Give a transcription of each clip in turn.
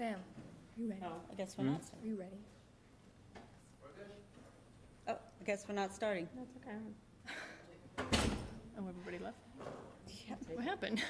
Sam, you ready? Oh, I guess we're not starting. Are you ready? Oh, I guess we're not starting. That's okay. Oh, everybody left? Yeah. What happened?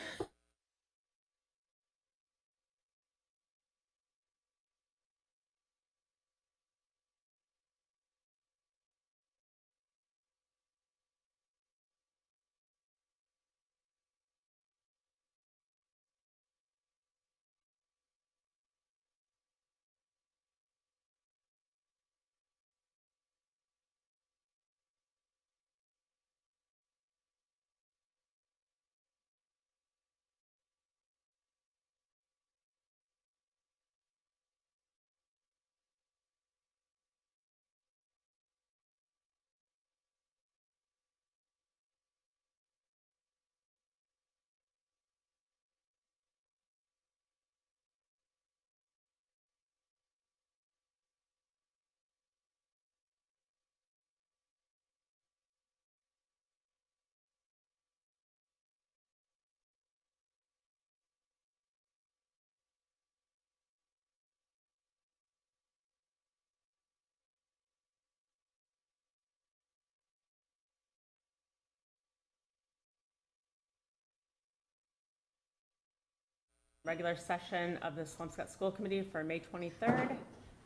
Regular session of the Swampscott School Committee for May 23rd.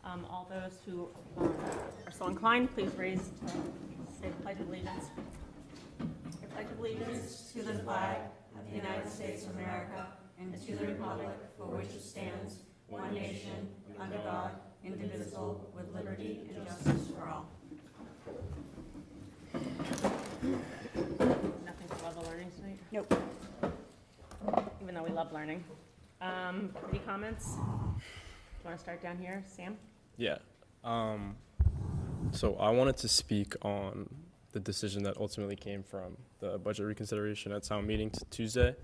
All those who are so inclined, please raise say the Pledge of Allegiance. I pledge allegiance to the flag of the United States of America and to the republic for which it stands, one nation, under God, indivisible, with liberty and justice for all. Nothing for level learning tonight? Nope. Even though we love learning. Any comments? Do you want to start down here, Sam? Yeah. So I wanted to speak on the decision that ultimately came from the budget reconsideration at town meeting Tuesday.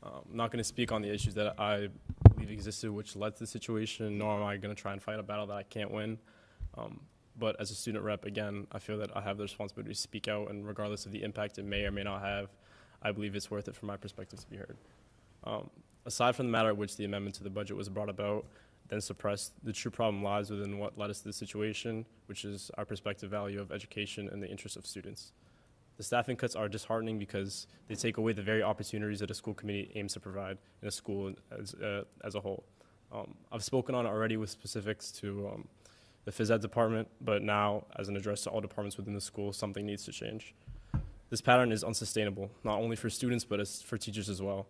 I'm not going to speak on the issues that I believe existed which led to the situation, nor am I going to try and fight a battle that I can't win. But as a student rep, again, I feel that I have the responsibility to speak out, and regardless of the impact it may or may not have, I believe it's worth it from my perspective to be heard. Aside from the matter at which the amendment to the budget was brought about, then suppressed, the true problem lies within what led us to this situation, which is our perspective value of education and the interests of students. The staffing cuts are disheartening because they take away the very opportunities that a school committee aims to provide in a school as a whole. I've spoken on it already with specifics to the phys ed department, but now, as an address to all departments within the school, something needs to change. This pattern is unsustainable, not only for students, but for teachers as well.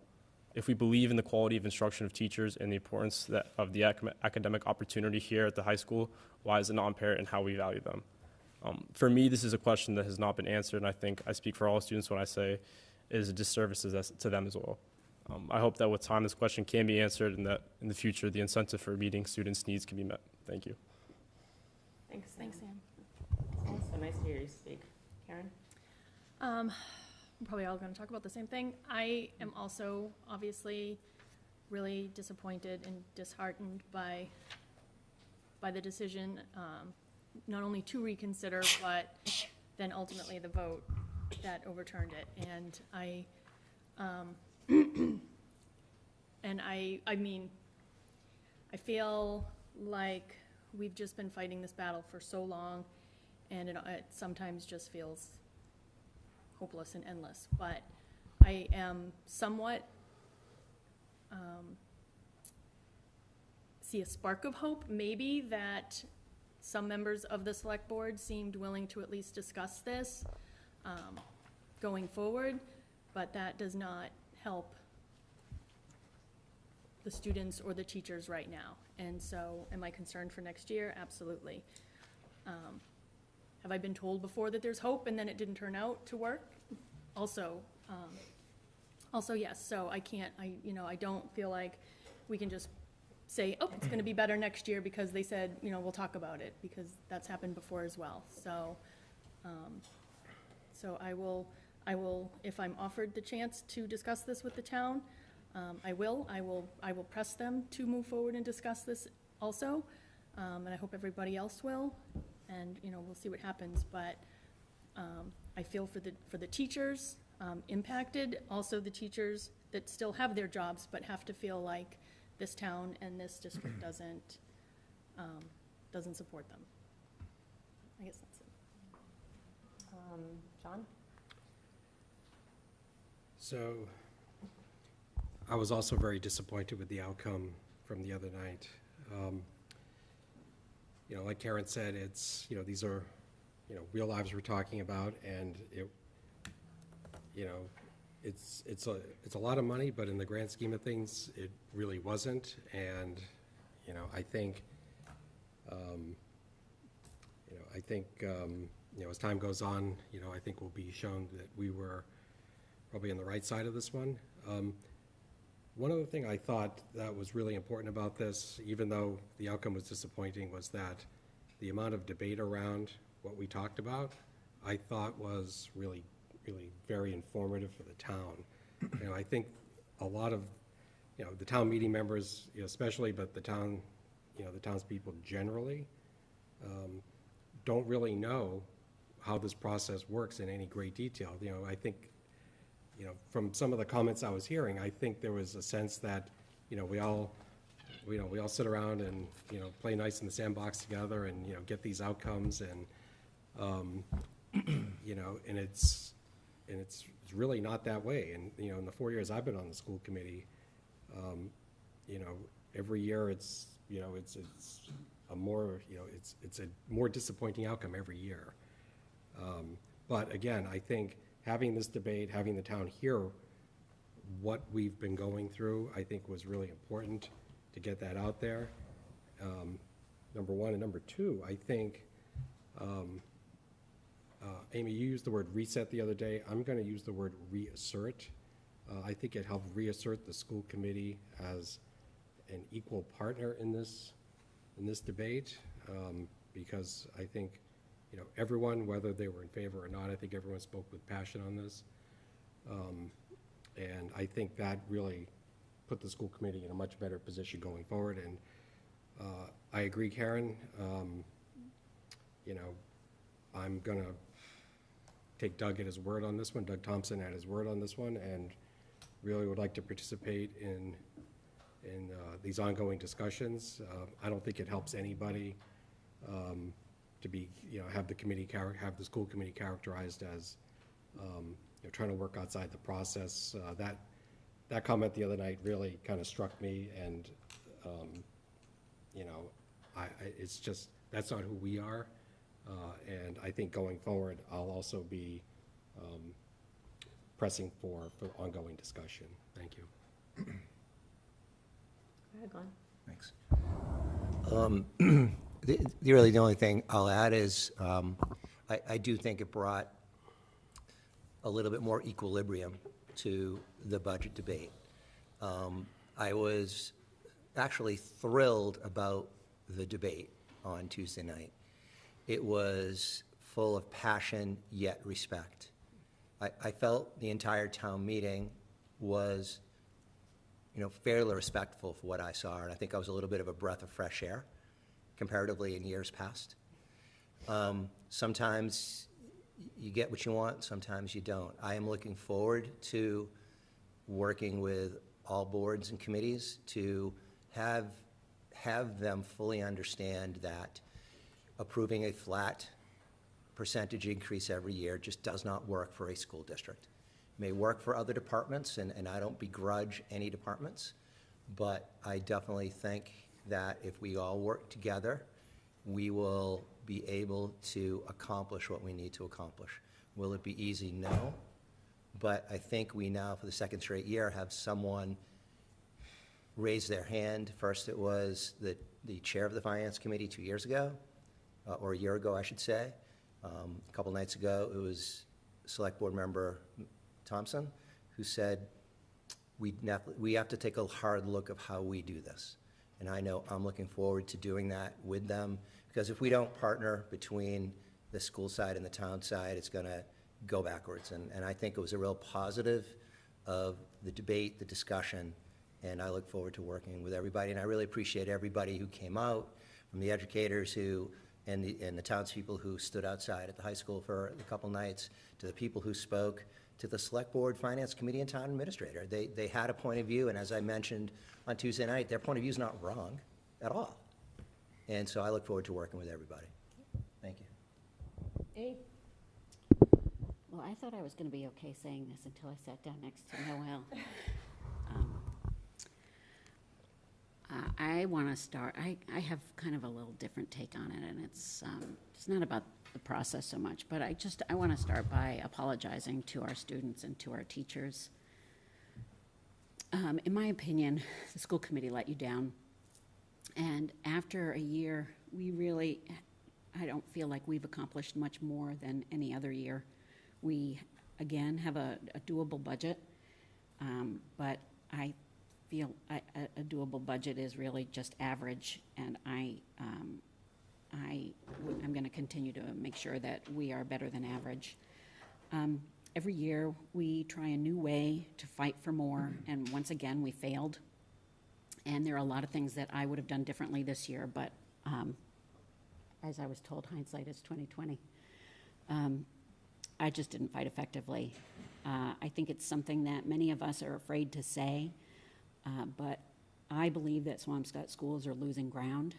If we believe in the quality of instruction of teachers and the importance of the academic opportunity here at the high school, why is it not apparent in how we value them? For me, this is a question that has not been answered, and I think I speak for all students when I say it is a disservice to them as well. I hope that with time this question can be answered, and that in the future the incentive for meeting students' needs can be met. Thank you. Thanks, Thanks, Sam. So nice to hear you speak. Karen? We're probably all going to talk about the same thing. I am also obviously really disappointed and disheartened by the decision, not only to reconsider, but then ultimately the vote that overturned it. And I mean, I feel like we've just been fighting this battle for so long, and it sometimes just feels hopeless and endless, but I am somewhat see a spark of hope, maybe, that some members of the select board seemed willing to at least discuss this going forward, but that does not help the students or the teachers right now. And so, am I concerned for next year? Absolutely. Have I been told before that there's hope and then it didn't turn out to work? Also yes. So I don't feel like we can just say, oh, it's going to be better next year because they said, we'll talk about it, because that's happened before as well. So, so I will, if I'm offered the chance to discuss this with the town, I will press them to move forward and discuss this also, and I hope everybody else will. And we'll see what happens, but I feel for the teachers impacted, also the teachers that still have their jobs but have to feel like this town and this district doesn't support them. I guess that's it. John? So I was also very disappointed with the outcome from the other night. Like Karen said, it's, these are, real lives we're talking about, and it's a lot of money, but in the grand scheme of things, it really wasn't. And, I think, as time goes on, I think we'll be shown that we were probably on the right side of this one. One other thing I thought that was really important about this, even though the outcome was disappointing, was that the amount of debate around what we talked about, I thought was really, really very informative for the town. I think a lot of, the town meeting members, especially, but the town, the townspeople generally, don't really know how this process works in any great detail. I think, from some of the comments I was hearing, I think there was a sense that, we all sit around and, play nice in the sandbox together and, get these outcomes and, and it's really not that way. And, in the 4 years I've been on the school committee, every year it's a more, it's a more disappointing outcome every year. But again, I think having this debate, having the town hear what we've been going through, I think was really important to get that out there. Number one. And number two, I think, Amy, you used the word reset the other day. I'm going to use the word reassert. I think it helped reassert the school committee as an equal partner in this debate, because I think, everyone, whether they were in favor or not, I think everyone spoke with passion on this. And I think that really put the school committee in a much better position going forward. And I agree, Karen. I'm going to take Doug at his word on this one, Doug Thompson at his word on this one, and really would like to participate in these ongoing discussions. I don't think it helps anybody to be, have the school committee characterized as, trying to work outside the process. That comment the other night really kind of struck me, and, it's just, that's not who we are. And I think going forward, I'll also be pressing for ongoing discussion. Thank you. Go ahead, Glenn. Thanks. The only thing I'll add is I do think it brought a little bit more equilibrium to the budget debate. I was actually thrilled about the debate on Tuesday night. It was full of passion yet respect. I felt the entire town meeting was fairly respectful for what I saw, and I think I was a little bit of a breath of fresh air comparatively in years past. Sometimes you get what you want, sometimes you don't. I am looking forward to working with all boards and committees to have them fully understand that approving a flat percentage increase every year just does not work for a school district. It may work for other departments, and I don't begrudge any departments, but I definitely think that if we all work together, we will be able to accomplish what we need to accomplish. Will it be easy? No. But I think we now, for the second straight year, have someone raise their hand. First it was the chair of the Finance Committee 2 years ago, or a year ago, I should say. A couple nights ago, it was Select Board Member Thompson who said, we have to take a hard look of how we do this. And I know I'm looking forward to doing that with them, because if we don't partner between the school side and the town side, it's going to go backwards. And I think it was a real positive of the debate, the discussion, and I look forward to working with everybody. And I really appreciate everybody who came out, from the educators and the townspeople who stood outside at the high school for a couple nights, to the people who spoke, to the Select Board, Finance Committee, and Town Administrator. They had a point of view, and as I mentioned on Tuesday night, their point of view is not wrong at all. And so I look forward to working with everybody. Thank you. Dave? Well, I thought I was going to be okay saying this until I sat down next to Noel. I want to start, I have kind of a little different take on it, and it's not about the process so much, but I want to start by apologizing to our students and to our teachers. In my opinion, the school committee let you down, and after a year, I don't feel like we've accomplished much more than any other year. We, again, have a doable budget, but I feel a doable budget is really just average, and I'm going to continue to make sure that we are better than average. Every year, we try a new way to fight for more, and once again, we failed. And there are a lot of things that I would have done differently this year, but as I was told, hindsight is 20/20. I just didn't fight effectively. I think it's something that many of us are afraid to say, but I believe that Swampscott schools are losing ground.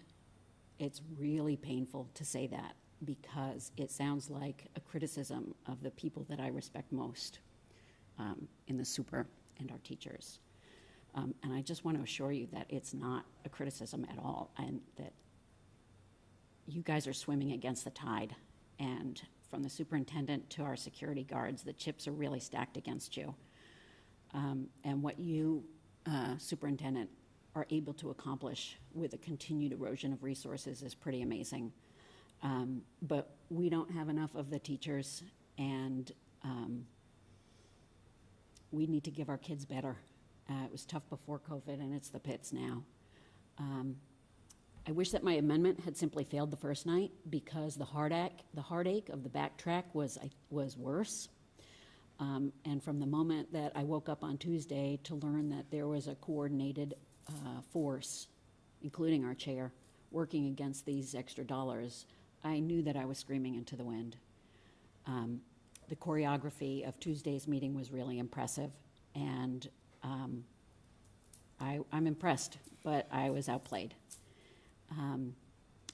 It's really painful to say that because it sounds like a criticism of the people that I respect most in the super and our teachers. And I just want to assure you that it's not a criticism at all, and that you guys are swimming against the tide. And from the superintendent to our security guards, the chips are really stacked against you. And what you, superintendent, are able to accomplish with a continued erosion of resources is pretty amazing. But we don't have enough of the teachers, and we need to give our kids better. It was tough before COVID, and it's the pits now. I wish that my amendment had simply failed the first night, because the heartache of the backtrack was worse. And from the moment that I woke up on Tuesday to learn that there was a coordinated force, including our chair, working against these extra dollars, I knew that I was screaming into the wind. The choreography of Tuesday's meeting was really impressive, and I'm impressed, but I was outplayed.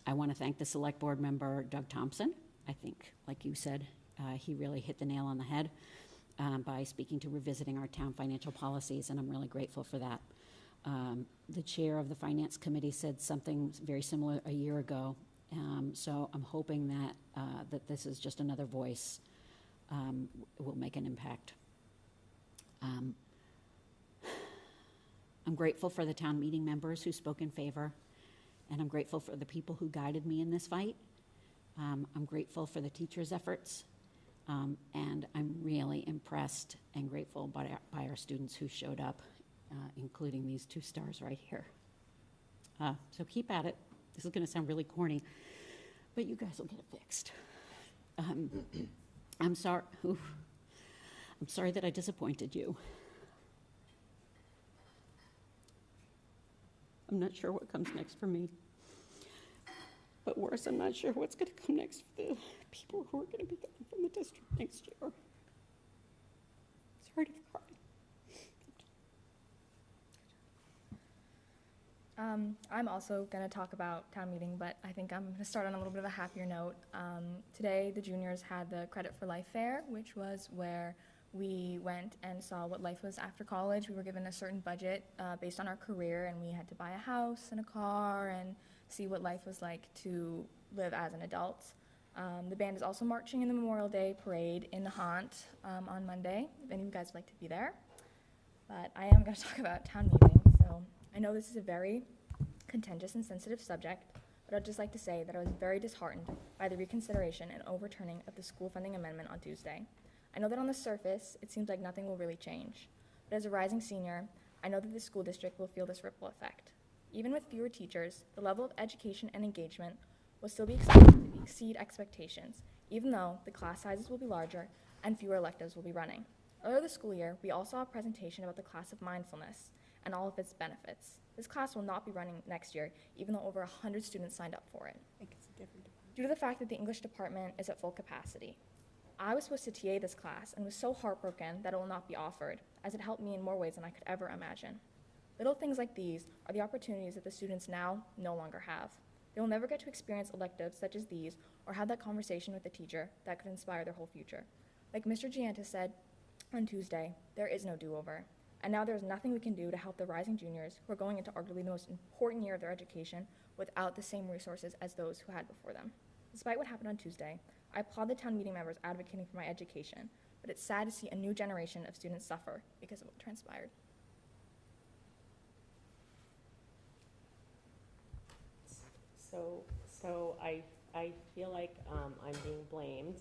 I want to thank the select board member, Doug Thompson. I think, like you said, he really hit the nail on the head by speaking to revisiting our town financial policies, and I'm really grateful for that. The chair of the finance committee said something very similar a year ago, so I'm hoping that this is just another voice. Will make an impact. I'm grateful for the town meeting members who spoke in favor, and I'm grateful for the people who guided me in this fight. I'm grateful for the teachers' efforts, and I'm really impressed and grateful by our students who showed up, including these 2 stars right here. So keep at it. This is going to sound really corny, but you guys will get it fixed. I'm sorry. I'm sorry that I disappointed you. I'm not sure what comes next for me. But worse, I'm not sure what's going to come next for the people who are going to be coming from the district next year. Sorry to cry. I'm also going to talk about town meeting, but I think I'm going to start on a little bit of a happier note. Today, the juniors had the Credit for Life Fair, which was where we went and saw what life was after college. We were given a certain budget based on our career, and we had to buy a house and a car and see what life was like to live as an adult. The band is also marching in the Memorial Day Parade in the Haunt on Monday, if any of you guys would like to be there. But I am going to talk about town meeting. So I know this is a very contentious and sensitive subject, but I'd just like to say that I was very disheartened by the reconsideration and overturning of the school funding amendment on Tuesday. I know that on the surface, it seems like nothing will really change, but as a rising senior, I know that the school district will feel this ripple effect. Even with fewer teachers, the level of education and engagement will still be expected to exceed expectations, even though the class sizes will be larger and fewer electives will be running. Earlier this school year, we also saw a presentation about the class of mindfulness and all of its benefits. This class will not be running next year, even though over 100 students signed up for it, due to the fact that the English department is at full capacity. I was supposed to TA this class and was so heartbroken that it will not be offered, as it helped me in more ways than I could ever imagine. Little things like these are the opportunities that the students now no longer have. They will never get to experience electives such as these or have that conversation with a teacher that could inspire their whole future. Like Mr. Gianta said on Tuesday, there is no do-over. And now there's nothing we can do to help the rising juniors who are going into arguably the most important year of their education without the same resources as those who had before them. Despite what happened on Tuesday, I applaud the town meeting members advocating for my education, but it's sad to see a new generation of students suffer because of what transpired. So I feel like I'm being blamed,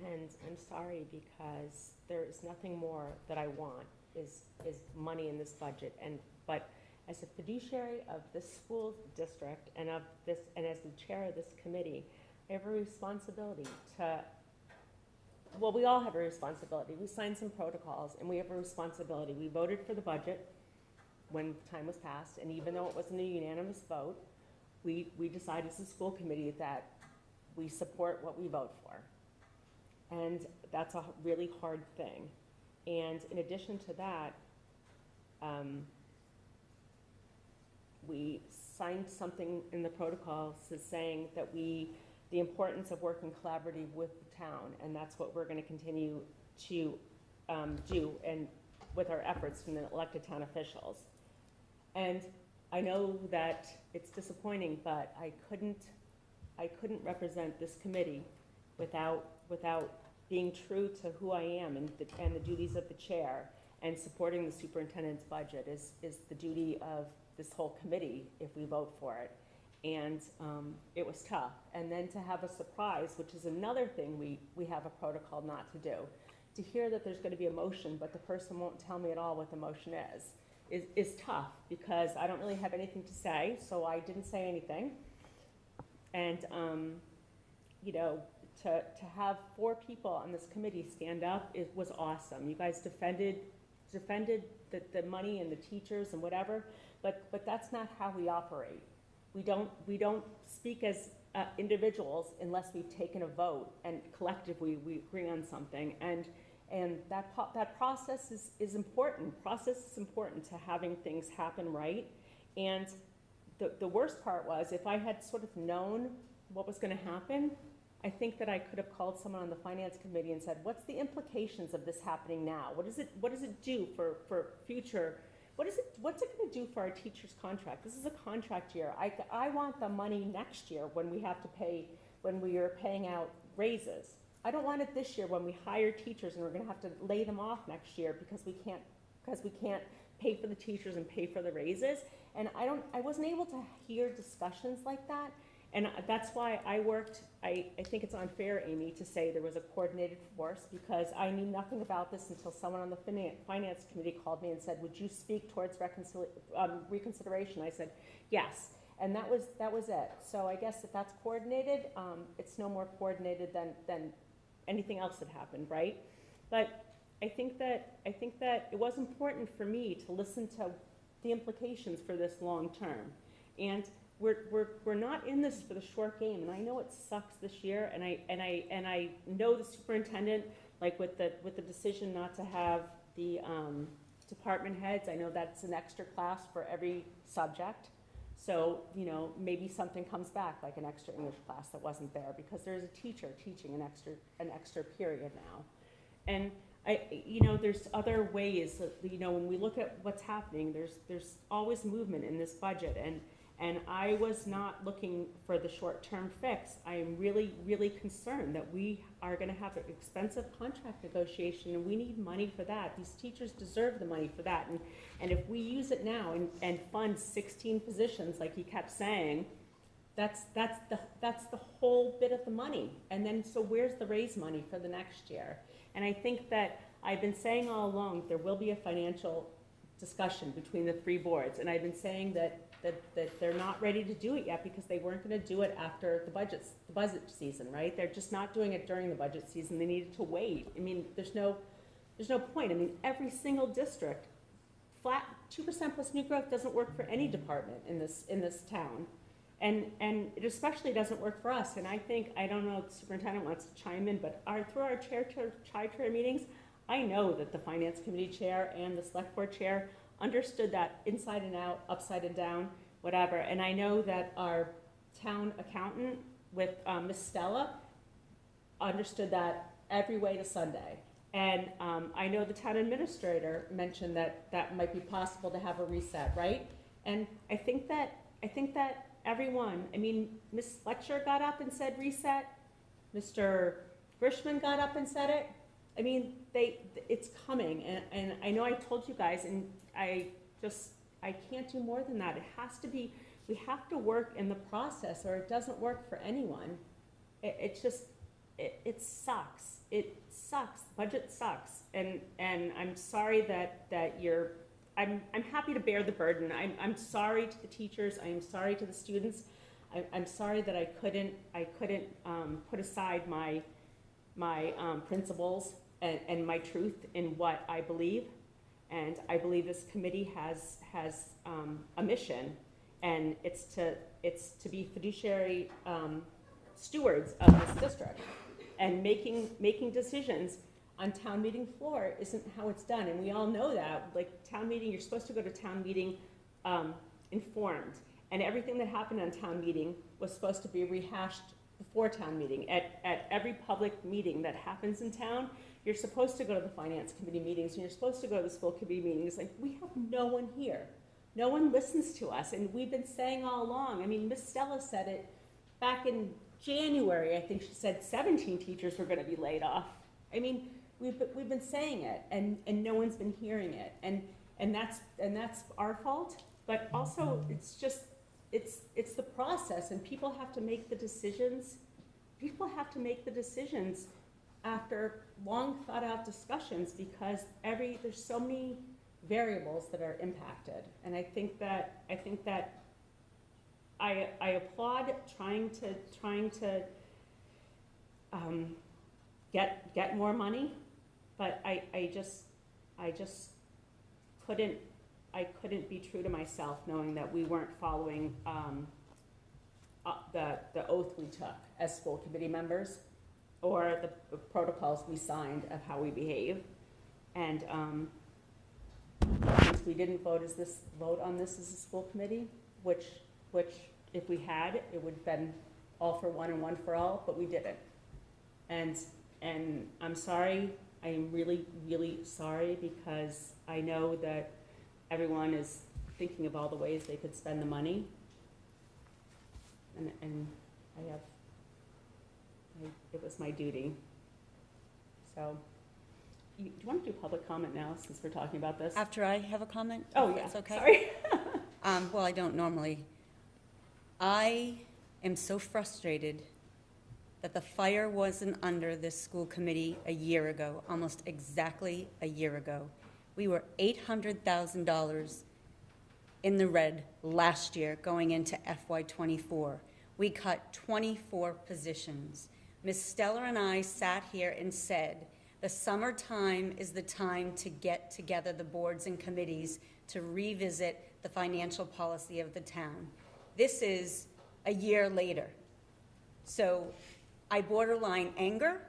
and I'm sorry because there is nothing more that I want is money in this budget. But as a fiduciary of this school district and as the chair of this committee, I have a responsibility to. Well, we all have a responsibility. We signed some protocols, and we have a responsibility. We voted for the budget when time was passed, and even though it wasn't a unanimous vote, we decided as a school committee that we support what we vote for. And that's a really hard thing. And in addition to that, we signed something in the protocols saying that the importance of working collaboratively with the town, and that's what we're going to continue to do and with our efforts from the elected town officials. And I know that it's disappointing, but I couldn't represent this committee without being true to who I am and the duties of the chair, and supporting the superintendent's budget is the duty of this whole committee if we vote for it. And it was tough. And then to have a surprise, which is another thing we have a protocol not to do, to hear that there's going to be a motion, but the person won't tell me at all what the motion is tough, because I don't really have anything to say, so I didn't say anything. And, you know, to have 4 people on this committee stand up, it was awesome. You guys defended the money and the teachers and whatever, but that's not how we operate. We don't speak as individuals unless we've taken a vote and collectively we agree on something. And that process is important. Process is important to having things happen right. And the worst part was, if I had sort of known what was going to happen, I think that I could have called someone on the finance committee and said, what's the implications of this happening now? What does it do for future? What's it going to do for our teachers' contract? This is a contract year. I want the money next year when we are paying out raises. I don't want it this year when we hire teachers and we're going to have to lay them off next year because we can't pay for the teachers and pay for the raises. And I wasn't able to hear discussions like that. And that's why I think it's unfair, Amy, to say there was a coordinated force, because I knew nothing about this until someone on the finance committee called me and said, would you speak towards reconsideration? I said, yes. And that was it. So I guess if that's coordinated, it's no more coordinated than anything else that happened, right? But I think that it was important for me to listen to the implications for this long term. And we're not in this for the short game, and I know it sucks this year, and I know the superintendent, like with the decision not to have the department heads, I know that's an extra class for every subject. So, you know, maybe something comes back, like an extra English class that wasn't there, because there's a teacher teaching an extra period now. And there's other ways that, when we look at what's happening, there's always movement in this budget, and I was not looking for the short-term fix. I am really, really concerned that we are going to have an expensive contract negotiation, and we need money for that. These teachers deserve the money for that. And if we use it now and fund 16 positions, like he kept saying, that's the whole bit of the money. And then, so where's the raise money for the next year? And I think that I've been saying all along, there will be a financial discussion between the 3 boards. And I've been saying that they're not ready to do it yet because they weren't going to do it after the budget season, right? They're just not doing it during the budget season. They needed to wait. I mean, there's no point. I mean, every single district, flat 2% plus new growth doesn't work for any department in this town. And it especially doesn't work for us. And I think, I don't know if the superintendent wants to chime in, but through our chair meetings, I know that the finance committee chair and the select board chair understood that inside and out, upside and down, whatever. And I know that our town accountant with Miss Stella understood that every way to Sunday. And I know the town administrator mentioned that that might be possible to have a reset, right? And I think that everyone, I mean, Miss Fletcher got up and said reset. Mr. Grishman got up and said it. I mean, it's coming, and I know I told you guys, and I can't do more than that. It has to be, we have to work in the process, or it doesn't work for anyone. It sucks. It sucks. Budget sucks, and I'm sorry that you're. I'm happy to bear the burden. I'm sorry to the teachers. I am sorry to the students. I'm sorry that I couldn't put aside my principles and my truth in what I believe. And I believe this committee has a mission, and it's to be fiduciary stewards of this district, and making decisions on town meeting floor isn't how it's done. And we all know that. Like, town meeting, you're supposed to go to town meeting informed, and everything that happened on town meeting was supposed to be rehashed before town meeting. At every public meeting that happens in town, you're supposed to go to the finance committee meetings, and you're supposed to go to the school committee meetings. Like, we have no one here. No one listens to us, and we've been saying all along. I mean, Miss Stella said it back in January. I think she said 17 teachers were going to be laid off. I mean, we've been saying it, and no one's been hearing it, and that's our fault. But also, it's just it's the process, and people have to make the decisions. People have to make the decisions after long thought out discussions, because there's so many variables that are impacted. And I think that I applaud trying to get more money, but I just couldn't be true to myself, knowing that we weren't following the oath we took as school committee members, or the protocols we signed of how we behave. And since we didn't vote on this as a school committee, which if we had, it would have been all for one and one for all, but we didn't. And I'm sorry. I am really, really sorry, because I know that everyone is thinking of all the ways they could spend the money. And it was my duty. So, do you want to do public comment now, since we're talking about this? After I have a comment? Oh, if yeah, that's okay? sorry. Well, I don't normally. I am so frustrated that the fire wasn't under this school committee a year ago, almost exactly a year ago. We were $800,000 in the red last year going into FY24. We cut 24 positions. Ms. Steller and I sat here and said, the summertime is the time to get together the boards and committees to revisit the financial policy of the town. This is a year later. So I borderline anger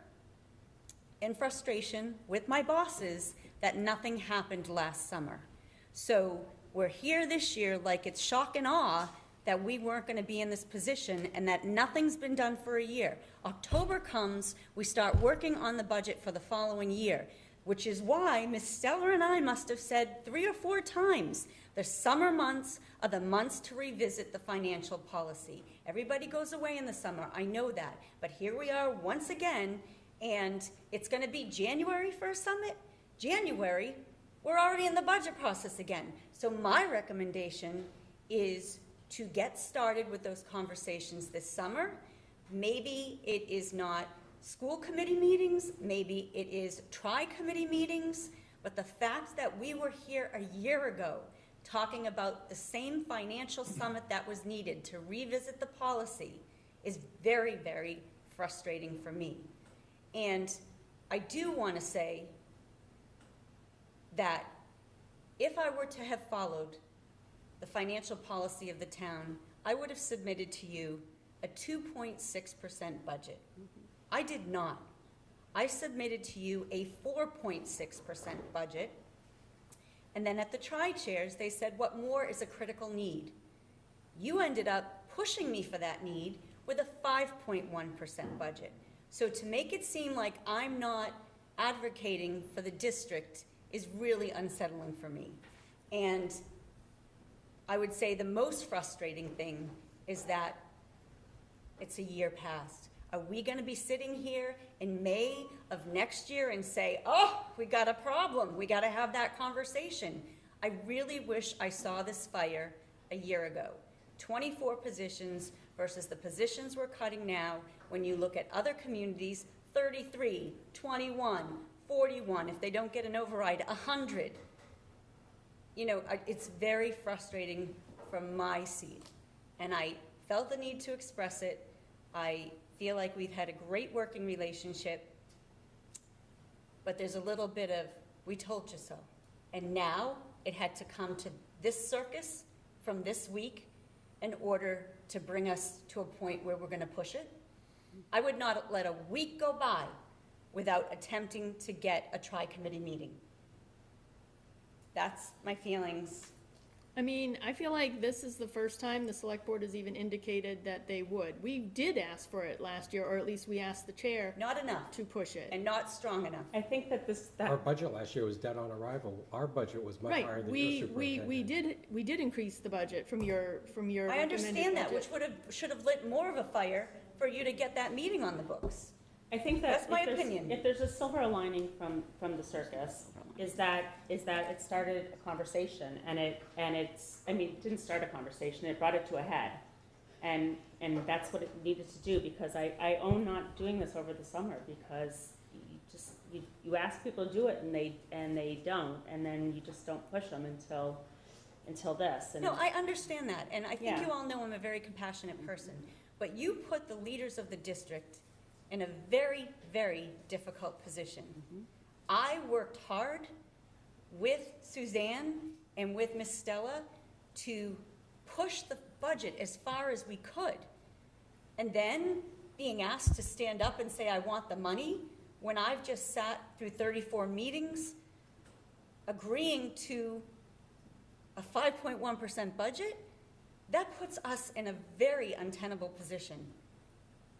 and frustration with my bosses that nothing happened last summer. So we're here this year like it's shock and awe that we weren't going to be in this position and that nothing's been done for a year. October comes, we start working on the budget for the following year, which is why Ms. Steller and I must have said 3 or 4 times, the summer months are the months to revisit the financial policy. Everybody goes away in the summer, I know that. But here we are once again, and it's going to be January for a summit. January, we're already in the budget process again. So my recommendation is to get started with those conversations this summer. Maybe it is not school committee meetings, maybe it is tri-committee meetings, but the fact that we were here a year ago talking about the same financial summit that was needed to revisit the policy is very, very frustrating for me. And I do want to say that if I were to have followed the financial policy of the town, I would have submitted to you a 2.6% budget. I did not. I submitted to you a 4.6% budget. And then at the tri-chairs, they said, what more is a critical need? You ended up pushing me for that need with a 5.1% budget. So to make it seem like I'm not advocating for the district is really unsettling for me. And I would say the most frustrating thing is that it's a year past. Are we going to be sitting here in May of next year and say, oh, we got a problem, we got to have that conversation? I really wish I saw this fire a year ago. 24 positions versus the positions we're cutting now. When you look at other communities, 33, 21, 41, if they don't get an override, 100. You know, it's very frustrating from my seat. And I felt the need to express it. I feel like we've had a great working relationship, but there's a little bit of, we told you so. And now it had to come to this circus from this week in order to bring us to a point where we're going to push it. I would not let a week go by without attempting to get a tri-committee meeting. That's my feelings. I mean, I feel like this is the first time the select board has even indicated that they would. We did ask for it last year, or at least we asked the chair Not enough, to push it. and not strong enough. I think that Our budget last year was dead on arrival. Our budget was much higher Right, than your superintendent. we did increase the budget from your I recommended understand that, budget. which should have lit more of a fire for you to get that meeting on the books. I think that That's my opinion. if there's a silver lining from the circus, is that it started a conversation, and it didn't start a conversation, it brought it to a head. And that's what it needed to do, because I own not doing this over the summer, because you ask people to do it and they don't, and then you just don't push them until this. And No, I understand that, and I think Yeah. you all know I'm a very compassionate person. But you put the leaders of the district in a very, very difficult position. I worked hard with Suzanne and with Miss Stella to push the budget as far as we could. And then being asked to stand up and say, I want the money, when I've just sat through 34 meetings, agreeing to a 5.1% budget, that puts us in a very untenable position.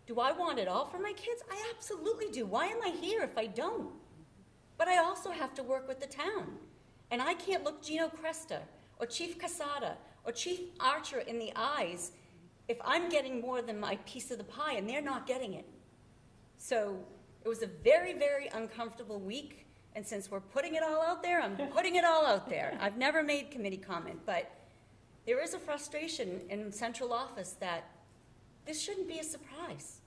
Do I want it all for my kids? I absolutely do. Why am I here if I don't? But I also have to work with the town. And I can't look Gino Krista or Chief Casada or Chief Archer in the eyes if I'm getting more than my piece of the pie and they're not getting it. So it was a very, very uncomfortable week. And since we're putting it all out there, I'm putting it all out there. I've never made committee comment, but there is a frustration in central office that this shouldn't be a surprise.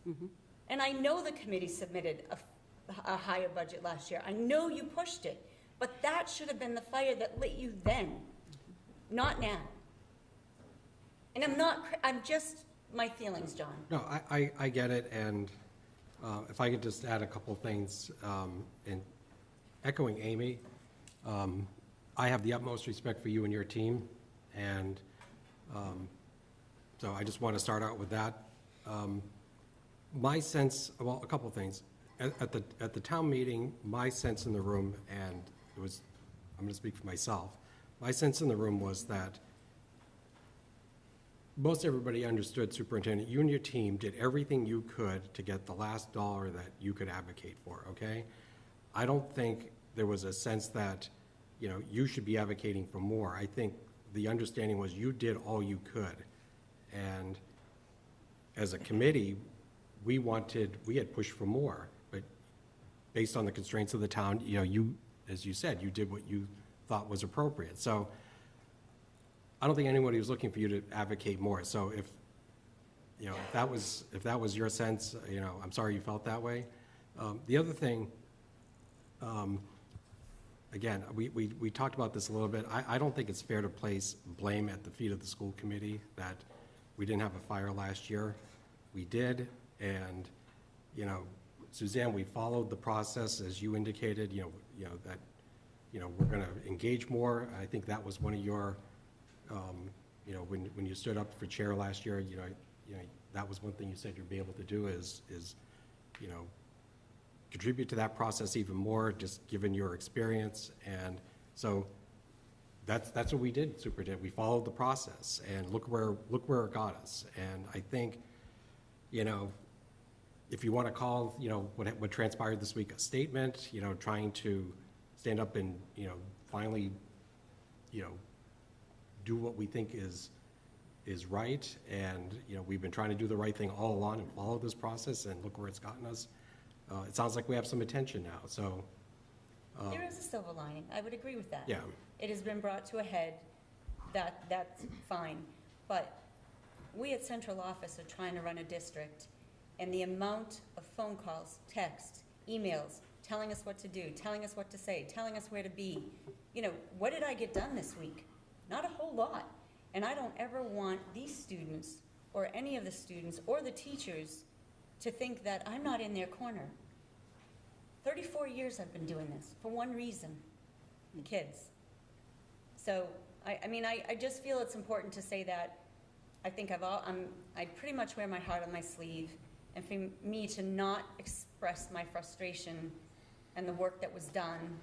And I know the committee submitted a higher budget last year. I know you pushed it, but that should have been the fire that lit you then, not now. And I'm just my feelings, John. No, I get it, and if I could just add a couple things, and echoing Amy, I have the utmost respect for you and your team, and so I just want to start out with that. My sense, well, a couple of things. At the town meeting, my sense in the room, and it was, I'm going to speak for myself, my sense in the room was that most everybody understood, Superintendent, you and your team did everything you could to get the last dollar that you could advocate for, okay? I don't think there was a sense that, you know, you should be advocating for more. I think the understanding was you did all you could. And as a committee, we had pushed for more, but based on the constraints of the town, you know, you, as you said, you did what you thought was appropriate. So I don't think anybody was looking for you to advocate more. So if, you know, if that was your sense, you know, I'm sorry you felt that way. The other thing, again, we talked about this a little bit. I don't think it's fair to place blame at the feet of the school committee that we didn't have a fire last year. We did, and, you know, Suzanne, we followed the process as you indicated, you know, that, you know, we're going to engage more. I think that was one of your you know, when you stood up for chair last year, you know, that was one thing you said you'd be able to do is, you know, contribute to that process even more, just given your experience. And so that's what we did, Superintendent. We followed the process, and look where it got us. And I think, you know, if you want to call, you know, what transpired this week a statement, you know, trying to stand up and, you know, finally, you know, do what we think is right. And, you know, we've been trying to do the right thing all along and follow this process, and look where it's gotten us. It sounds like we have some attention now, so. There is a silver lining. I would agree with that. Yeah. It has been brought to a head. That's fine. But we at central office are trying to run a district, and the amount of phone calls, texts, emails, telling us what to do, telling us what to say, telling us where to be. You know, what did I get done this week? Not a whole lot. And I don't ever want these students or any of the students or the teachers to think that I'm not in their corner. 34 years I've been doing this for one reason, the kids. So, I mean, I just feel it's important to say that. I think I pretty much wear my heart on my sleeve, and for me to not express my frustration and the work that was done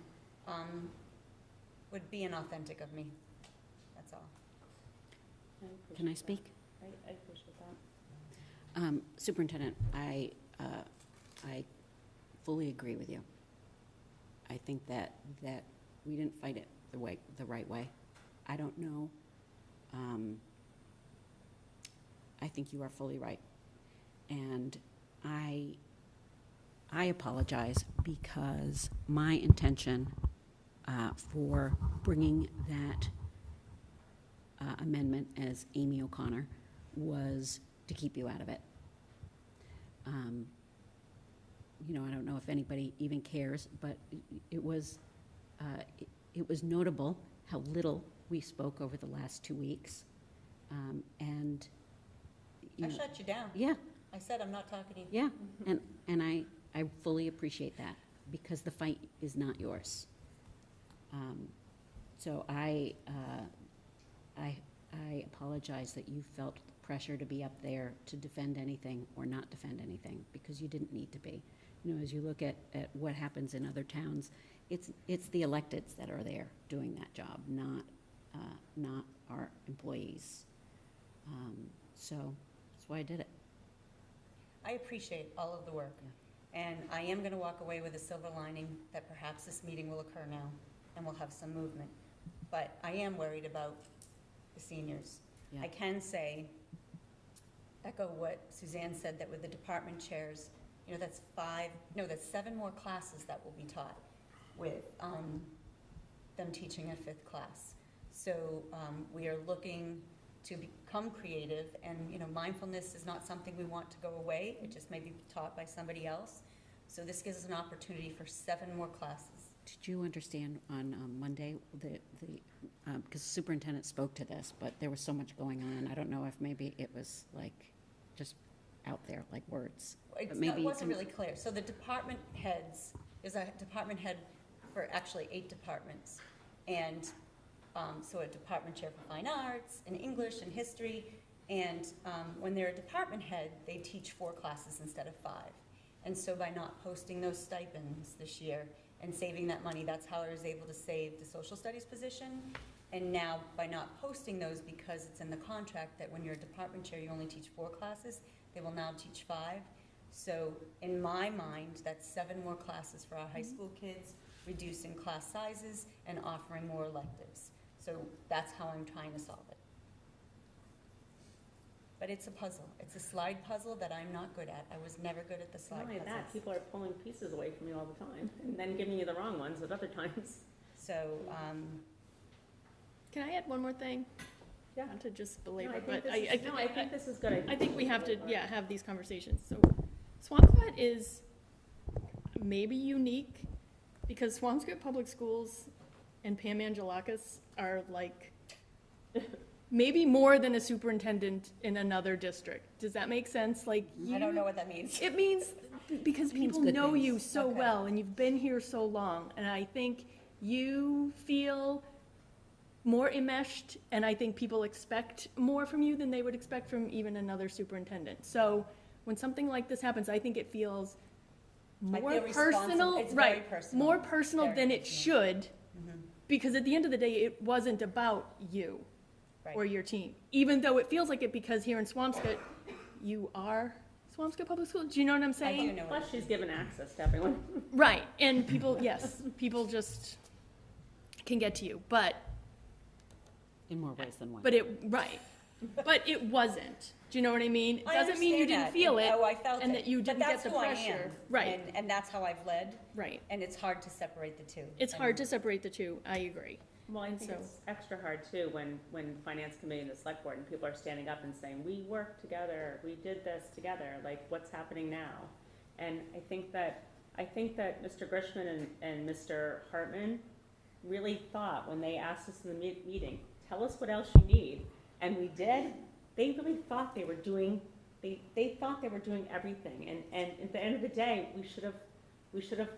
would be inauthentic of me. That's all. Can I speak? I appreciate that. Superintendent, I fully agree with you. I think that we didn't fight it the right way. I don't know. I think you are fully right. And I apologize because my intention for bringing that amendment as Amy O'Connor was to keep you out of it. You know, I don't know if anybody even cares, but it was notable how little we spoke over the last 2 weeks. And I shut you down. Yeah. I said I'm not talking to you. Yeah, and I fully appreciate that, because the fight is not yours. So I apologize that you felt pressure to be up there to defend anything or not defend anything, because you didn't need to be. You know, as you look at what happens in other towns, it's the electeds that are there doing that job, not our employees. So that's why I did it. I appreciate all of the work. Yeah. And I am going to walk away with a silver lining that perhaps this meeting will occur now and we'll have some movement. But I am worried about the seniors. Yeah. I can say, echo what Suzanne said, that with the department chairs, you know, that's 7 more classes that will be taught with them teaching a 5th class. So we are looking to become creative, and, you know, mindfulness is not something we want to go away. It just may be taught by somebody else. So this gives us an opportunity for 7 more classes. Did you understand on Monday, because the superintendent spoke to this, but there was so much going on. I don't know if maybe it was like just out there, like words. It maybe wasn't really clear. So the department heads, there's a department head for actually 8 departments. And so a department chair for fine arts and English and history. And when they're a department head, they teach 4 classes instead of 5. And so by not posting those stipends this year and saving that money, that's how I was able to save the social studies position. And now by not posting those, because it's in the contract that when you're a department chair, you only teach 4 classes, they will now teach 5. So in my mind, that's 7 more classes for our high school kids, reducing class sizes and offering more electives. So that's how I'm trying to solve it. But it's a puzzle. It's a slide puzzle that I'm not good at. I was never good at the slide Not only puzzles. that, people are pulling pieces away from you all the time, and then giving you the wrong ones at other times. So, Can I add one more thing? Yeah. Not to just No, belabor, I but think this is good. I think we have to, have these conversations. So Swampscott is maybe unique, because Swampscott Public Schools and Pam Angelakis are like maybe more than a superintendent in another district. Does that make sense? Like, I don't know what that means. it means, because means people good know things. you so well, and you've been here so long, and I think you feel more enmeshed, and I think people expect more from you than they would expect from even another superintendent. So when something like this happens, I think it feels I more feel responsible. personal, It's very right? personal. More personal Very than it personal. should, because at the end of the day, it wasn't about you or Right. your team. Even though it feels like it, because here in Swampscott, you are Swampscott Public School. Do you know what I'm I saying? do know Plus, what she's given access to everyone. Right, and people, yes, people just can get to you, but In more ways than one. but it wasn't. Do you know what I mean? It I doesn't mean you understand didn't that. feel it, Oh, I felt and it. that you But didn't that's get the who I am. pressure. Right, And that's how I've led, right. and it's hard to separate the two. It's hard to separate the two, I agree. Well, I think So- it's extra hard too when finance committee and the select board and people are standing up and saying, we worked together, we did this together, like, what's happening now? And I think that Mr. Grishman and Mr. Hartman really thought when they asked us in the meeting, tell us what else you need. And we did. They really thought they were doing, they thought they were doing everything. And at the end of the day, we should have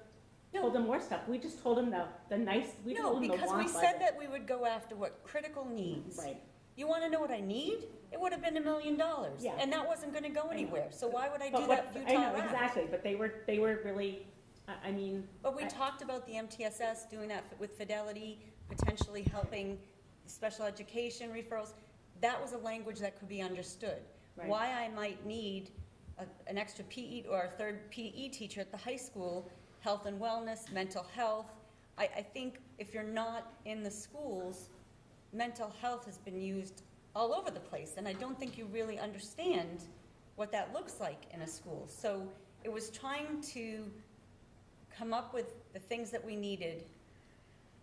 told them more stuff. We just told them the nice, we No, told them the because we want said budget. that we would go after what critical needs. Right. You want to know what I need? It would have been $1 million. Yeah. And that wasn't going to go anywhere. So why would I But do what- that I Utah know, route? exactly, but they were really, I mean. But we I- talked about the MTSS, doing that with Fidelity, potentially helping special education referrals. That was a language that could be understood. Right. Why I might need an extra PE or a third PE teacher at the high school, health and wellness, mental health. I think if you're not in the schools, mental health has been used all over the place, and I don't think you really understand what that looks like in a school. So it was trying to come up with the things that we needed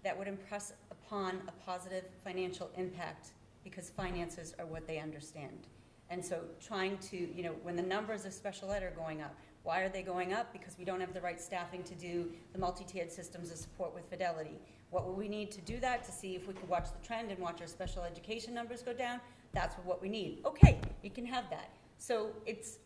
that would impress upon a positive financial impact, because finances are what they understand. And so trying to, when the numbers of special ed are going up, why are they going up? Because we don't have the right staffing to do the multi-tiered systems of support with Fidelity. What will we need to do that, to see if we can watch the trend and watch our special education numbers go down? That's what we need. Okay, you can have that. So it's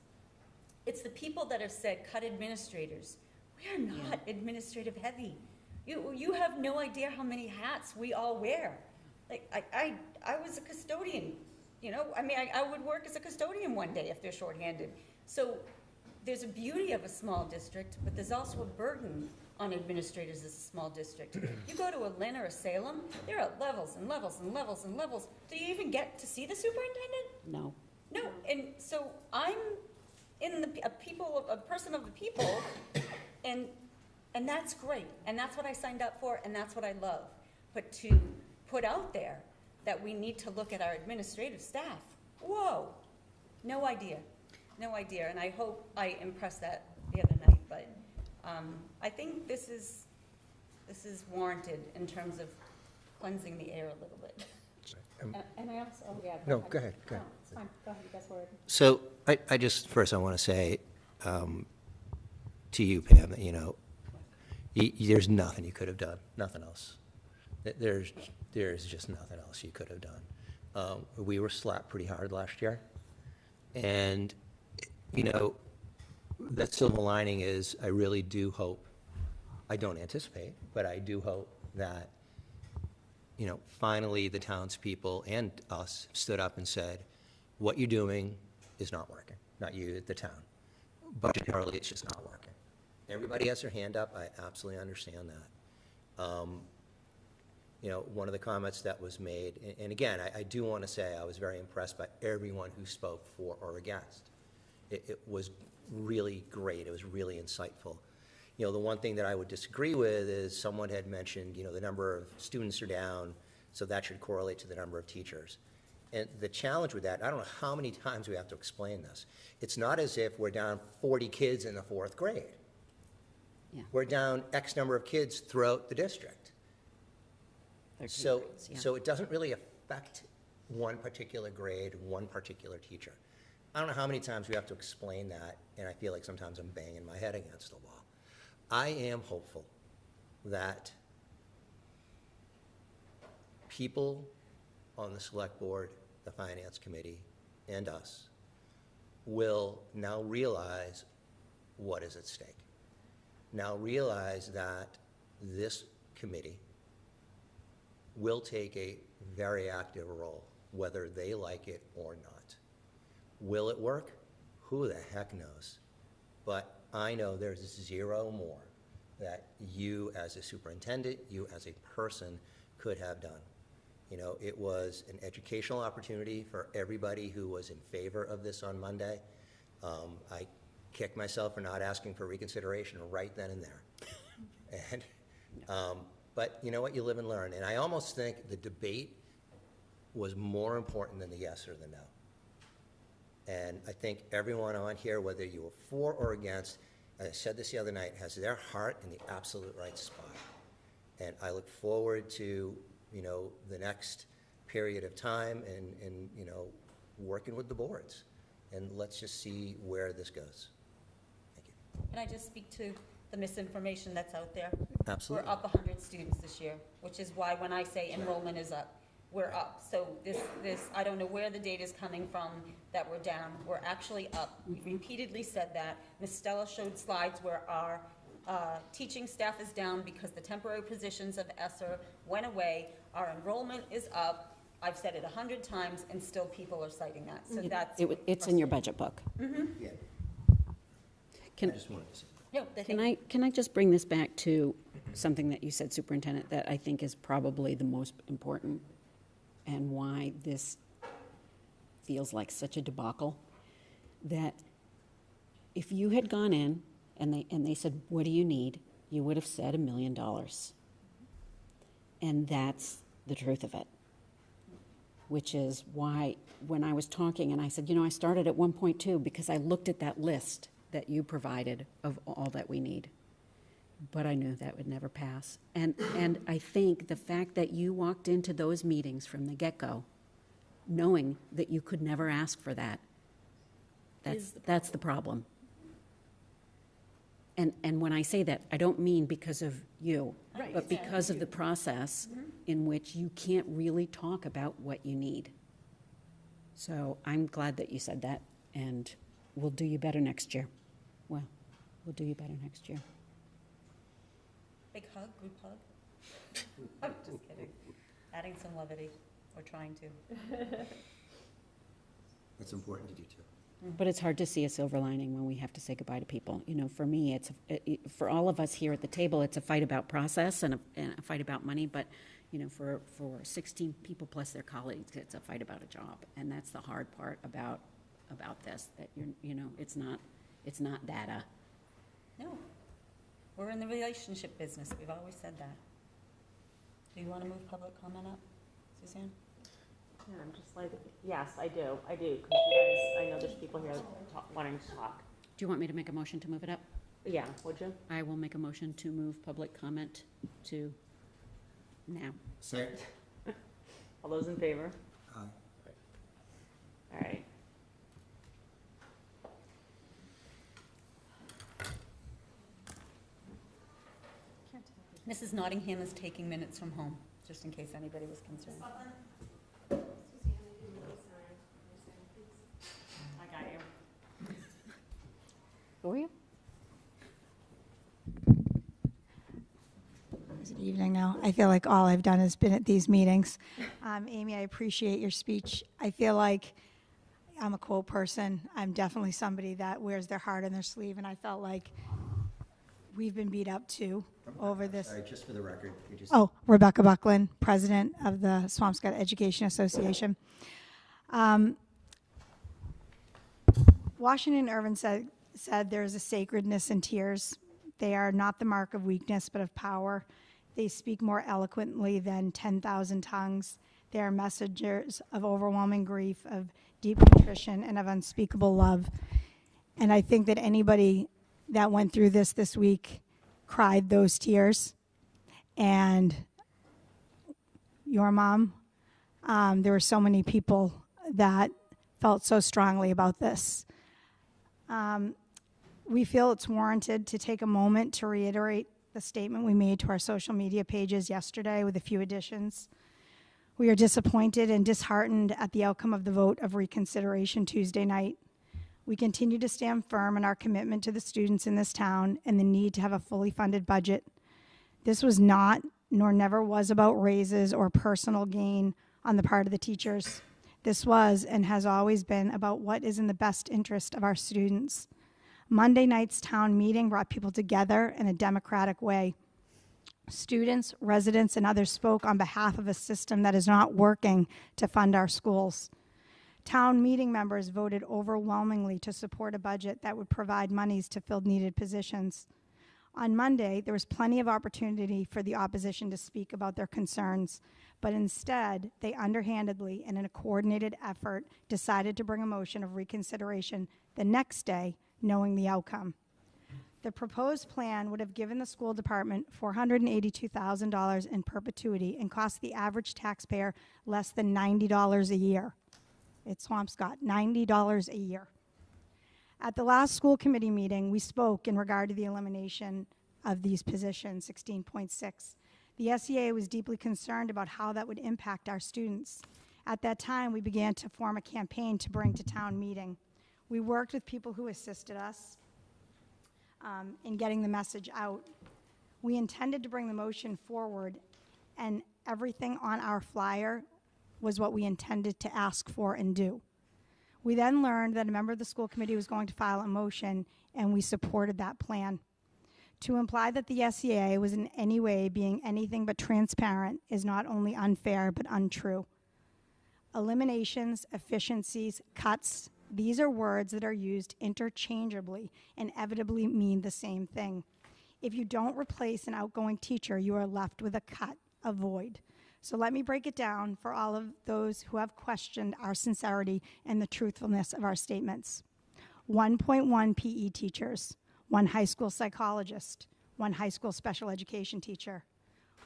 the people that have said, cut administrators. We are not administrative heavy. You have no idea how many hats we all wear. Like, I was a custodian, I would work as a custodian one day if they're shorthanded. So there's a beauty of a small district, but there's also a burden on administrators as a small district. You go to a Lynn or a Salem, there are levels and levels and levels and levels. Do you even get to see the superintendent? No. No, and so I'm a person of the people, and that's great, and that's what I signed up for, and that's what I love. But to put out there that we need to look at our administrative staff, whoa, no idea, and I hope I impressed that the other night, but I think this is warranted in terms of cleansing the air a little bit. And I also, No, go ahead. No, it's fine, go ahead, you guys were. So I just, first I want to say to you, Pam, that, there's nothing you could have done, nothing else. There's just nothing else you could have done. We were slapped pretty hard last year. And, that silver lining is I really do hope, I don't anticipate, but I do hope that, finally the townspeople and us stood up and said, what you're doing is not working. Not you, the town. Budgetarily, it's just not working. Everybody has their hand up. I absolutely understand that. One of the comments that was made, and again, I do want to say I was very impressed by everyone who spoke for or against. It was really great. It was really insightful. The one thing that I would disagree with is someone had mentioned, the number of students are down, so that should correlate to the number of teachers. And the challenge with that, I don't know how many times we have to explain this. It's not as if we're down 40 kids in the 4th grade. Yeah. We're down X number of kids throughout the district. 13 So, grades, yeah. so it doesn't really affect one particular grade, one particular teacher. I don't know how many times we have to explain that, and I feel like sometimes I'm banging my head against the wall. I am hopeful that people on the select board, the finance committee, and us will now realize what is at stake. Now realize that this committee will take a very active role, whether they like it or not. Will it work? Who the heck knows? But I know there's zero more that you as a superintendent, you as a person could have done. You know, it was an educational opportunity for everybody who was in favor of this on Monday. I kicked myself for not asking for reconsideration right then and there. And, but you know what, you live and learn. And I almost think the debate was more important than the yes or the no. And I think everyone on here, whether you were for or against, as I said this the other night, has their heart in the absolute right spot. And I look forward to, you know, the next period of time and you know, working with the boards. And let's just see where this goes. Thank you. Can I just speak to the misinformation that's out there? Absolutely. We're up 100 students this year, which is why when I say enrollment is up, we're up. So this, I don't know where the data is coming from that we're down. We're actually up. We repeatedly said that. Ms. Stella showed slides where our teaching staff is down because the temporary positions of ESSER went away. Our enrollment is up. I've said it 100 times, and still people are citing that. So that's It's in your budget book. Yeah. Can- I just wanted to say that. No, Can I just bring this back to something that you said, Superintendent, that I think is probably the most important and why this feels like such a debacle? That if you had gone in and they said, what do you need? You would have said $1 million. And that's the truth of it. Which is why when I was talking and I said, you know, I started at 1.2 because I looked at that list that you provided of all that we need. But I knew that would never pass. And I think the fact that you walked into those meetings from the get-go, knowing that you could never ask for that, that's the problem. And when I say that, I don't mean because of you, but because of the process in which you can't really talk about what you need. So I'm glad that you said that, and we'll do you better next year. Well, we'll do you better next year. big hug, group hug. I'm just kidding. Adding some levity, or trying to. It's important to do too. But it's hard to see a silver lining when we have to say goodbye to people. You know, for me, for all of us here at the table, it's a fight about process and a fight about money. But, you know, for 16 people plus their colleagues, it's a fight about a job. And that's the hard part about this, that it's not data. No, we're in the relationship business. We've always said that. Do you want to move public comment up, Suzanne? Yeah, I'm just like, yes, I do, because you guys, I know there's people here wanting to talk. Do you want me to make a motion to move it up? Yeah, would you? I will make a motion to move public comment to now. Second. All those in favor? Aye. All right. Mrs. Nottingham is taking minutes from home, just in case anybody was concerned. I got you. Who are you? Is it evening now? I feel like all I've done has been at these meetings. Amy, I appreciate your speech. I feel like I'm a quote person. I'm definitely somebody that wears their heart on their sleeve, and I felt like we've been beat up too over this. Sorry, just for the record. Oh, Rebecca Buckland, president of the Swampscott Education Association. Washington Irvin said there is a sacredness in tears. They are not the mark of weakness, but of power. They speak more eloquently than 10,000 tongues. They are messengers of overwhelming grief, of deep contrition, and of unspeakable love. And I think that anybody that went through this week cried those tears. And your mom, there were so many people that felt so strongly about this. We feel it's warranted to take a moment to reiterate the statement we made to our social media pages yesterday with a few additions. We are disappointed and disheartened at the outcome of the vote of reconsideration Tuesday night. We continue to stand firm in our commitment to the students in this town and the need to have a fully funded budget. This was not, nor never was, about raises or personal gain on the part of the teachers. This was and has always been about what is in the best interest of our students. Monday night's town meeting brought people together in a democratic way. Students, residents, and others spoke on behalf of a system that is not working to fund our schools. Town meeting members voted overwhelmingly to support a budget that would provide monies to fill needed positions. On Monday, there was plenty of opportunity for the opposition to speak about their concerns, but instead, they underhandedly and in a coordinated effort decided to bring a motion of reconsideration the next day, knowing the outcome. The proposed plan would have given the school department $482,000 in perpetuity and cost the average taxpayer less than $90 a year. It's Swampscott, $90 a year. At the last school committee meeting, we spoke in regard to the elimination of these positions, 16.6. The SEA was deeply concerned about how that would impact our students. At that time, we began to form a campaign to bring to town meeting. We worked with people who assisted us in getting the message out. We intended to bring the motion forward, and everything on our flyer was what we intended to ask for and do. We then learned that a member of the school committee was going to file a motion, and we supported that plan. To imply that the SEA was in any way being anything but transparent is not only unfair, but untrue. Eliminations, efficiencies, cuts, these are words that are used interchangeably and inevitably mean the same thing. If you don't replace an outgoing teacher, you are left with a cut, a void. So let me break it down for all of those who have questioned our sincerity and the truthfulness of our statements. 1.1 PE teachers, 1 high school psychologist, 1 high school special education teacher,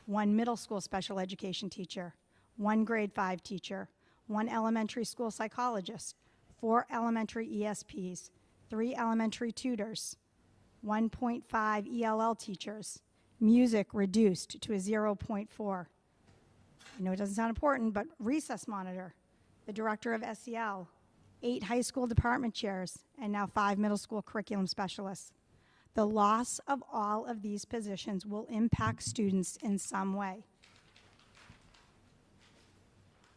1 middle school special education teacher, 1 grade 5 teacher, 1 elementary school psychologist, 4 elementary ESPs, 3 elementary tutors, 1.5 ELL teachers, music reduced to a 0.4. I know it doesn't sound important, but recess monitor, the director of SEL, 8 high school department chairs, and now 5 middle school curriculum specialists. The loss of all of these positions will impact students in some way.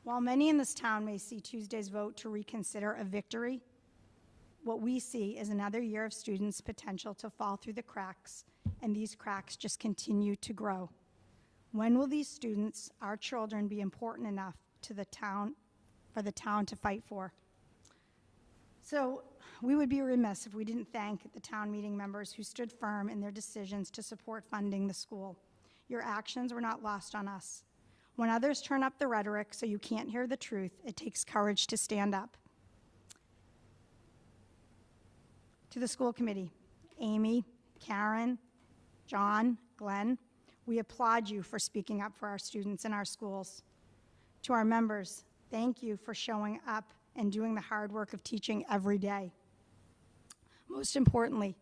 While many in this town may see Tuesday's vote to reconsider a victory, what we see is another year of students' potential to fall through the cracks, and these cracks just continue to grow. When will these students, our children, be important enough to the town, for the town to fight for? So we would be remiss if we didn't thank the town meeting members who stood firm in their decisions to support funding the school. Your actions were not lost on us. When others turn up the rhetoric so you can't hear the truth, it takes courage to stand up. To the school committee, Amy, Karen, John, Glenn, we applaud you for speaking up for our students in our schools. To our members, thank you for showing up and doing the hard work of teaching every day. Most importantly,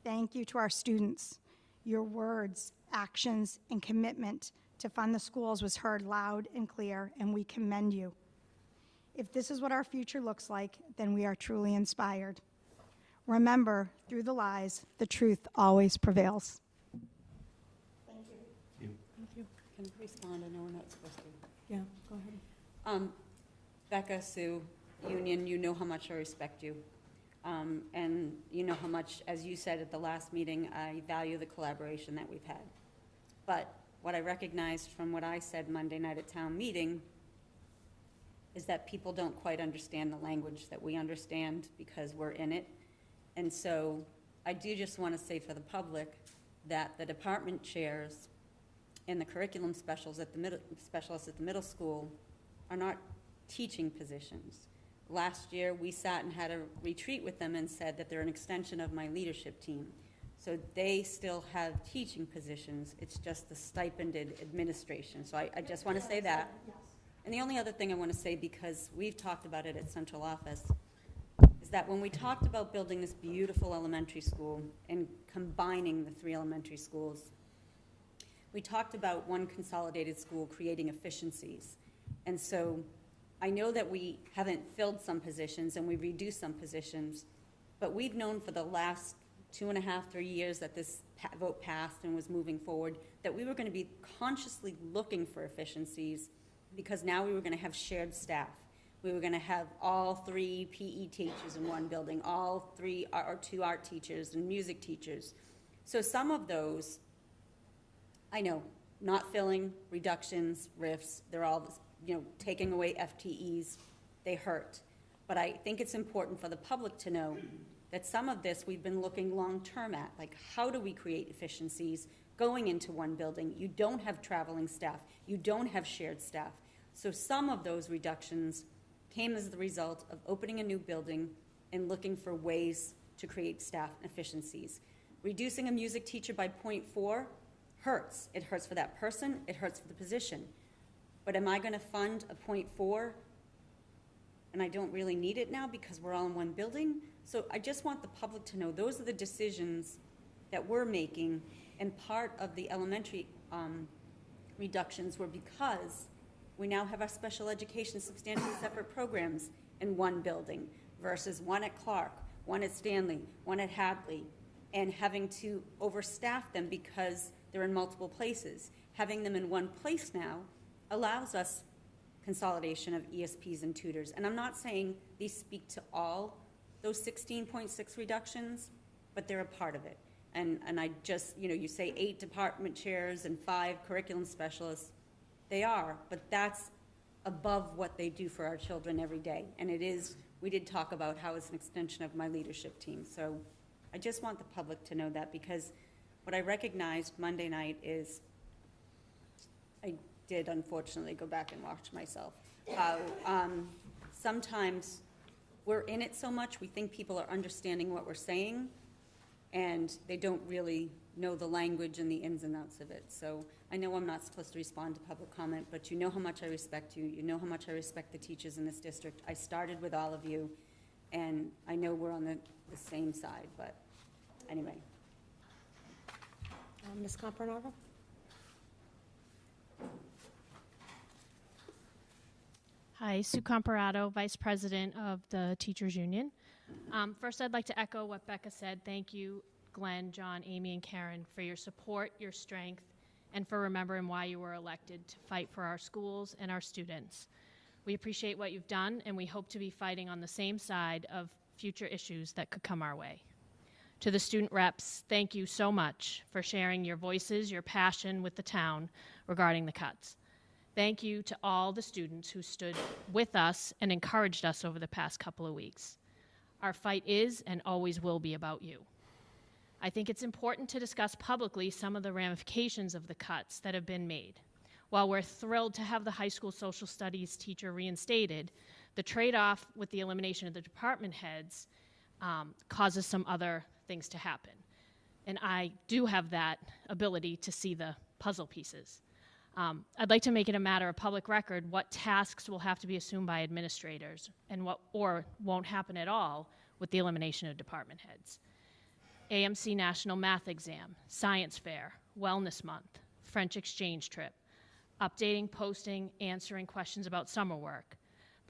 thank you to our students. Your words, actions, and commitment to fund the schools was heard loud and clear, and we commend you. If this is what our future looks like, then we are truly inspired. Remember, through the lies, the truth always prevails. Can I respond? I know we're not supposed to. Yeah, go ahead. Becca, Sue, Union, you know how much I respect you. And you know how much, as you said at the last meeting, I value the collaboration that we've had. But what I recognized from what I said Monday night at town meeting is that people don't quite understand the language that we understand because we're in it. And so I do just want to say for the public that the department chairs and the curriculum specialists at the middle school are not teaching positions. Last year, we sat and had a retreat with them and said that they're an extension of my leadership team. So they still have teaching positions. It's just the stipended administration. So I just want to say that. And the only other thing I want to say, because we've talked about it at central office, is that when we talked about building this beautiful elementary school and combining the 3 elementary schools, we talked about one consolidated school creating efficiencies. And so I know that we haven't filled some positions and we've reduced some positions, but we've known for the last 2.5, 3 years that this vote passed and was moving forward, that we were going to be consciously looking for efficiencies because now we were going to have shared staff. We were going to have all 3 PE teachers in one building, all 3 or 2 art teachers and music teachers. So some of those, I know, not filling, reductions, RIFs, they're all, taking away FTEs, they hurt. But I think it's important for the public to know that some of this we've been looking long-term at, like how do we create efficiencies going into one building? You don't have traveling staff, you don't have shared staff. So some of those reductions came as the result of opening a new building and looking for ways to create staff efficiencies. Reducing a music teacher by 0.4 hurts. It hurts for that person, it hurts for the position. But am I going to fund a 0.4 and I don't really need it now because we're all in one building? So I just want the public to know those are the decisions that we're making, and part of the elementary reductions were because we now have our special education substantially separate programs in one building versus one at Clark, one at Stanley, one at Hadley, and having to overstaff them because they're in multiple places. Having them in one place now allows us consolidation of ESPs and tutors. And I'm not saying these speak to all those 16.6 reductions, but they're a part of it. And I just, you say 8 department chairs and 5 curriculum specialists. They are, but that's above what they do for our children every day. And it is, we did talk about how it's an extension of my leadership team. So I just want the public to know that, because what I recognized Monday night is, I did unfortunately go back and watch myself, how sometimes we're in it so much, we think people are understanding what we're saying, and they don't really know the language and the ins and outs of it. So I know I'm not supposed to respond to public comment, but you know how much I respect you. You know how much I respect the teachers in this district. I started with all of you, and I know we're on the same side, but anyway. Ms. Campanaro? Hi, Sue Comparato, Vice President of the Teachers Union. First, I'd like to echo what Becca said. Thank you, Glenn, John, Amy, and Karen, for your support, your strength, and for remembering why you were elected to fight for our schools and our students. We appreciate what you've done, and we hope to be fighting on the same side of future issues that could come our way. To the student reps, thank you so much for sharing your voices, your passion with the town regarding the cuts. Thank you to all the students who stood with us and encouraged us over the past couple of weeks. Our fight is and always will be about you. I think it's important to discuss publicly some of the ramifications of the cuts that have been made. While we're thrilled to have the high school social studies teacher reinstated, the trade-off with the elimination of the department heads causes some other things to happen. And I do have that ability to see the puzzle pieces. I'd like to make it a matter of public record what tasks will have to be assumed by administrators and what or won't happen at all with the elimination of department heads. AMC National Math Exam, Science Fair, Wellness Month, French exchange trip, updating, posting, answering questions about summer work,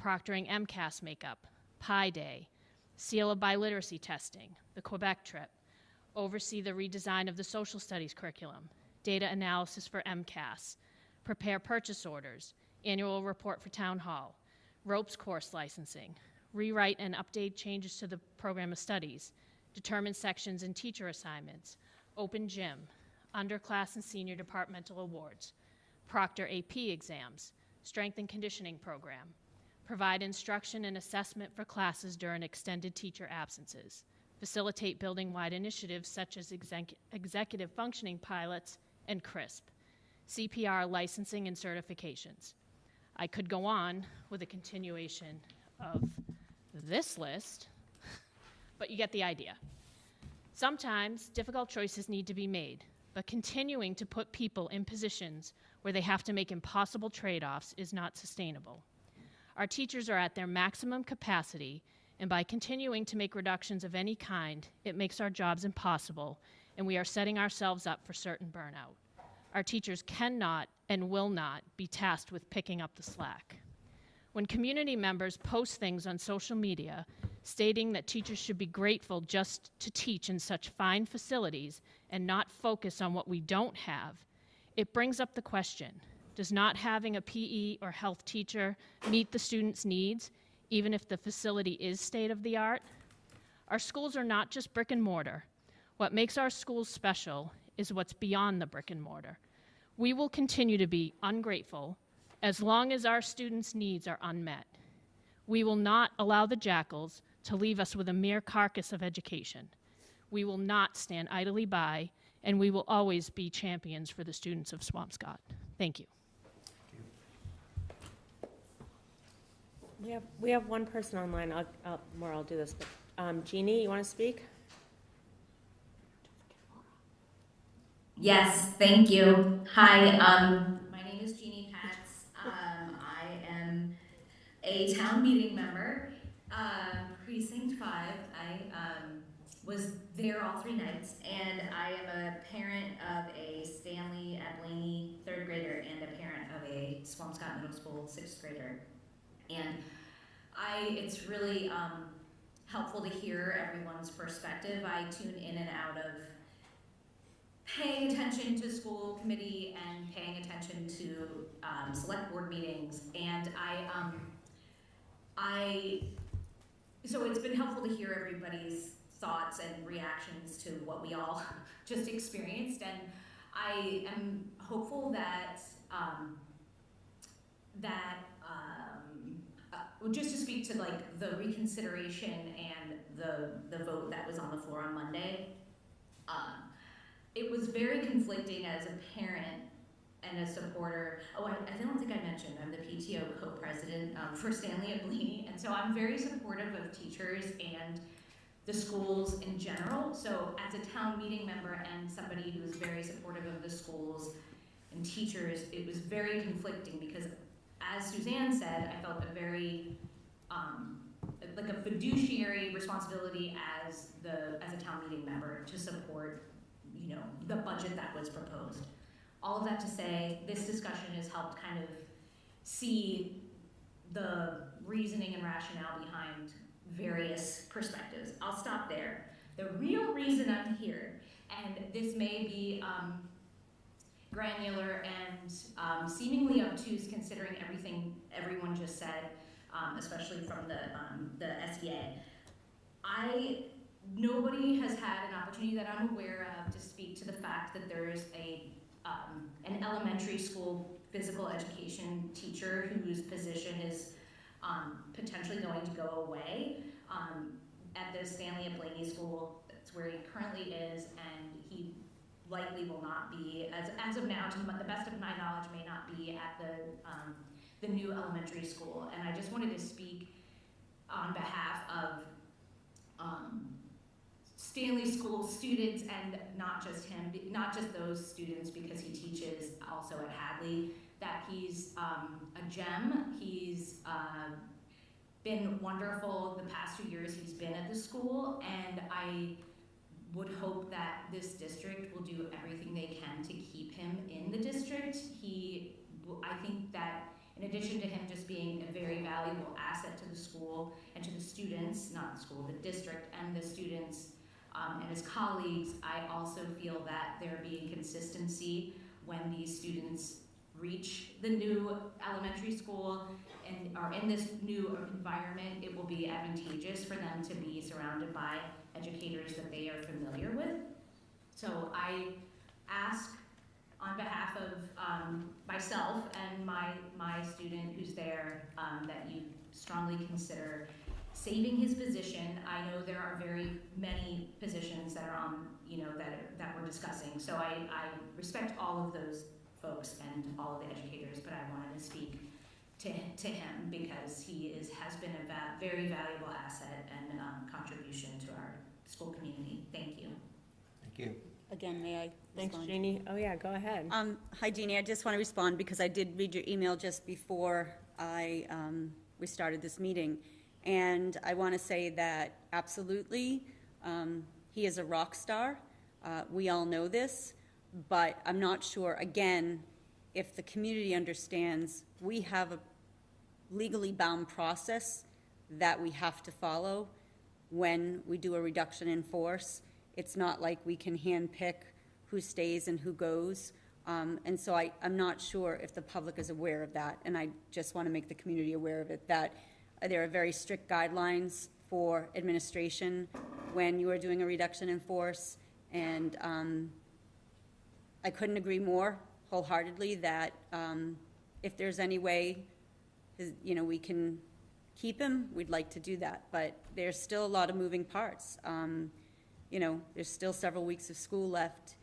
proctoring MCAS makeup, Pi Day, seal of biliteracy testing, the Quebec trip, oversee the redesign of the social studies curriculum, data analysis for MCAS, prepare purchase orders, annual report for town hall, ropes course licensing, rewrite and update changes to the program of studies, determine sections and teacher assignments, open gym, underclass and senior departmental awards, proctor AP exams, strength and conditioning program, provide instruction and assessment for classes during extended teacher absences, facilitate building-wide initiatives such as executive functioning pilots and CRISP, CPR licensing and certifications. I could go on with a continuation of this list, but you get the idea. Sometimes difficult choices need to be made, but continuing to put people in positions where they have to make impossible trade-offs is not sustainable. Our teachers are at their maximum capacity, and by continuing to make reductions of any kind, it makes our jobs impossible, and we are setting ourselves up for certain burnout. Our teachers cannot and will not be tasked with picking up the slack. When community members post things on social media stating that teachers should be grateful just to teach in such fine facilities and not focus on what we don't have, it brings up the question, Does not having a PE or health teacher meet the students' needs, even if the facility is state-of-the-art? Our schools are not just brick and mortar. What makes our schools special is what's beyond the brick and mortar. We will continue to be ungrateful as long as our students' needs are unmet. We will not allow the jackals to leave us with a mere carcass of education. We will not stand idly by, and we will always be champions for the students of Swampscott. Thank you. We have one person online. I'll do this. But Jeannie, you want to speak? Yes, thank you. Hi, my name is Jeannie Katz. I am a town meeting member, Precinct 5. I was there all 3 nights, and I am a parent of a Stanley at Blaney 3rd grader and a parent of a Swampscott Middle School 6th grader. And it's really helpful to hear everyone's perspective. I tune in and out of paying attention to school committee and paying attention to select board meetings, and so it's been helpful to hear everybody's thoughts and reactions to what we all just experienced, and I am hopeful that just to speak to like the reconsideration and the vote that was on the floor on Monday. It was very conflicting as a parent and a supporter. Oh, I don't think I mentioned I'm the PTO co-president for Stanley at Blaney, and so I'm very supportive of teachers and the schools in general. So as a town meeting member and somebody who is very supportive of the schools and teachers, it was very conflicting because, as Suzanne said, I felt a very like a fiduciary responsibility as a town meeting member to support, you know, the budget that was proposed. All of that to say, this discussion has helped kind of see the reasoning and rationale behind various perspectives. I'll stop there. The real reason I'm here, and this may be granular and seemingly obtuse considering everything everyone just said, especially from the SEA. Nobody has had an opportunity that I'm aware of to speak to the fact that there's an elementary school physical education teacher whose position is potentially going to go away at the Stanley at Blaney School. That's where he currently is, and he likely will not be, as of now, to the best of my knowledge, may not be at the new elementary school. And I just wanted to speak on behalf of Stanley School students, and not just him, not just those students, because he teaches also at Hadley, that he's a gem. He's been wonderful the past 2 years he's been at the school, and I would hope that this district will do everything they can to keep him in the district. I think that in addition to him just being a very valuable asset to the school and to the students, not the school, the district and the students and his colleagues, I also feel that there being consistency when these students reach the new elementary school and are in this new environment, it will be advantageous for them to be surrounded by educators that they are familiar with. So I ask on behalf of myself and my student who's there that you strongly consider saving his position. I know there are very many positions that are on, you know, that we're discussing. So I respect all of those folks and all of the educators, but I wanted to speak to him because he has been a very valuable asset and contribution to our school community. Thank you. Thank you. Again, may I Thanks, respond? Jeannie. Oh yeah, go ahead. Hi, Jeannie. I just want to respond because I did read your email just before we started this meeting. And I want to say that absolutely, he is a rock star. We all know this, but I'm not sure, again, if the community understands we have a legally bound process that we have to follow when we do a reduction in force. It's not like we can handpick who stays and who goes. And so I'm not sure if the public is aware of that, and I just want to make the community aware of it, that there are very strict guidelines for administration when you are doing a reduction in force, and I couldn't agree more wholeheartedly that if there's any way, we can keep him, we'd like to do that, but there's still a lot of moving parts. There's still several weeks of school left,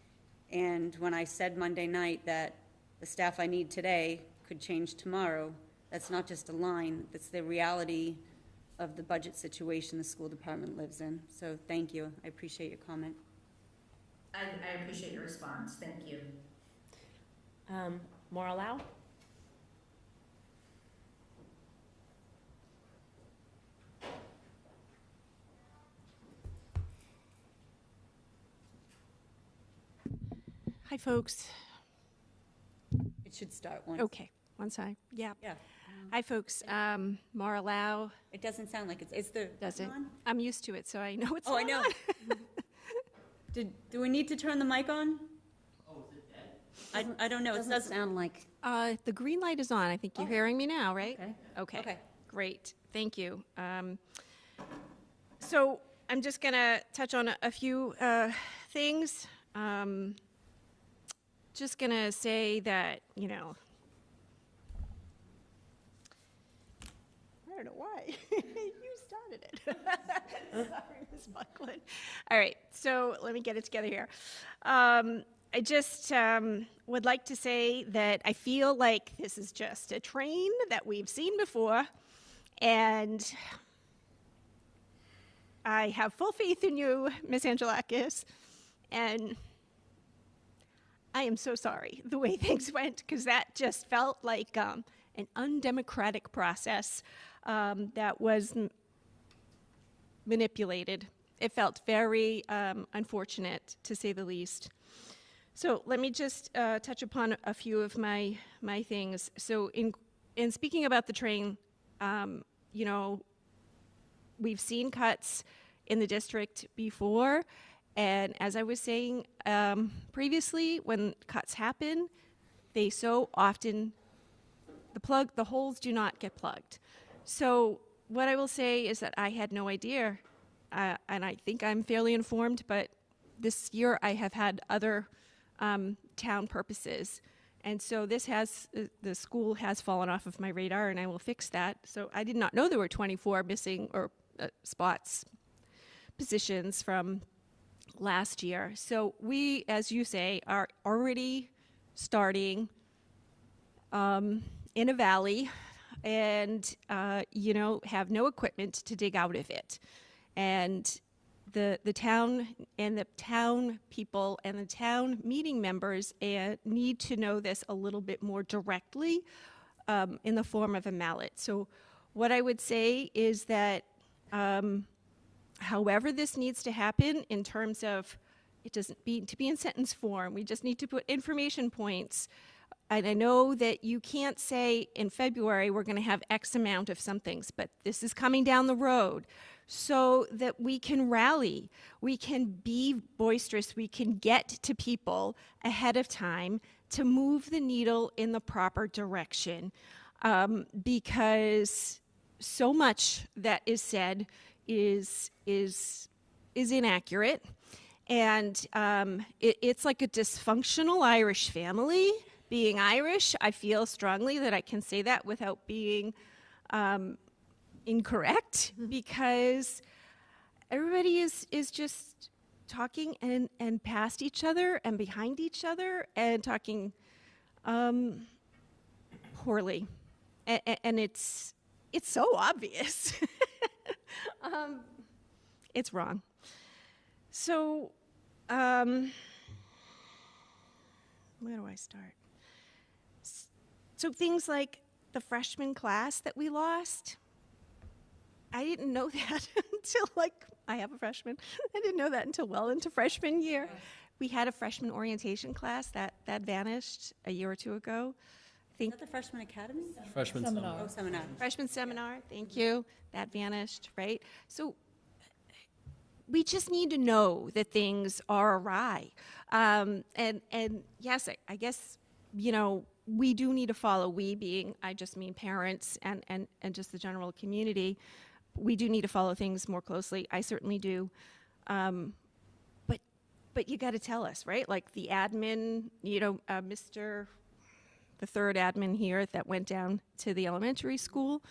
and when I said Monday night that the staff I need today could change tomorrow, that's not just a line, that's the reality of the budget situation the school department lives in. So thank you, I appreciate your comment. I appreciate your response, thank you. Maura Lau? Hi, folks. It should start once. Okay, one side. Yeah. Yeah. Hi, folks. Maura Lau. It doesn't sound like it's the. Does it? on? I'm used to it, so I know it's Oh, I not know. on. Do we need to turn the mic on? Oh, is it dead? I don't know. It Doesn't doesn't. sound like, The green light is on. I think you're hearing me now, right? Okay. Okay. Great. Thank you. So I'm just going to touch on a few things. Just going to say that, I don't know why. You started it. Sorry, Ms. Buckland. All right, so let me get it together here. I just would like to say that I feel like this is just a train that we've seen before, and I have full faith in you, Ms. Angelakis, and I am so sorry the way things went, because that just felt like an undemocratic process that was manipulated. It felt very unfortunate, to say the least. So let me just touch upon a few of my things. So in speaking about the train, we've seen cuts in the district before. And as I was saying previously, when cuts happen, they so often, the holes do not get plugged. So what I will say is that I had no idea, and I think I'm fairly informed, but this year I have had other town purposes. And so the school has fallen off of my radar, and I will fix that. So I did not know there were 24 missing or positions from last year. So we, as you say, are already starting in a valley and, have no equipment to dig out of it. And the town and the town people and the town meeting members need to know this a little bit more directly in the form of a mallet. So what I would say is that however this needs to happen in terms of, it doesn't need to be in sentence form, we just need to put information points. And I know that you can't say in February we're going to have X amount of some things, but this is coming down the road so that we can rally, we can be boisterous, we can get to people ahead of time to move the needle in the proper direction. Because so much that is said is inaccurate, and it's like a dysfunctional Irish family. Being Irish, I feel strongly that I can say that without being incorrect, because everybody is just talking and past each other and behind each other and talking poorly, and it's so obvious. It's wrong. So, where do I start? So things like the freshman class that we lost, I didn't know that until, I have a freshman. I didn't know that until well into freshman year. We had a freshman orientation class that vanished a year or two ago. I think Is that the Freshman Academy? Freshman seminar. Oh, seminar. freshman seminar, thank you, that vanished, right? So we just need to know that things are awry. And yes, I guess, you know, we do need to follow, we being, I just mean parents and just the general community, we do need to follow things more closely. I certainly do. But you got to tell us, right? Like the admin, you know, the third admin here that went down to the elementary school,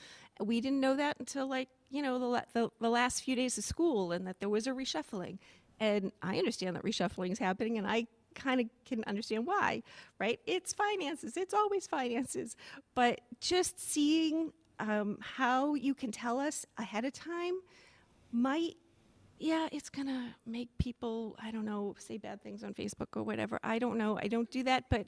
we didn't know that until, like, you know, the last few days of school, and that there was a reshuffling. And I understand that reshuffling is happening, and I kind of can understand why, right? It's finances. It's always finances. But just seeing how you can tell us ahead of time might, yeah, it's going to make people, I don't know, say bad things on Facebook or whatever. I don't know. I don't do that. But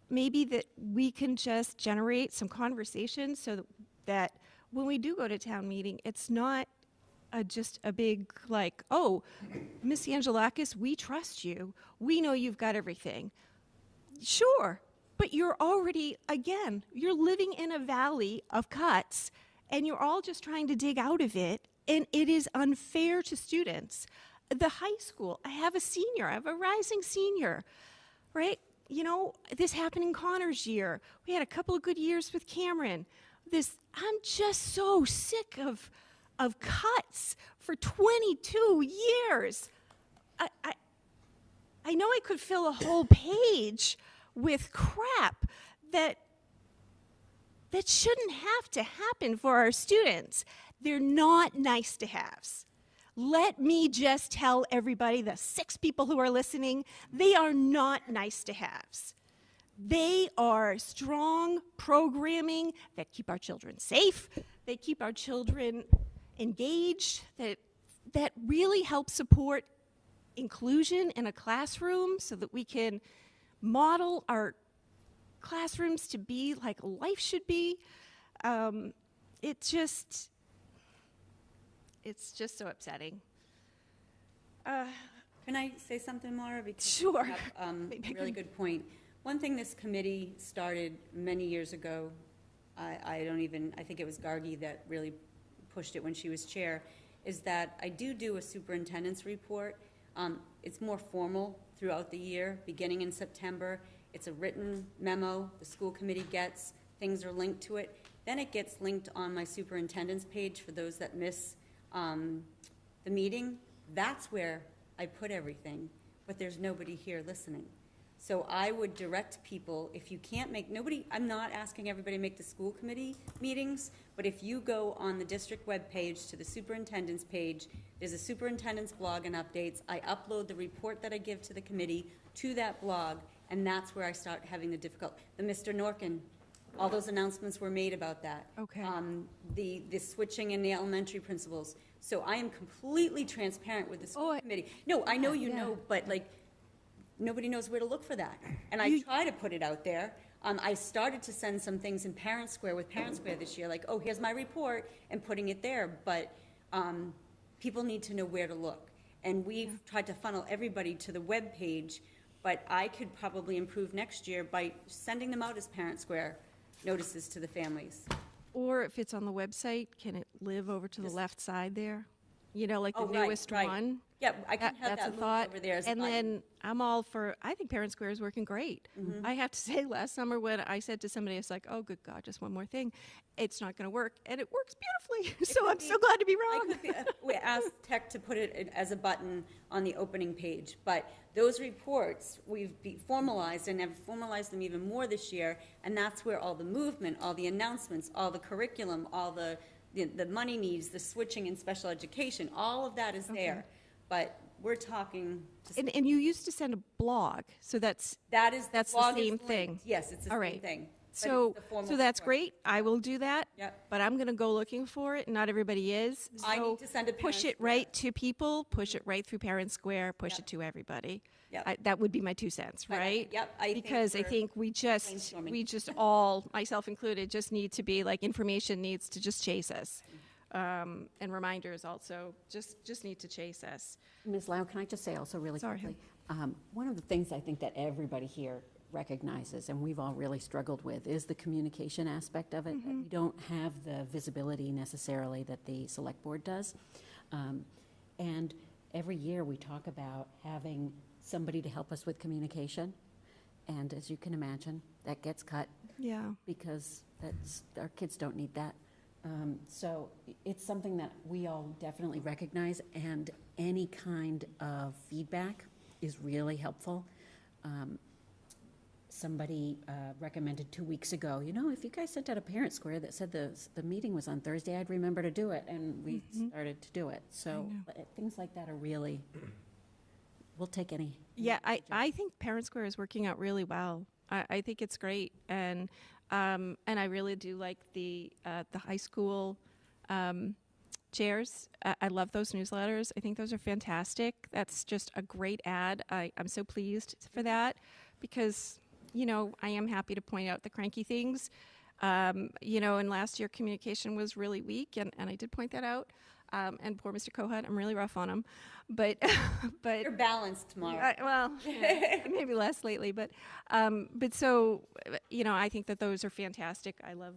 maybe that we can just generate some conversation so that when we do go to town meeting, it's not just a big, like, oh, Miss Angelakis, we trust you. We know you've got everything. Sure, but you're already, again, you're living in a valley of cuts, and you're all just trying to dig out of it, and it is unfair to students. The high school, I have a rising senior, right? You know, this happened in Connor's year. We had a couple of good years with Cameron. I'm just so sick of cuts for 22 years. I know I could fill a whole page with crap that shouldn't have to happen for our students. They're not nice to haves. Let me just tell everybody, the 6 people who are listening, they are not nice to haves. They are strong programming that keep our children safe, they keep our children engaged, that really help support inclusion in a classroom so that we can model our classrooms to be like life should be. It's just so upsetting. Can I say something, Laura? Because sure. You have, a really good point. One thing this committee started many years ago, I think it was Gargi that really pushed it when she was chair, is that I do a superintendent's report. It's more formal throughout the year, beginning in September. It's a written memo the school committee gets. Things are linked to it. Then it gets linked on my superintendent's page for those that miss the meeting. That's where I put everything, but there's nobody here listening. So I would direct people, if you can't make, I'm not asking everybody to make the school committee meetings, but if you go on the district webpage to the superintendent's page, there's a superintendent's blog and updates. I upload the report that I give to the committee to that blog, and that's where I start having the Mr. Norkin, all those announcements were made about that. Okay. The switching in the elementary principals. So I am completely transparent with the school committee. No, I know you know, but like, nobody knows where to look for that. And I try to put it out there. I started to send some things in Parent Square with Parent Square this year, like, oh, here's my report, and putting it there. But people need to know where to look. And we've tried to funnel everybody to the web page, but I could probably improve next year by sending them out as Parent Square notices to the families. Or if it's on the website, can it live over to the left side there? You know, like the newest one. Yeah, I can have that moved over there as a button. Then I'm all for, I think Parent Square is working great. Mm-hmm. I have to say, last summer when I said to somebody, it's like, oh, good God, just one more thing. It's not going to work. And it works beautifully. So I'm so glad to be wrong. We asked Tech to put it as a button on the opening page. But those reports, we've formalized and have formalized them even more this year. And that's where all the movement, all the announcements, all the curriculum, all the money needs, the switching in special education, all of that is there. But we're talking. And you used to send a blog, so that's the same thing. Yes, it's the same thing. So that's great. I will do that. Yep. But I'm going to go looking for it. Not everybody is. So I need to send a push it right to people. Push it right through Parent Square. Push it to everybody. Yep. That would be my 2 cents, right? Yep. Because I think we just all, myself included, just need to be like, information needs to just chase us. And reminders also just need to chase us. Ms. Lau, can I just say also really quickly, one of the things I think that everybody here recognizes, and we've all really struggled with, is the communication aspect of it. Mm-hmm. That we don't have the visibility necessarily that the select board does. And every year we talk about having somebody to help us with communication. And as you can imagine, that gets cut Yeah. because our kids don't need that. So it's something that we all definitely recognize, and any kind of feedback is really helpful. Somebody recommended 2 weeks ago, if you guys sent out a parent square that said the meeting was on Thursday, I'd remember to do it, and we started to do it. So things like that are really, we'll take any. Yeah, I think Parent Square is working out really well. I think it's great, and I really do like the high school chairs. I love those newsletters. I think those are fantastic. That's just a great ad. I'm so pleased for that because, I am happy to point out the cranky things. And last year communication was really weak, and I did point that out. And poor Mr. Kohut, I'm really rough on him, but You're balanced tomorrow. Maybe less lately, but so I think that those are fantastic. I love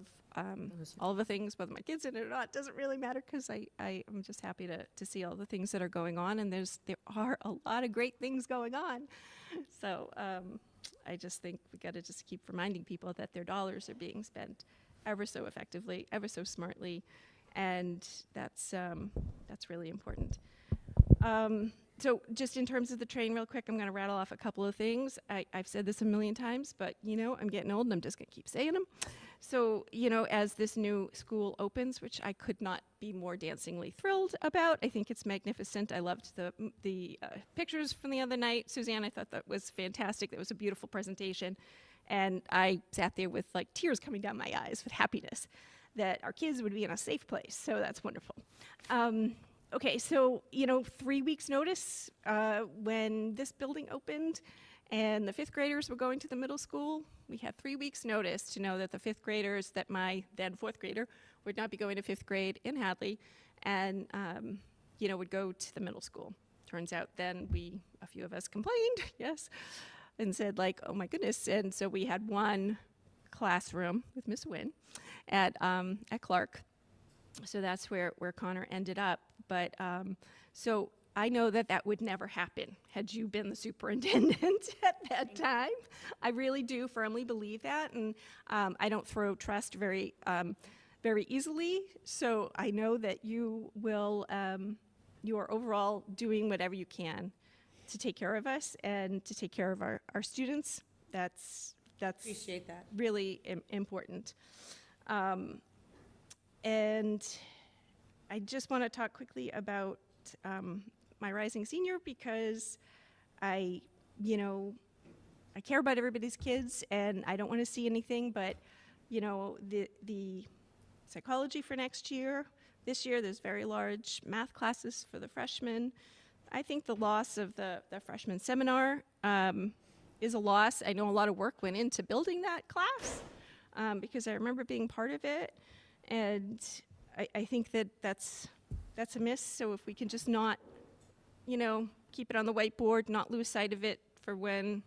all of the things, whether my kids in it or not, doesn't really matter because I'm just happy to see all the things that are going on, and there are a lot of great things going on. So I just think we got to just keep reminding people that their dollars are being spent ever so effectively, ever so smartly. And that's really important. So just in terms of the train real quick, I'm going to rattle off a couple of things. I've said this a million times, but, I'm getting old and I'm just going to keep saying them. So, as this new school opens, which I could not be more dancingly thrilled about, I think it's magnificent. I loved the pictures from the other night. Suzanne, I thought that was fantastic. That was a beautiful presentation. And I sat there with tears coming down my eyes with happiness that our kids would be in a safe place. So that's wonderful. Okay, so, 3 weeks notice when this building opened and the 5th graders were going to the middle school, we had 3 weeks notice to know that the 5th graders, that my then 4th grader would not be going to 5th grade in Hadley and, would go to the middle school. Turns out then a few of us complained, yes, and said oh my goodness. And so we had one classroom with Miss Wynn at Clark. So that's where Connor ended up. But so I know that would never happen had you been the superintendent at that time. I really do firmly believe that, and I don't throw trust very easily. So I know that you will, you are overall doing whatever you can to take care of us and to take care of our students. That's Appreciate that. really important. And I just want to talk quickly about my rising senior because I care about everybody's kids and I don't want to see anything but, the psychology for next year. This year there's very large math classes for the freshmen. I think the loss of the freshman seminar is a loss. I know a lot of work went into building that class because I remember being part of it. And I think that's a miss. So if we can just not, keep it on the whiteboard, not lose sight of it for when,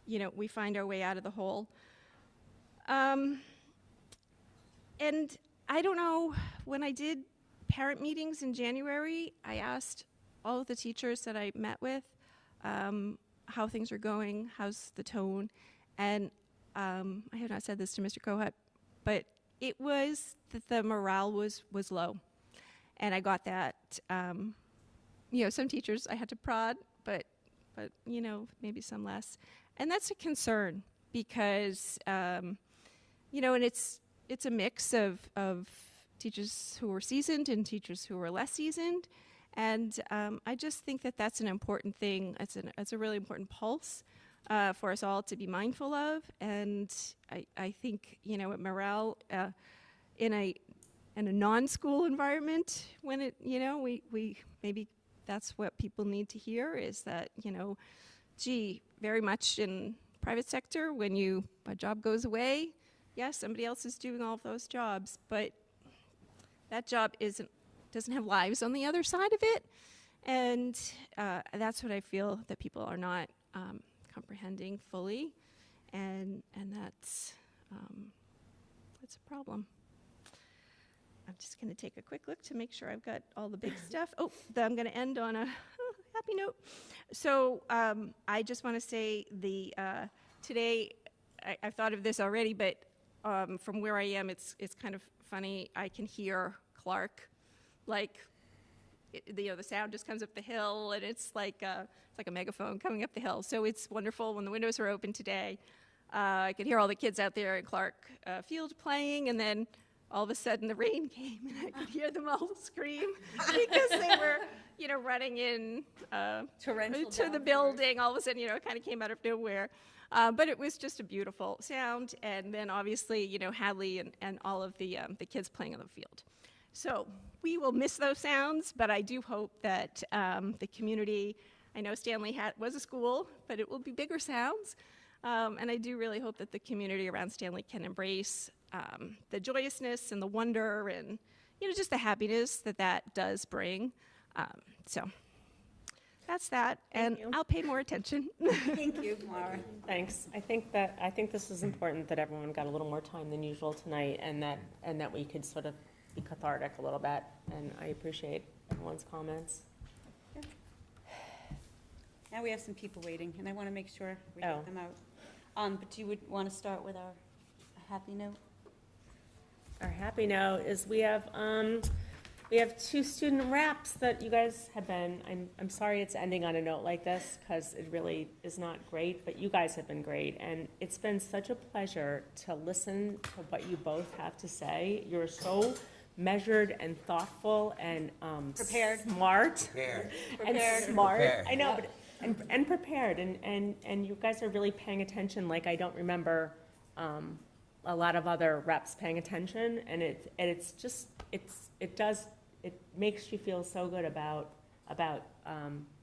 we find our way out of the hole. And I don't know, when I did parent meetings in January, I asked all of the teachers that I met with how things are going, how's the tone. And I have not said this to Mr. Kohut, but it was that the morale was low. And I got that, some teachers I had to prod, but maybe some less. And that's a concern because, and it's a mix of teachers who are seasoned and teachers who are less seasoned. And I just think that that's an important thing. It's a really important pulse for us all to be mindful of. And I think, morale in a non-school environment, when it, we maybe that's what people need to hear is that, very much in private sector, when a job goes away, yes, somebody else is doing all of those jobs, but that job doesn't have lives on the other side of it. And that's what I feel that people are not comprehending fully. And that's a problem. I'm just going to take a quick look to make sure I've got all the big stuff. Oh, I'm going to end on a happy note. So I just want to say today, I've thought of this already, but from where I am, it's kind of funny. I can hear Clark, like, the sound just comes up the hill, and it's like a megaphone coming up the hill. So it's wonderful. When the windows were open today, I could hear all the kids out there at Clark Field playing, and then all of a sudden the rain came, and I could hear them all scream because they were, running in to the building. All of a sudden, it kind of came out of nowhere. But it was just a beautiful sound, and then obviously, Hadley and all of the kids playing on the field. So we will miss those sounds, but I do hope that the community, I know Stanley was a school, but it will be bigger sounds, and I do really hope that the community around Stanley can embrace the joyousness and the wonder and, just the happiness that does bring. So that's that, and I'll pay more attention. Thank you, Mara. Thanks. I think this is important that everyone got a little more time than usual tonight, and that we could sort of be cathartic a little bit, and I appreciate everyone's comments. Now we have some people waiting, and I want to make sure we get them out. But you would want to start with our happy note? Our happy note is we have 2 student reps that you guys have been, I'm sorry it's ending on a note like this, because it really is not great, but you guys have been great, and it's been such a pleasure to listen to what you both have to say. You're so measured and thoughtful and prepared, smart, and smart. Prepared. I know, but and prepared, and you guys are really paying attention like I don't remember a lot of other reps paying attention, and it makes you feel so good about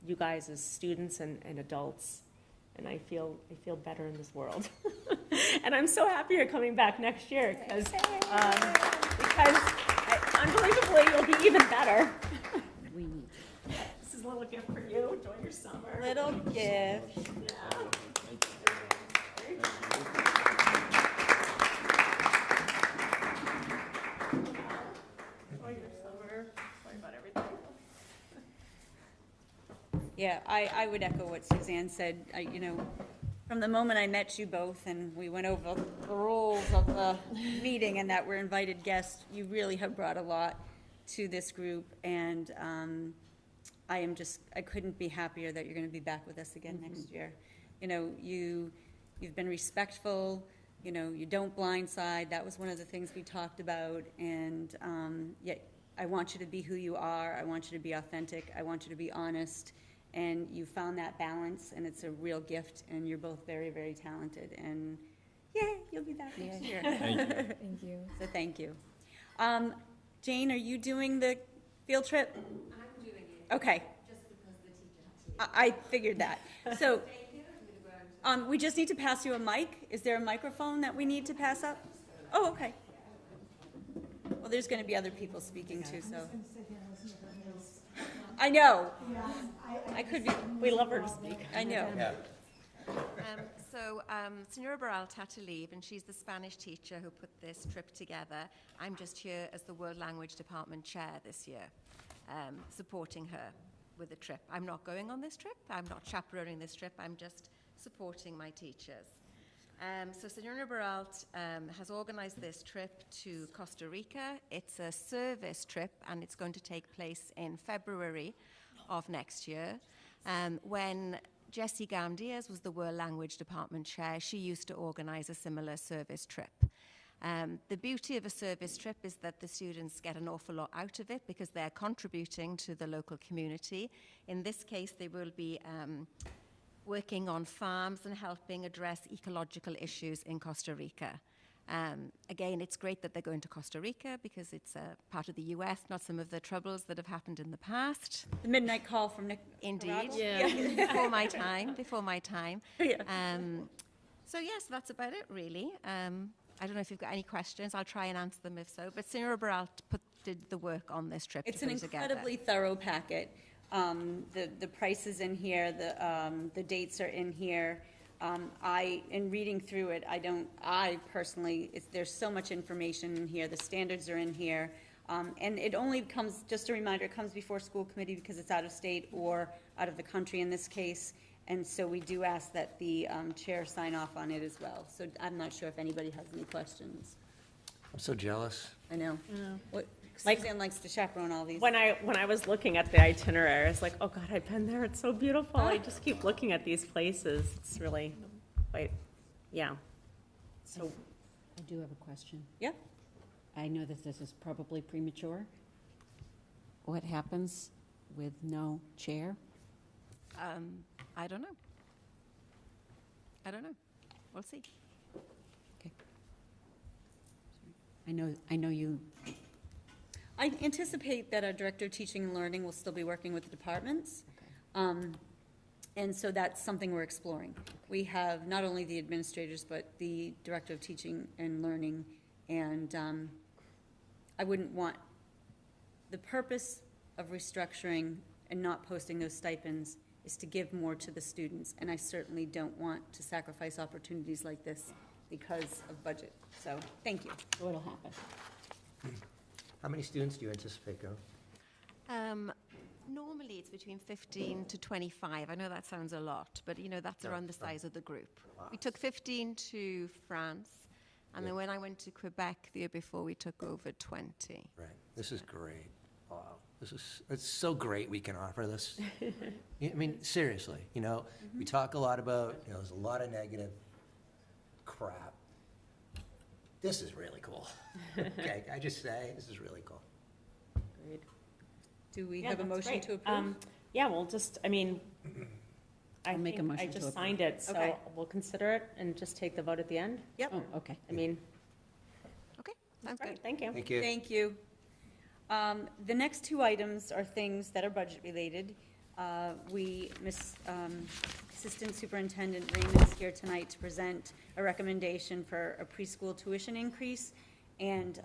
you guys as students and adults, and I feel better in this world. And I'm so happy you're coming back next year because unbelievably you'll be even better. This is a little gift for you. Enjoy your summer. Little gift. Yeah, I would echo what Suzanne said. From the moment I met you both and we went over the rules of the meeting and that we're invited guests, you really have brought a lot to this group, and I couldn't be happier that you're going to be back with us again next year. You've been respectful, you don't blindside. That was one of the things we talked about, and yet I want you to be who you are. I want you to be authentic. I want you to be honest. And you found that balance, and it's a real gift, and you're both very, very talented, and yay, you'll be back next year. Thank you. Thank you. So thank you. Jane, are you doing the field trip? I'm doing it. Okay. Just because the teacher had to. I figured that. So we just need to pass you a mic. Is there a microphone that we need to pass up? Oh, okay. Well, there's going to be other people speaking too, so. I know. I could be. We love her to speak. I know. Yeah. Senora Baralt had to leave, and she's the Spanish teacher who put this trip together. I'm just here as the World Language Department chair this year, supporting her with the trip. I'm not going on this trip. I'm not chaperoning this trip. I'm just supporting my teachers. So Senora Baralt has organized this trip to Costa Rica. It's a service trip, and it's going to take place in February of next year. When Jessie Gandias was the World Language Department chair, she used to organize a similar service trip. The beauty of a service trip is that the students get an awful lot out of it because they're contributing to the local community. In this case, they will be working on farms and helping address ecological issues in Costa Rica. Again, it's great that they're going to Costa Rica because it's a part of the U.S., not some of the troubles that have happened in the past. The midnight call from Nick. Indeed. Yeah. Before my time. Yeah. So yes, that's about it, really. I don't know if you've got any questions. I'll try and answer them if so. But Senora Baralt did the work on this trip. It's to an put it together. incredibly thorough packet. The price is in here, the dates are in here. In reading through it, I personally, there's so much information in here, the standards are in here. And it only comes, just a reminder, it comes before school committee because it's out of state or out of the country in this case. And so we do ask that the chair sign off on it as well. So I'm not sure if anybody has any questions. I'm so jealous. I know. What, Like- Suzanne likes to chaperone all these. When I was looking at the itinerary, I was like, oh God, I've been there. It's so beautiful. I just keep looking at these places. It's really quite, yeah. So I do have a question. Yep. I know that this is probably premature. What happens with no chair? I don't know. I don't know. We'll see. Okay. I know you, I anticipate that our Director of Teaching and Learning will still be working with the departments. And so that's something we're exploring. We have not only the administrators, but the Director of Teaching and Learning. And I wouldn't want, the purpose of restructuring and not posting those stipends is to give more to the students. And I certainly don't want to sacrifice opportunities like this because of budget. So, thank you. so it'll happen. How many students do you anticipate going? Normally, it's between 15 to 25. I know that sounds a lot, but you know, that's around the size of the group. We took 15 to France, and then when I went to Quebec the year before, we took over 20. Right. This is great. Wow. It's so great we can offer this. I mean, seriously, you know, we talk a lot about, you know, there's a lot of negative crap. This is really cool. Okay, I just say, this is really cool. great. Do we Yeah, have a that's motion great. to approve? Yeah, we'll just, I mean, I'll make a think motion I to just approve. signed it, so Okay. we'll consider it and just take the vote at the end. Yep. Oh, okay. I mean, Okay, sounds great, good. thank you. Thank you. Thank you. The next two items are things that are budget-related. Assistant Superintendent Raymond is here tonight to present a recommendation for a preschool tuition increase. And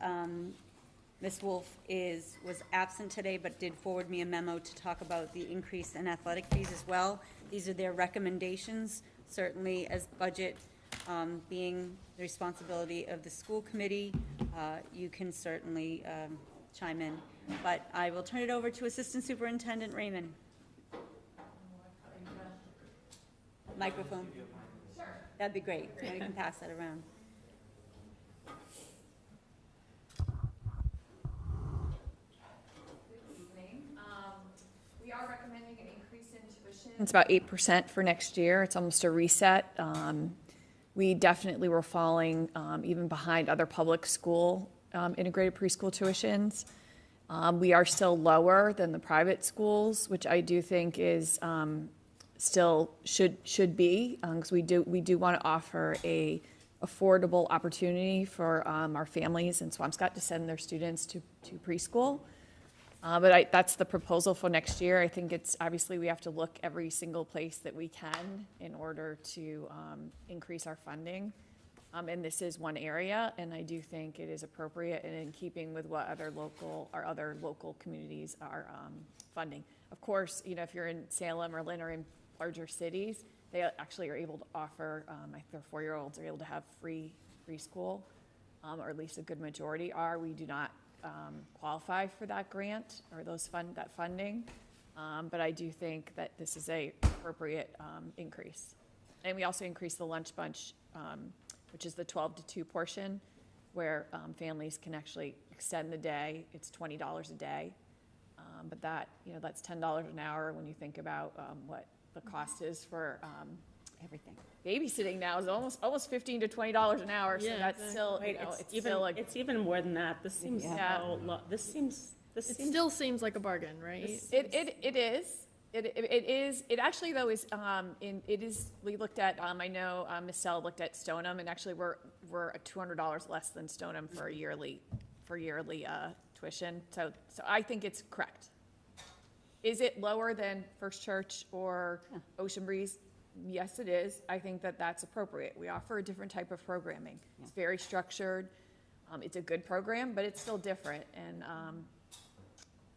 Ms. Wolf was absent today, but did forward me a memo to talk about the increase in athletic fees as well. These are their recommendations, certainly as budget being the responsibility of the school committee. You can certainly chime in. But I will turn it over to Assistant Superintendent Raymond. Microphone. Sure. That'd be great. Now you can pass that around. We are recommending an increase in tuition. It's about 8% for next year. It's almost a reset. We definitely were falling even behind other public school integrated preschool tuitions. We are still lower than the private schools, which I do think is still should be, because we do want to offer a affordable opportunity for our families in Swampscott to send their students to preschool. But that's the proposal for next year. I think it's, obviously, we have to look every single place that we can in order to increase our funding. And this is one area, and I do think it is appropriate and in keeping with what other local communities are funding. Of course, you know, if you're in Salem or Lynn or in larger cities, they actually are able to offer, I think their 4-year-olds are able to have free preschool, or at least a good majority are. We do not qualify for that grant or that funding, but I do think that this is a appropriate increase. And we also increased the lunch bunch, which is the 12 to 2 portion, where families can actually extend the day. It's $20 a day, but that, you know, that's $10 an hour when you think about what the cost is for everything. Babysitting now is almost $15 to $20 an hour, so Yeah, that's still, you know, it's still a, It's even more than that. This seems Yeah. so low. This seems. It still seems like a bargain, right? it is. It is. It actually, though, is it is. We looked at. I know Ms. Sell looked at Stoneham, and actually we're at $200 less than Stoneham for yearly tuition. So I think it's correct. Is it lower than First Church or Ocean Breeze? Yes, it is. I think that that's appropriate. We offer a different type of programming. It's very structured. It's a good program, but it's still different. And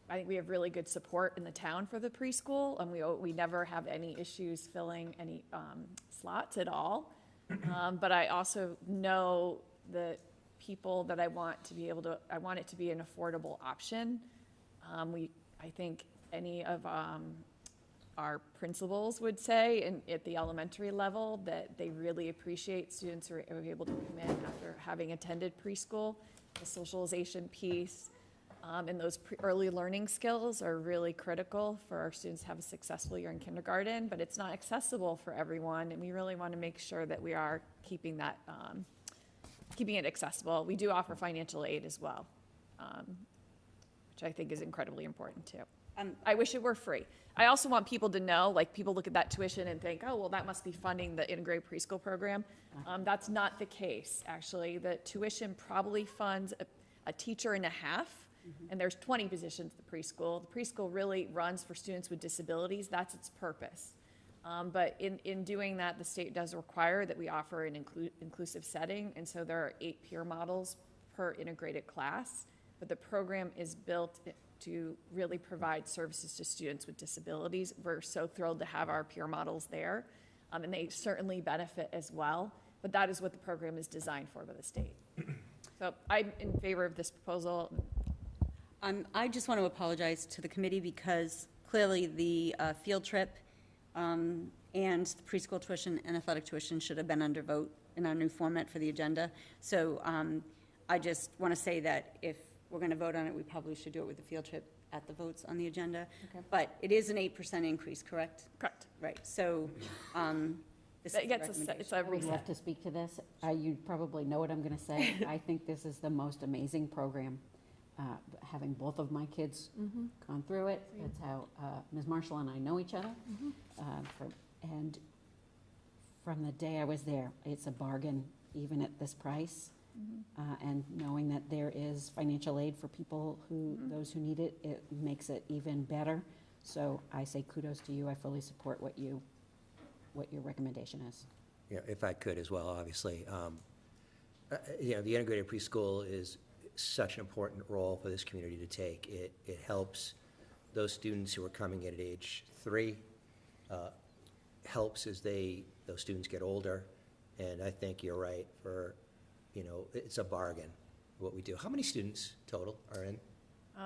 I think we have really good support in the town for the preschool, and we never have any issues filling any slots at all. But I also know that people that I want it to be an affordable option. I think any of our principals would say at the elementary level that they really appreciate students who are able to come in after having attended preschool. The socialization piece and those early learning skills are really critical for our students to have a successful year in kindergarten, but it's not accessible for everyone, and we really want to make sure that we are keeping that, keeping it accessible. We do offer financial aid as well, which I think is incredibly important too. I wish it were free. I also want people to know, like, people look at that tuition and think, oh, well, that must be funding the integrated preschool program. That's not the case, actually. The tuition probably funds a teacher and a half, and there's 20 positions at the preschool. The preschool really runs for students with disabilities. That's its purpose. But in doing that, the state does require that we offer an inclusive setting, and so there are 8 peer models per integrated class, but the program is built to really provide services to students with disabilities. We're so thrilled to have our peer models there, and they certainly benefit as well, but that is what the program is designed for by the state. So I'm in favor of this proposal. I just want to apologize to the committee because clearly the field trip and the preschool tuition and athletic tuition should have been under vote in our new format for the agenda. So I just want to say that if we're going to vote on it, we probably should do it with the field trip at the votes on the agenda. Okay. But it is an 8% increase, correct? Correct. Right. So this That is gets the it's a I would reset. love to speak to this. You probably know what I'm going to say. I think this is the most amazing program. Having both of my kids gone through it, that's how Ms. Marshall and I know each other. And from the day I was there, it's a bargain even at this price. And knowing that there is financial aid for people those who need it, it makes it even better. So I say kudos to you. I fully support what your recommendation is. Yeah, if I could as well, obviously. The integrated preschool is such an important role for this community to take. It helps those students who are coming in at age 3, helps as those students get older, and I think you're right it's a bargain what we do. How many students total are in?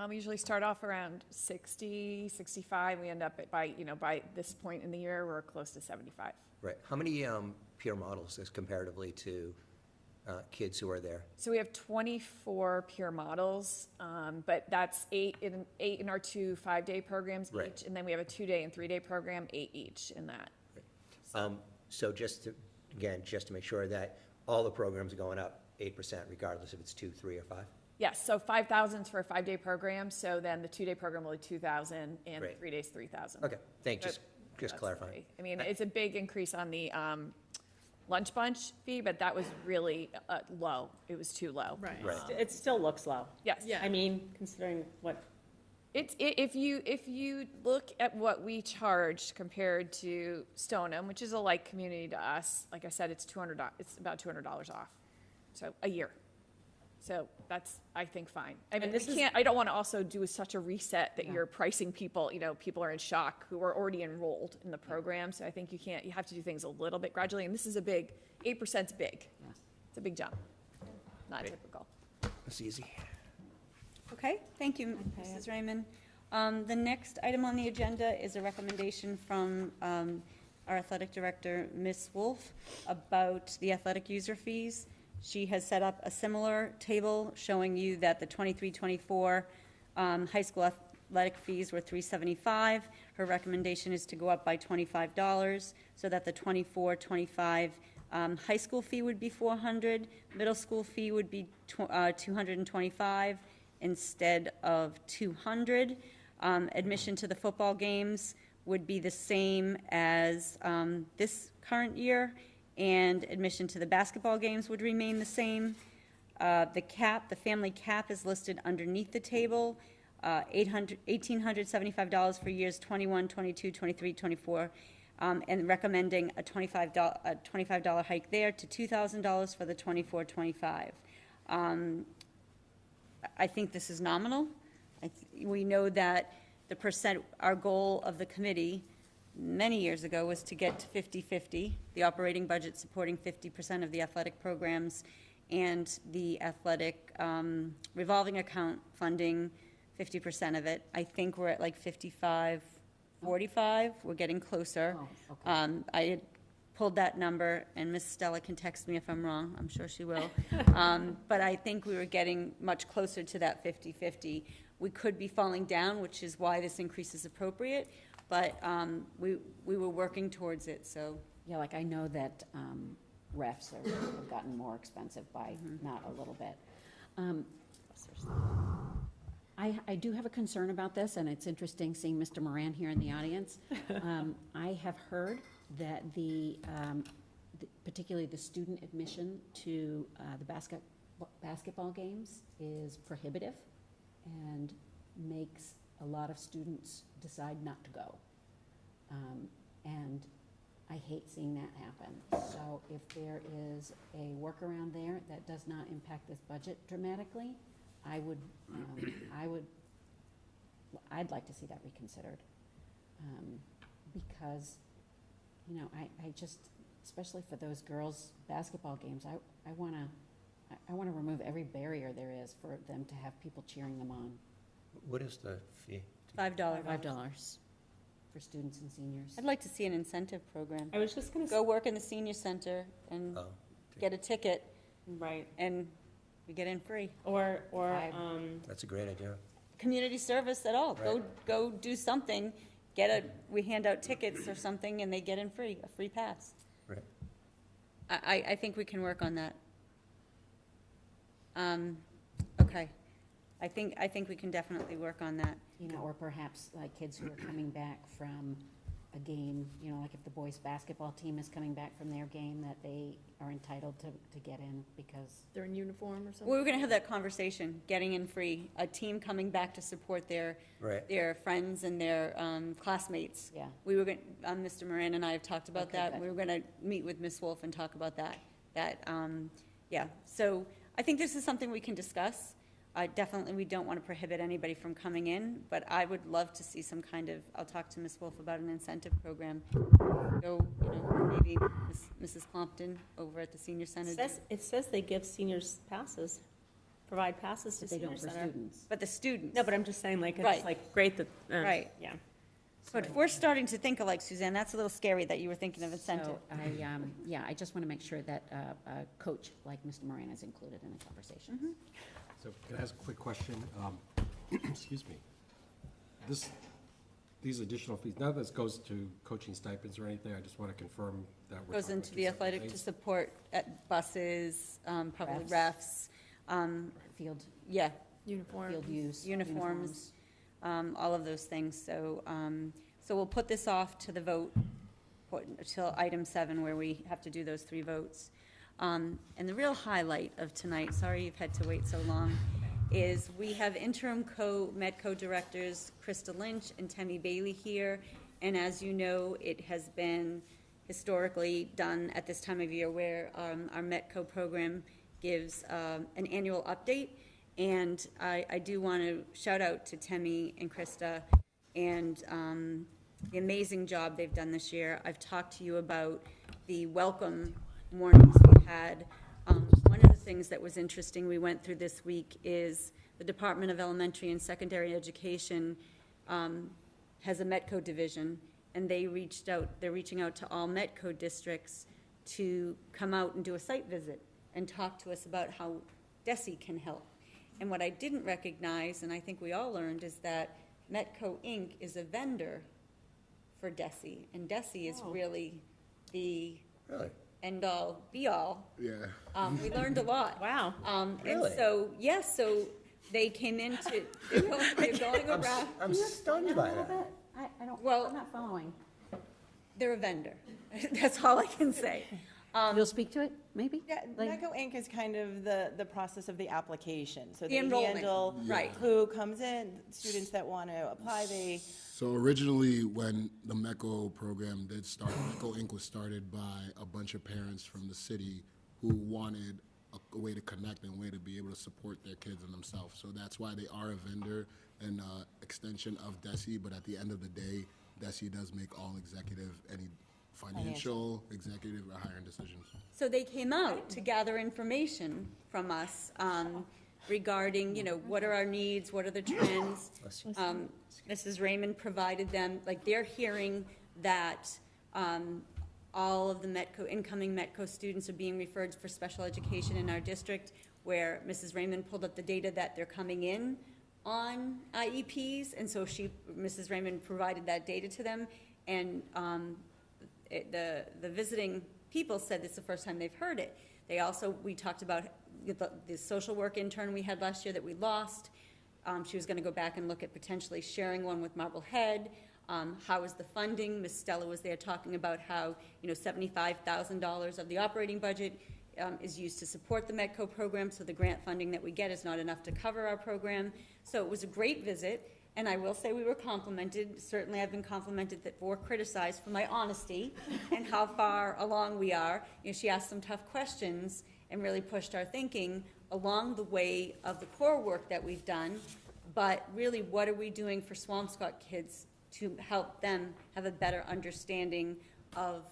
We usually start off around 60, 65. We end up by this point in the year, we're close to 75. Right. How many peer models is comparatively to kids who are there? So we have 24 peer models, but that's 8 in our 2 5-day programs each, and then we have a 2-day and 3-day program, 8 each in that. Right. So just to make sure that all the programs are going up 8%, regardless if it's 2, 3, or 5? Yes, so 5,000 for a 5-day program, so then the 2-day program will be 2,000, and Great. 3 days, 3,000. Okay, thanks, just clarifying. I mean, it's a big increase on the lunch bunch fee, but that was really low. It was too low. Right. It still looks low. Yes. Yeah. I mean, considering what. If you look at what we charged compared to Stoneham, which is a like community to us, like I said, it's about $200 off, so a year. So that's, I think, fine. I mean, I don't want to also do such a reset that you're pricing people. People are in shock who are already enrolled in the program. So I think you have to do things a little bit gradually. And this is 8% is big. Yeah. It's a big jump. Not typical. That's easy. Okay, thank you, Mrs. Raymond. The next item on the agenda is a recommendation from our athletic director, Ms. Wolf, about the athletic user fees. She has set up a similar table showing you that the 23-24 high school athletic fees were $375. Her recommendation is to go up by $25 so that the 24-25 high school fee would be $400, middle school fee would be $225 instead of $200. Admission to the football games would be the same as this current year, and admission to the basketball games would remain the same. The family cap is listed underneath the table, $1,875 for years 21, 22, 23, 24, and recommending a $25 hike there to $2,000 for the 24-25. I think this is nominal. We know that our goal of the committee many years ago was to get to 50-50, the operating budget supporting 50% of the athletic programs, and the athletic revolving account funding 50% of it. I think we're at like 55, 45. We're getting closer. Oh, okay. I had pulled that number, and Miss Stella can text me if I'm wrong. I'm sure she will. But I think we were getting much closer to that 50-50. We could be falling down, which is why this increase is appropriate, but we were working towards it, so. Yeah, like I know that refs have gotten more expensive by not a little bit. I do have a concern about this, and it's interesting seeing Mr. Moran here in the audience. I have heard that particularly the student admission to the basketball games is prohibitive and makes a lot of students decide not to go. And I hate seeing that happen. So if there is a workaround there that does not impact this budget dramatically, I'd like to see that reconsidered. Because, you know, I just, especially for those girls' basketball games, I wanna remove every barrier there is for them to have people cheering them on. What is the fee? $5. $5 for students and seniors. I'd like to see an incentive program. I was just going to Go work in the senior center and Oh, get a ticket, right, and we get in free. or that's a great idea. Community service at all. Right. Go do something. We hand out tickets or something, and they get in free, a free pass. Right. I think we can work on that. Okay. I think we can definitely work on that. You know, or perhaps like kids who are coming back from a game, you know, like if the boys' basketball team is coming back from their game, that they are entitled to get in because They're in uniform or something? We were going to have that conversation, getting in free, a team coming back to support their friends and their classmates. Yeah. We were going, Mr. Moran and I have talked about Okay, that. good. We were going to meet with Ms. Wolf and talk about that. Yeah. So I think this is something we can discuss. Definitely, we don't want to prohibit anybody from coming in, but I would love to see some kind of, I'll talk to Ms. Wolf about an incentive program. Go, maybe Mrs. Compton over at the senior center. it says they give seniors passes, provide passes to but they senior don't for center. students. But the students. No, but I'm just saying, like, it's Right. like great that, Right. yeah. But if we're starting to think alike, Suzanne, that's a little scary that you were thinking of incentive. So I just want to make sure that a coach like Mr. Moran is included in the conversation. So can I ask a quick question? Excuse me. These additional fees, none of this goes to coaching stipends or anything. I just want to confirm that we're Goes talking into about the two separate athletic to things. support at buses, probably refs, Field Uniform. field use. uniforms, all of those things. So we'll put this off to the vote until item 7, where we have to do those 3 votes. And the real highlight of tonight, sorry you've had to wait so long, is we have interim METCO directors Krista Lynch and Temi Bailey here. And as you know, it has been historically done at this time of year where our METCO program gives an annual update. And I do want to shout out to Temi and Krista and the amazing job they've done this year. I've talked to you about the welcome mornings we had. One of the things that was interesting we went through this week is the Department of Elementary and Secondary Education has a METCO division, and they're reaching out to all METCO districts to come out and do a site visit and talk to us about how DESE can help. And what I didn't recognize, and I think we all learned, is that METCO Inc. is a vendor for DESE, and DESE is really the end-all, be-all. Yeah. We learned a lot. Wow. And so, yes, so they came into, they're going around. I'm stunned by that. I don't, Well- I'm not following. They're a vendor. That's all I can say. You'll speak to it, maybe? Yeah, Like- METCO Inc. is kind of the process of the application. So The they enrollment, handle right. who comes in, students that want to apply, So originally, when the METCO program did start, METCO Inc. was started by a bunch of parents from the city who wanted a way to connect and a way to be able to support their kids and themselves. So that's why they are a vendor and extension of DESE, but at the end of the day, DESE does make all executive, any financial, executive, or hiring decisions. So they came out to gather information from us regarding, what are our needs, what are the trends. Mrs. Raymond provided them, they're hearing that all of the METCO, incoming METCO students are being referred for special education in our district, where Mrs. Raymond pulled up the data that they're coming in on IEPs, and so Mrs. Raymond provided that data to them, and the visiting people said this is the first time they've heard it. We talked about the social work intern we had last year that we lost. She was going to go back and look at potentially sharing one with Marblehead. How is the funding? Ms. Stella was there talking about how $75,000 of the operating budget is used to support the METCO program, so the grant funding that we get is not enough to cover our program. So it was a great visit, and I will say we were complimented. Certainly I've been complimented or criticized for my honesty and how far along we are. She asked some tough questions and really pushed our thinking along the way of the core work that we've done, but really what are we doing for Swampscott kids to help them have a better understanding of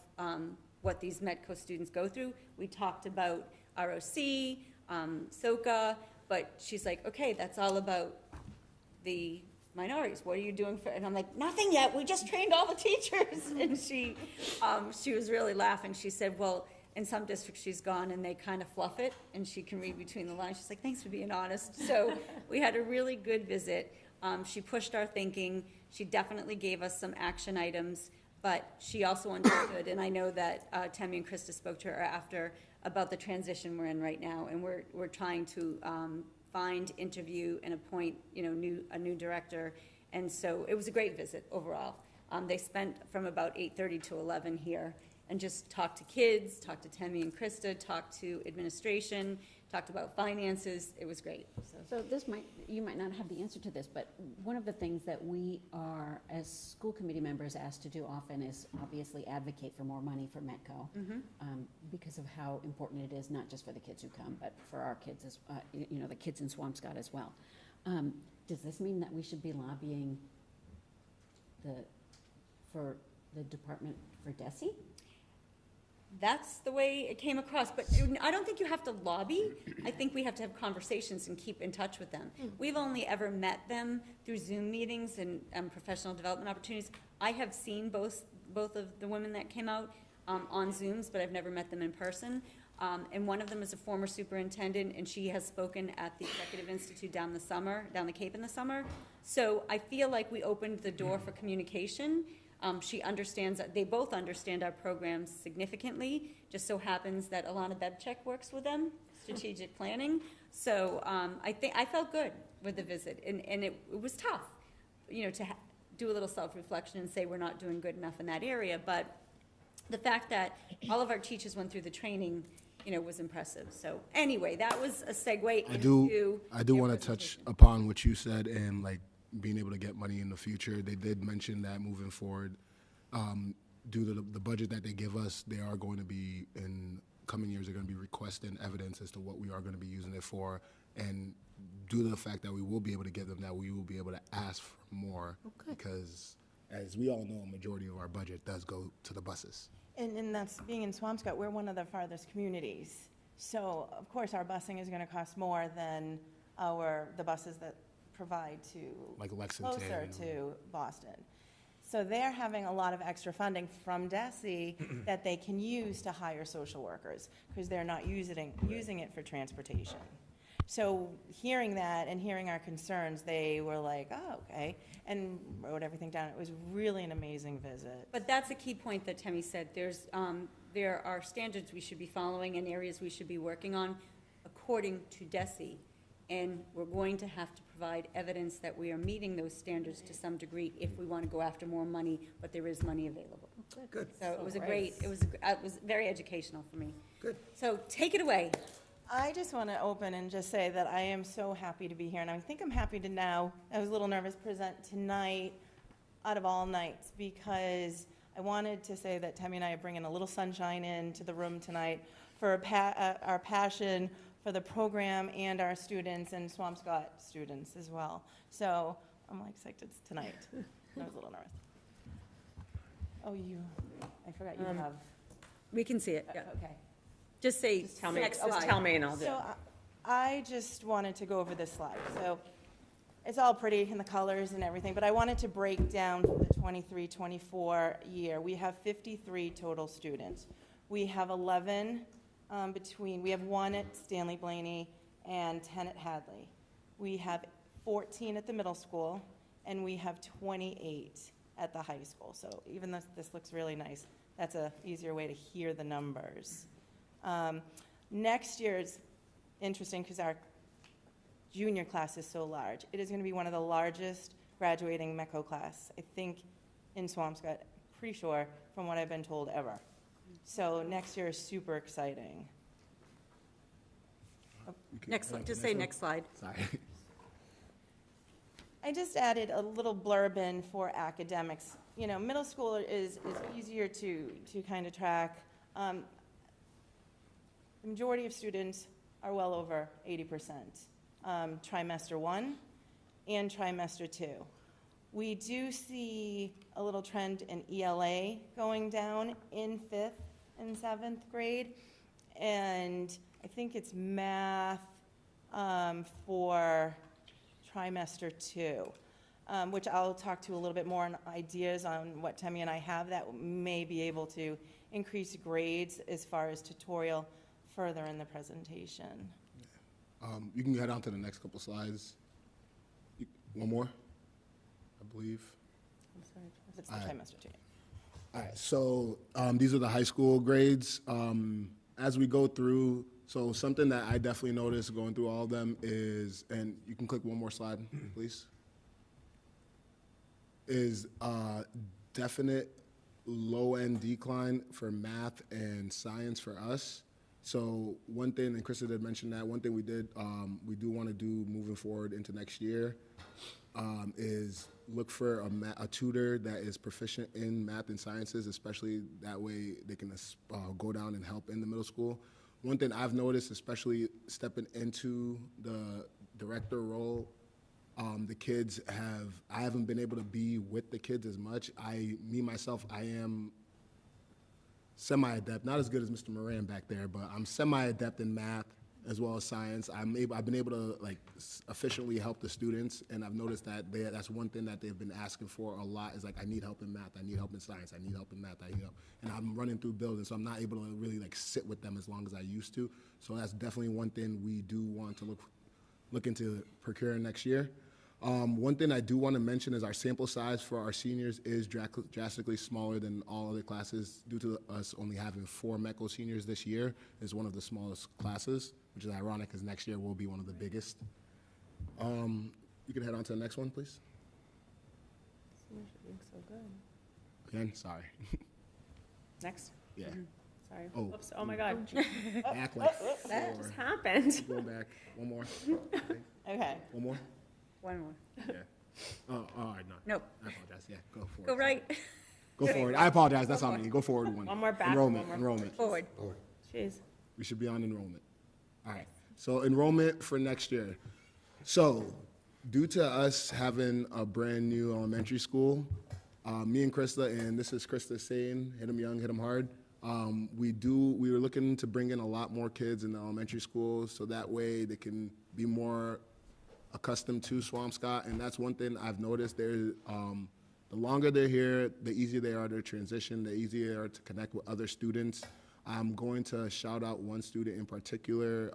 what these METCO students go through. We talked about ROC, SOCA, but she's like, okay, that's all about the minorities. What are you doing for, and I'm like, nothing yet, we just trained all the teachers. And she was really laughing. She said, well, in some districts she's gone and they kind of fluff it and she can read between the lines. She's like, thanks for being honest. So we had a really good visit. She pushed our thinking. She definitely gave us some action items, but she also understood, and I know that Temi and Krista spoke to her after about the transition we're in right now, and we're trying to find, interview, and appoint a new director, and so it was a great visit overall. They spent from about 8:30 to 11 here, and just talked to kids, talked to Temi and Krista, talked to administration, talked about finances. It was great. So you might not have the answer to this, but one of the things that we are, as school committee members, asked to do often is obviously advocate for more money for METCO, because of how important it is, not just for the kids who come, but for our kids, the kids in Swampscott as well. Does this mean that we should be lobbying for the department for DESE? That's the way it came across, but I don't think you have to lobby. I think we have to have conversations and keep in touch with them. We've only ever met them through Zoom meetings and professional development opportunities. I have seen both of the women that came out on Zooms, but I've never met them in person. And one of them is a former superintendent, and she has spoken at the Executive Institute down the Cape in the summer. So I feel like we opened the door for communication. She understands, they both understand our programs significantly. Just so happens that Alana Bebchek works with them, strategic planning. So I felt good with the visit, and it was tough, to do a little self-reflection and say we're not doing good enough in that area. But the fact that all of our teachers went through the training, was impressive. So anyway, that was a segue into. I do want to touch upon what you said and being able to get money in the future. They did mention that moving forward, due to the budget that they give us, they are going to be, in coming years, they're going to be requesting evidence as to what we are going to be using it for. And due to the fact that we will be able to give them that, we will be able to ask for more. Because, as we all know, a majority of our budget does go to the buses. And that's, being in Swampscott, we're one of the farthest communities. So, of course, our busing is going to cost more than the buses that provide to Lexington, closer to Boston. So they're having a lot of extra funding from DESE that they can use to hire social workers because they're not using it for transportation. So hearing that and hearing our concerns, they were like, oh, okay, and wrote everything down. It was really an amazing visit. But that's a key point that Temi said. There are standards we should be following and areas we should be working on according to DESE. And we're going to have to provide evidence that we are meeting those standards to some degree if we want to go after more money, but there is money available. Good. So it was it was very educational for me. Good. So take it away. I just want to open and just say that I am so happy to be here, and I think I'm happy to now, I was a little nervous, present tonight out of all nights, because I wanted to say that Temi and I are bringing a little sunshine into the room tonight for our passion for the program and our students and Swampscott students as well. So I'm excited tonight. I was a little nervous. Oh, you. I forgot you have. We can see it, yeah. Okay. Just say Just tell me, next just slide. tell me and I'll do it. So I just wanted to go over this slide. So it's all pretty in the colors and everything, but I wanted to break down for the 23-24 year. We have 53 total students. We have 11 we have 1 at Stanley Blaney and 10 at Hadley. We have 14 at the middle school, and we have 28 at the high school. So even though this looks really nice, that's an easier way to hear the numbers. Next year is interesting because our junior class is so large. It is going to be one of the largest graduating METCO class, I think, in Swampscott, pretty sure, from what I've been told, ever. So next year is super exciting. Next slide, just say next slide. Sorry. I just added a little blurb in for academics. You know, middle school is easier to kind of track. The majority of students are well over 80%, trimester 1 and trimester 2. We do see a little trend in ELA going down in 5th and 7th grade, and I think it's math for trimester 2, which I'll talk to a little bit more on ideas on what Temi and I have that may be able to increase grades as far as tutorial further in the presentation. You can head on to the next couple slides. One more, I believe. I'm sorry, it's the All right. trimester 2. All right, so these are the high school grades. As we go through, so something that I definitely noticed going through all of them is, and you can click one more slide, please, is definite low-end decline for math and science for us. So one thing, and Krista did mention that, one thing we do want to do moving forward into next year is look for a tutor that is proficient in math and sciences, especially that way they can go down and help in the middle school. One thing I've noticed, especially stepping into the director role, the kids I haven't been able to be with the kids as much. Myself, I am semi-adept, not as good as Mr. Moran back there, but I'm semi-adept in math as well as science. I've been able to efficiently help the students, and I've noticed that that's one thing that they've been asking for a lot is I need help in math, I need help in science, I need help in math, I need help. And I'm running through buildings, so I'm not able to really sit with them as long as I used to. So that's definitely one thing we do want to look into procuring next year. One thing I do want to mention is our sample size for our seniors is drastically smaller than all other classes due to us only having 4 METCO seniors this year. Is one of the smallest classes, which is ironic because next year will be one of the biggest. You can head on to the next one, please. Seniors are doing so good. Again, sorry. Next? Yeah. Sorry. Oh. Oops, oh my God. Back like That 4. just happened. Go back. One more. Okay. One more. One more. Yeah. Oh, all right, no. Nope. I apologize. Yeah, go forward. Go right. Go forward. I apologize. That's on me. Go forward one. One more back, Enrollment. one more Enrollment. Forward. Jeez. We should be on enrollment. All right. So enrollment for next year. So due to us having a brand new elementary school, me and Krista, and this is Krista saying, hit them young, hit them hard. We were looking to bring in a lot more kids in the elementary school so that way they can be more accustomed to Swampscott, and that's one thing I've noticed. The longer they're here, the easier they are to transition, the easier they are to connect with other students. I'm going to shout out one student in particular,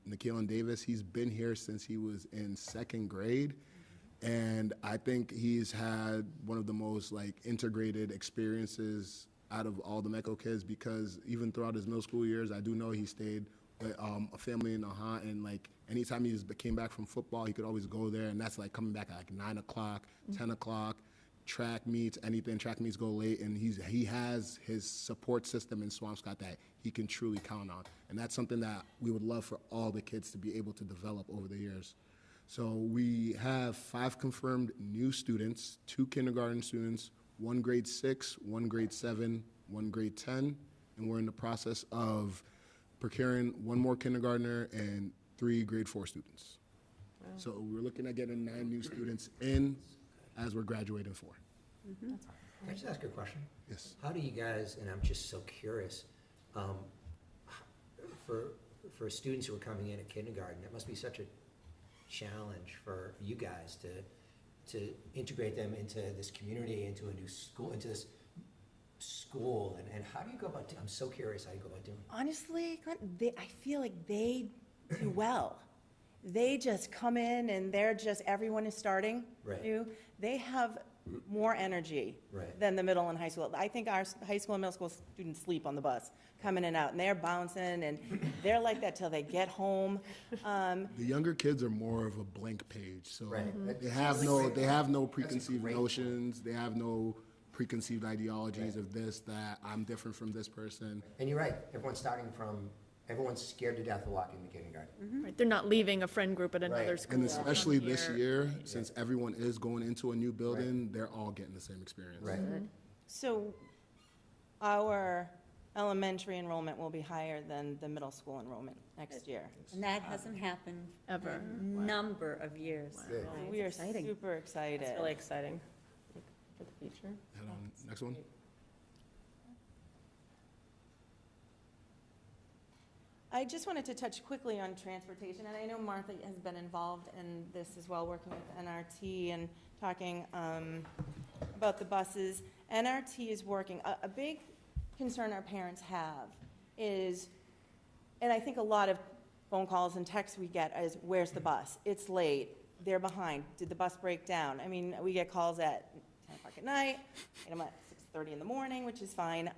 Nikhil Davis. He's been here since he was in 2nd grade, and I think he's had one of the most integrated experiences out of all the METCO kids because even throughout his middle school years, I do know he stayed with a family in Naha, and anytime he came back from football, he could always go there, and that's coming back at 9 o'clock, 10 o'clock, track meets, anything. Track meets go late, and he has his support system in Swampscott that he can truly count on, and that's something that we would love for all the kids to be able to develop over the years. So we have 5 confirmed new students, 2 kindergarten students, 1 grade 6, 1 grade 7, 1 grade 10, and we're in the process of procuring 1 more kindergartner and 3 grade 4 students. Wow. So we're looking at getting 9 new students in as we're graduating 4. Mm-hmm. Can I just ask a question? Yes. How do you guys, and I'm just so curious, for students who are coming in at kindergarten, that must be such a challenge for you guys to integrate them into this community, into a new school, into this school, and how do you go about, I'm so curious how you go about doing it. Honestly, Clint, I feel like they do well. They just come in and they're just, everyone is starting Right. new. They have more energy Right. than the middle and high school. I think our high school and middle school students sleep on the bus, coming in and out, and they're bouncing, and they're like that till they get home. The younger kids are more of a blank page, so Right. they have no preconceived notions. They have no preconceived ideologies of this, that I'm different from this person. And you're right, everyone's scared to death of walking to kindergarten. Right, they're not leaving a friend group at another Right. school. And especially this Here. year, since everyone is going into a new building, they're all getting the same experience. Right. So our elementary enrollment will be higher than the middle school enrollment next year. And that hasn't happened Ever. in a number of years. We are Exciting. super excited. It's really exciting for the future. And next one. I just wanted to touch quickly on transportation, and I know Martha has been involved in this as well, working with NRT and talking about the buses. NRT is working. A big concern our parents have is, and I think a lot of phone calls and texts we get is, where's the bus? It's late. They're behind. Did the bus break down? I mean, we get calls at 10 o'clock at night, and I'm at 6:30 in the morning, which is fine.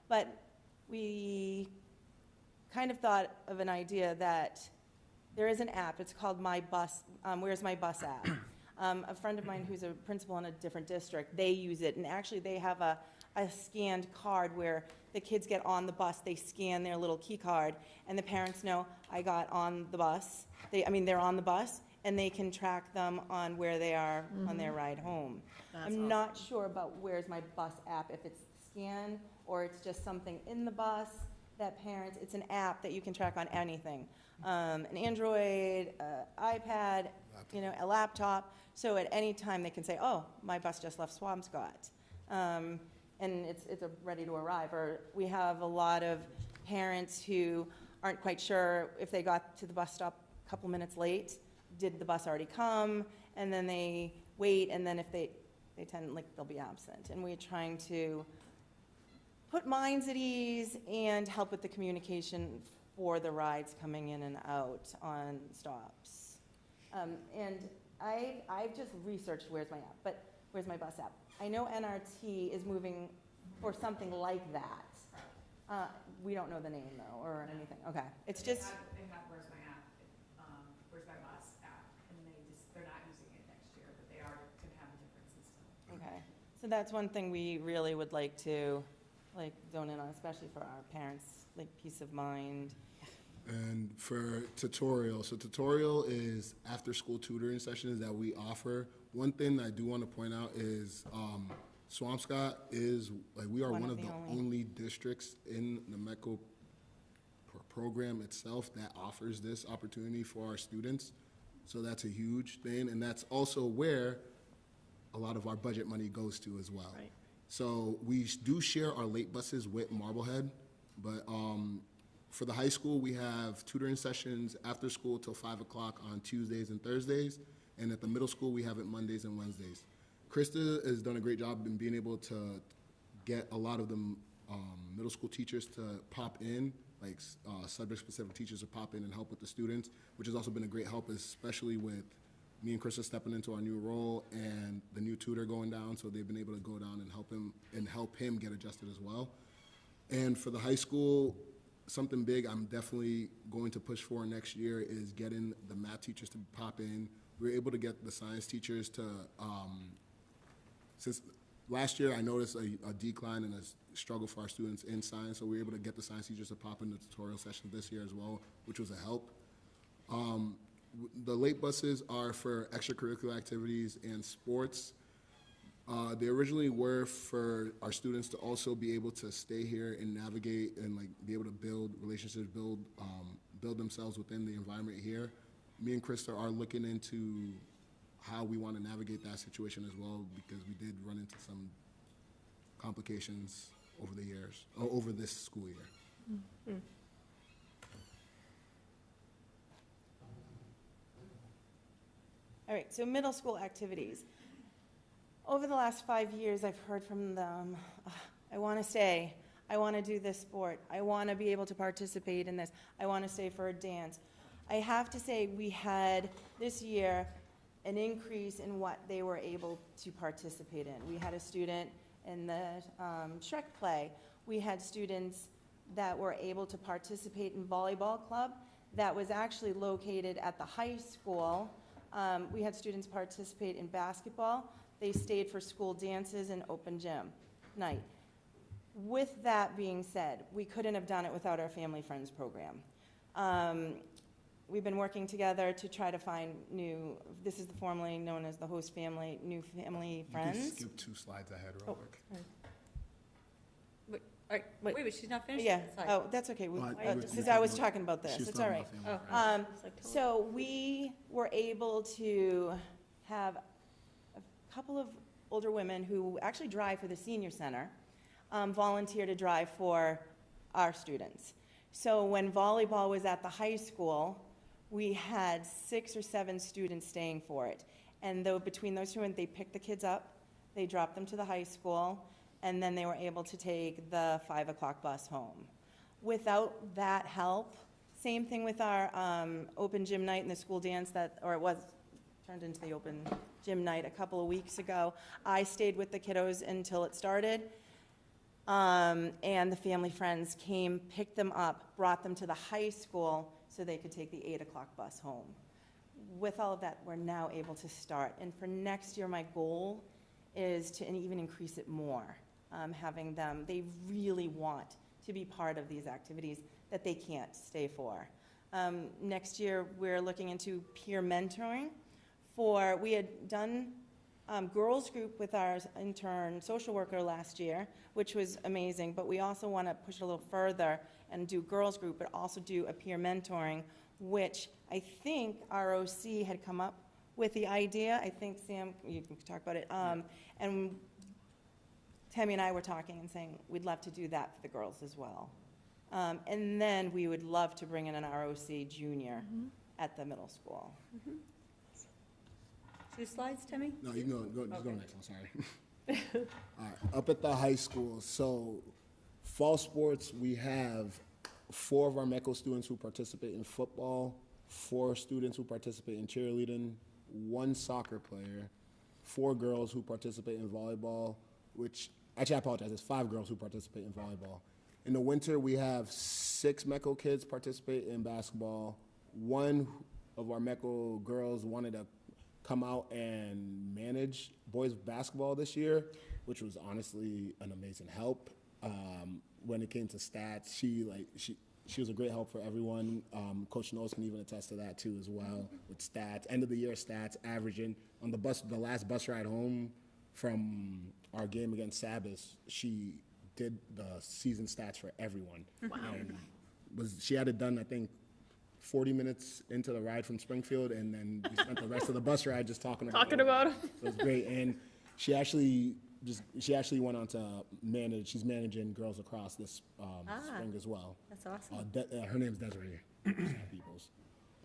But we kind of thought of an idea that there is an app. It's called My Bus, Where's My Bus app. A friend of mine who's a principal in a different district, they use it, and actually they have a scanned card where the kids get on the bus, they scan their little key card, and the parents know, I got on the bus. They're on the bus, and they can track them on where they are on their ride home. I'm not sure about Where's My Bus app, if it's scanned or it's just something in the bus that parents, it's an app that you can track on anything. An Android, iPad, a laptop. So at any time they can say, oh, my bus just left Swampscott. And it's ready to arrive. Or we have a lot of parents who aren't quite sure if they got to the bus stop a couple minutes late, did the bus already come? And then they wait, and then if they tend, they'll be absent. And we're trying to put minds at ease and help with the communication for the rides coming in and out on stops. And I've just researched Where's My Bus app. I know NRT is moving for something like that. We don't know the name though, or anything. Okay, it's just. They have Where's My app, Where's My Bus app, and they're not using it next year, but they are going to have a different system. Okay, so that's one thing we really would like to zone in on, especially for our parents, peace of mind. And for tutorial, so tutorial is after-school tutoring sessions that we offer. One thing that I do want to point out is Swampscott is, we are one of the only districts in the METCO program itself that offers this opportunity for our students. So that's a huge thing, and that's also where a lot of our budget money goes to as well. Right. So we do share our late buses with Marblehead, but for the high school, we have tutoring sessions after school till 5 o'clock on Tuesdays and Thursdays, and at the middle school, we have it Mondays and Wednesdays. Krista has done a great job in being able to get a lot of the middle school teachers to pop in, subject-specific teachers to pop in and help with the students, which has also been a great help, especially with me and Krista stepping into our new role and the new tutor going down, so they've been able to go down and help him get adjusted as well. And for the high school, something big I'm definitely going to push for next year is getting the math teachers to pop in. We were able to get the science teachers to, since last year I noticed a decline and a struggle for our students in science, so we were able to get the science teachers to pop in the tutorial sessions this year as well, which was a help. The late buses are for extracurricular activities and sports. They originally were for our students to also be able to stay here and navigate and be able to build relationships, build themselves within the environment here. Me and Krista are looking into how we want to navigate that situation as well, because we did run into some complications over the years, or over this school year. All right, so middle school activities. Over the last 5 years, I've heard from them, I want to stay, I want to do this sport, I want to be able to participate in this, I want to stay for a dance. I have to say, we had this year an increase in what they were able to participate in. We had a student in the Shrek play. We had students that were able to participate in volleyball club that was actually located at the high school. We had students participate in basketball. They stayed for school dances and open gym night. With that being said, we couldn't have done it without our Family Friends program. We've been working together to try to find new, this is formerly known as the host family, new family friends. You can skip 2 slides ahead real quick. Wait, she's not finished? Yeah, Sorry. oh, that's okay, Well, because I was talking about this, She's it's all talking right. about family friends. So we were able to have a couple of older women who actually drive for the senior center, volunteer to drive for our students. So when volleyball was at the high school, we had 6 or 7 students staying for it. And though between those two, they picked the kids up, they dropped them to the high school, and then they were able to take the 5 o'clock bus home. Without that help, same thing with our open gym night and the school dance or it was turned into the open gym night a couple of weeks ago. I stayed with the kiddos until it started. And the family friends came, picked them up, brought them to the high school so they could take the 8 o'clock bus home. With all of that, we're now able to start. And for next year, my goal is to even increase it more, having them, they really want to be part of these activities that they can't stay for. Next year, we're looking into peer mentoring we had done girls group with our intern social worker last year, which was amazing, but we also want to push it a little further and do girls group, but also do a peer mentoring, which I think ROC had come up with the idea. I think, Sam, you can talk about it. And Temi and I were talking and saying we'd love to do that for the girls as well. And then we would love to bring in an ROC junior at the middle school. 2 slides, Temi? No, you can go next one, sorry. All right, up at the high school, so fall sports, we have 4 of our METCO students who participate in football, 4 students who participate in cheerleading, 1 soccer player, 4 girls who participate in volleyball, which, actually I apologize, it's 5 girls who participate in volleyball. In the winter, we have 6 METCO kids participate in basketball. 1 of our METCO girls wanted to come out and manage boys basketball this year, which was honestly an amazing help. When it came to stats, she was a great help for everyone. Coach Knowles can even attest to that too as well, with stats, end of the year stats, averaging on the last bus ride home from our game against Sabas, she did the season stats for everyone. Wow. And she had it done, I think, 40 minutes into the ride from Springfield, and then we spent the rest of the bus ride just talking about it. So it was great. And she actually went on to manage, she's managing girls across this spring as well. That's awesome. Her name's Desiree Peoples.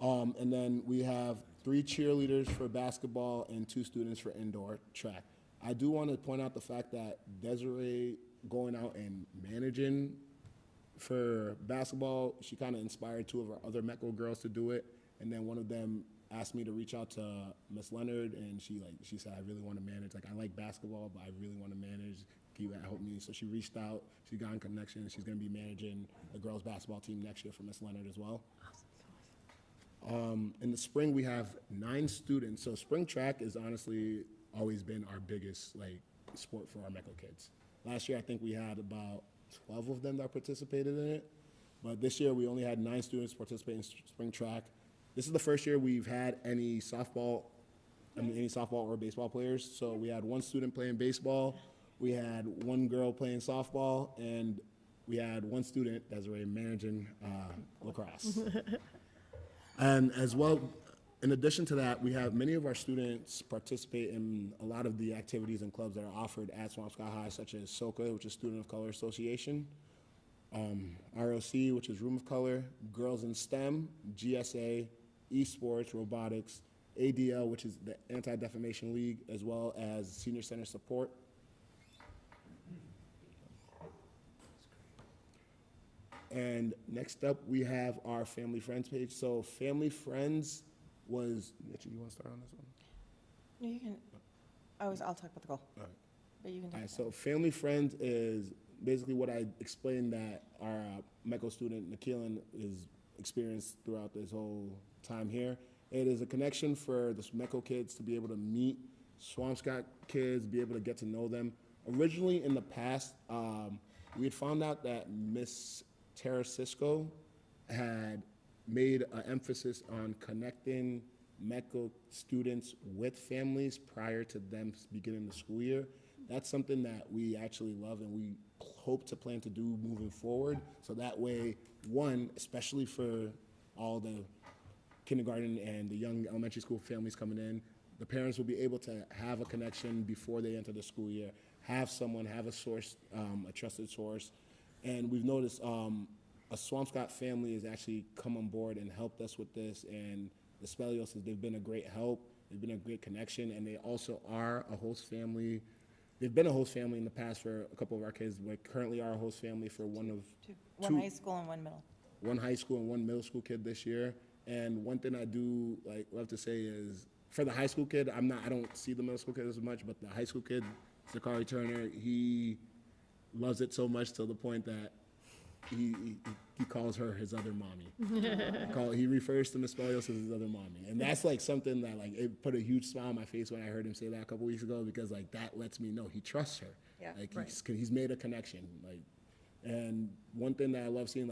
And then we have 3 cheerleaders for basketball and 2 students for indoor track. I do want to point out the fact that Desiree going out and managing for basketball, she kind of inspired 2 of our other METCO girls to do it, and then one of them asked me to reach out to Miss Leonard, and she said, I really want to manage. Like, I like basketball, but I really want to manage. Can you help me? So she reached out. She got in connection, and she's going to be managing the girls basketball team next year for Miss Leonard as well. In the spring, we have 9 students. So spring track has honestly always been our biggest sport for our METCO kids. Last year, I think we had about 12 of them that participated in it. But this year, we only had 9 students participate in spring track. This is the first year we've had any softball or baseball players. So we had 1 student playing baseball, we had 1 girl playing softball, and we had 1 student that's already managing lacrosse. And as well, in addition to that, we have many of our students participate in a lot of the activities and clubs that are offered at Swampscott High, such as SOCA, which is Student of Color Association, ROC, which is Room of Color, Girls in STEM, GSA, Esports, Robotics, ADL, which is the Anti-Defamation League, as well as Senior Center Support. And next up, we have our Family Friends page. So Family Friends was, Mitchell, you want to start on this one? No, you can, I'll talk about the goal. All right. But you can All talk right, so Family Friends is basically what I explained that our METCO student, Nikhilin, is experienced throughout this whole time here. It is a connection for the METCO kids to be able to meet Swampscott kids, be able to get to know them. Originally, in the past, we had found out that Miss Tara Cisco had made an emphasis on connecting METCO students with families prior to them beginning the school year. That's something that we actually love and we hope to plan to do moving forward. So that way, one, especially for all the kindergarten and the young elementary school families coming in, the parents will be able to have a connection before they enter the school year, have someone, have a source, a trusted source. And we've noticed a Swampscott family has actually come on board and helped us with this, and the Spelioses, they've been a great help, they've been a great connection, and they also are a host family. They've been a host family in the past for a couple of our kids, but currently are a host family for One two, high school and one middle. one high school and one middle school kid this year. And one thing I do love to say is, for the high school kid, I don't see the middle school kid as much, but the high school kid, Zakari Turner, he loves it so much to the point that he calls her his other mommy. He refers to Miss Spelios as his other mommy. And that's like something that it put a huge smile on my face when I heard him say that a couple weeks ago, because that lets me know he trusts her. Yeah, He's made a connection. And one thing that I love seeing,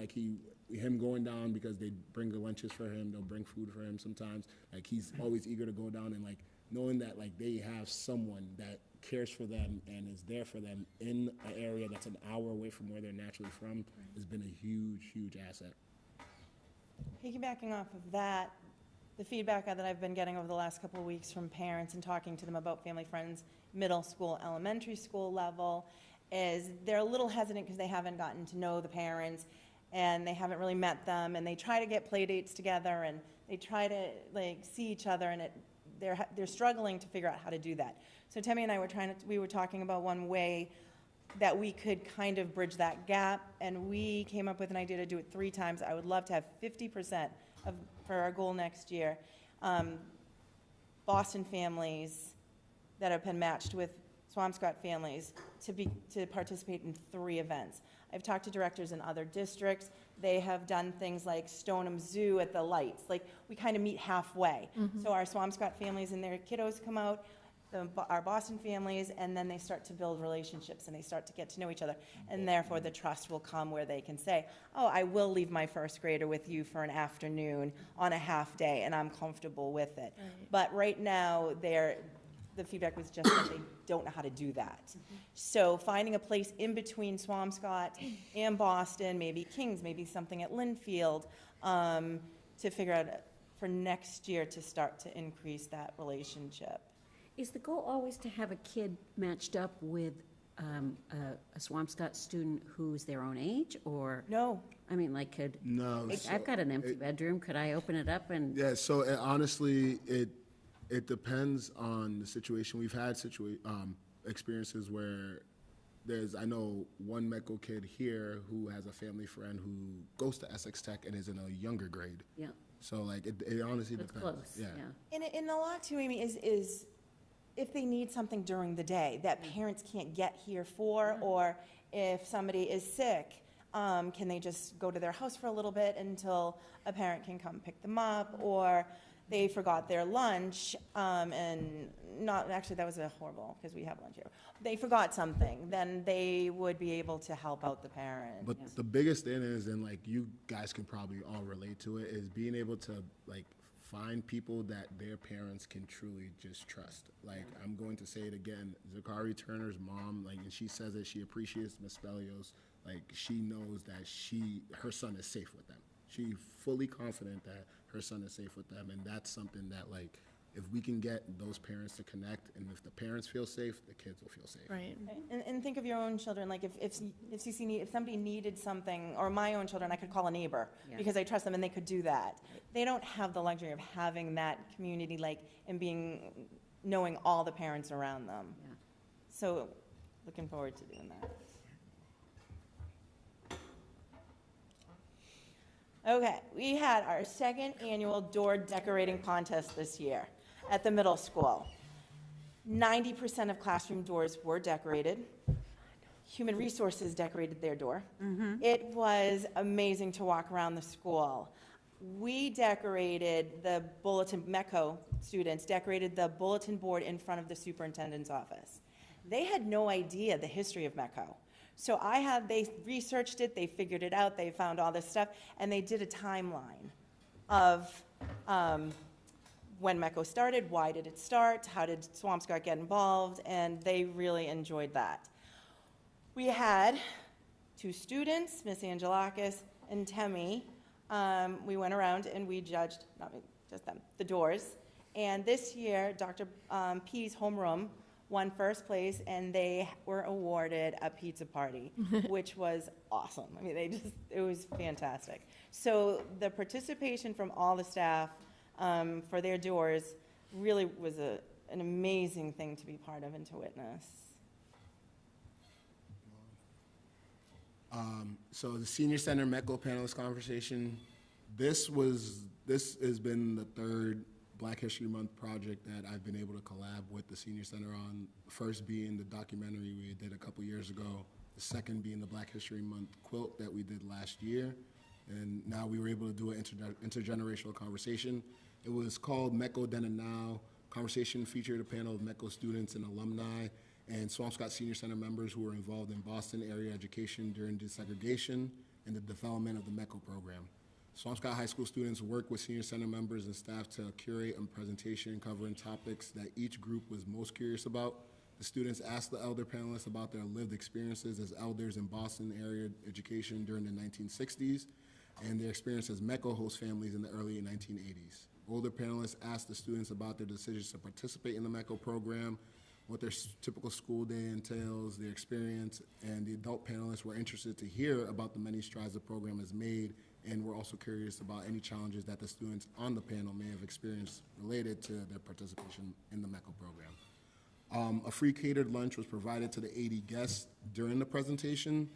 him going down, because they bring the lunches for him, they'll bring food for him sometimes. He's always eager to go down, and knowing that they have someone that cares for them and is there for them in an area that's an hour away from where they're naturally from has been a huge, huge asset. Piggybacking off of that, the feedback that I've been getting over the last couple of weeks from parents and talking to them about Family Friends, middle school, elementary school level, is they're a little hesitant because they haven't gotten to know the parents and they haven't really met them, and they try to get play dates together and they try to see each other, and they're struggling to figure out how to do that. So Temi and I were talking about one way that we could kind of bridge that gap, and we came up with an idea to do it 3 times. I would love to have 50% for our goal next year. Boston families that have been matched with Swampscott families to participate in 3 events. I've talked to directors in other districts. They have done things like Stoneham Zoo at the lights. We kind of meet halfway. So our Swampscott families and their kiddos come out, our Boston families, and then they start to build relationships and they start to get to know each other. And therefore the trust will come where they can say, oh, I will leave my first grader with you for an afternoon on a half day, and I'm comfortable with it. Right. But right now, the feedback was just that they don't know how to do that. So finding a place in between Swampscott and Boston, maybe Kings, maybe something at Linfield, to figure out for next year to start to increase that relationship. Is the goal always to have a kid matched up with a Swampscott student who's their own age, or? No. I mean, No. I've got an empty bedroom. Could I open it up and? Yeah, so honestly, it depends on the situation. We've had experiences where I know one METCO kid here who has a family friend who goes to Essex Tech and is in a younger grade. Yeah. So it honestly depends. Close. Yeah. And a lot too, Amy, is if they need something during the day that parents can't get here for, or if somebody is sick, can they just go to their house for a little bit until a parent can come pick them up, or they forgot their lunch, and that was a horrible, because we have lunch here. They forgot something, then they would be able to help out the parent. But the biggest thing is, and you guys can probably all relate to it, is being able to find people that their parents can truly just trust. I'm going to say it again, Zakari Turner's mom, and she says that she appreciates Miss Spelios. She knows that her son is safe with them. She's fully confident that her son is safe with them, and that's something that, like, if we can get those parents to connect, and if the parents feel safe, the kids will feel safe. Right. And think of your own children, like if somebody needed something, or my own children, I could call a neighbor Yeah. because I trust them and they could do that. They don't have the luxury of having that community, like, and knowing all the parents around them. Yeah. So, looking forward to doing that. Okay, we had our second annual door decorating contest this year at the middle school. 90% of classroom doors were decorated. Human Resources decorated their door. It was amazing to walk around the school. We decorated the bulletin, METCO students decorated the bulletin board in front of the superintendent's office. They had no idea the history of METCO. So they researched it, they figured it out, they found all this stuff, and they did a timeline of when METCO started, why did it start, how did Swampscott get involved, and they really enjoyed that. We had 2 students, Miss Angelakis and Temi. We went around and we judged, not me, just them, the doors. And this year, Dr. P's homeroom won first place, and they were awarded a pizza party, which was awesome. I mean, it was fantastic. So the participation from all the staff for their doors really was an amazing thing to be part of and to witness. So the Senior Center METCO panelist conversation, this has been the 3rd Black History Month project that I've been able to collab with the Senior Center on. The first being the documentary we did a couple years ago, the second being the Black History Month quilt that we did last year, and now we were able to do an intergenerational conversation. It was called METCO Then and Now. Conversation featured a panel of METCO students and alumni and Swampscott Senior Center members who were involved in Boston area education during desegregation and the development of the METCO program. Swampscott High School students work with Senior Center members and staff to curate a presentation covering topics that each group was most curious about. The students asked the elder panelists about their lived experiences as elders in Boston area education during the 1960s and their experience as METCO host families in the early 1980s. Older panelists asked the students about their decisions to participate in the METCO program, what their typical school day entails, their experience, and the adult panelists were interested to hear about the many strides the program has made, and were also curious about any challenges that the students on the panel may have experienced related to their participation in the METCO program. A free catered lunch was provided to the 80 guests during the presentation,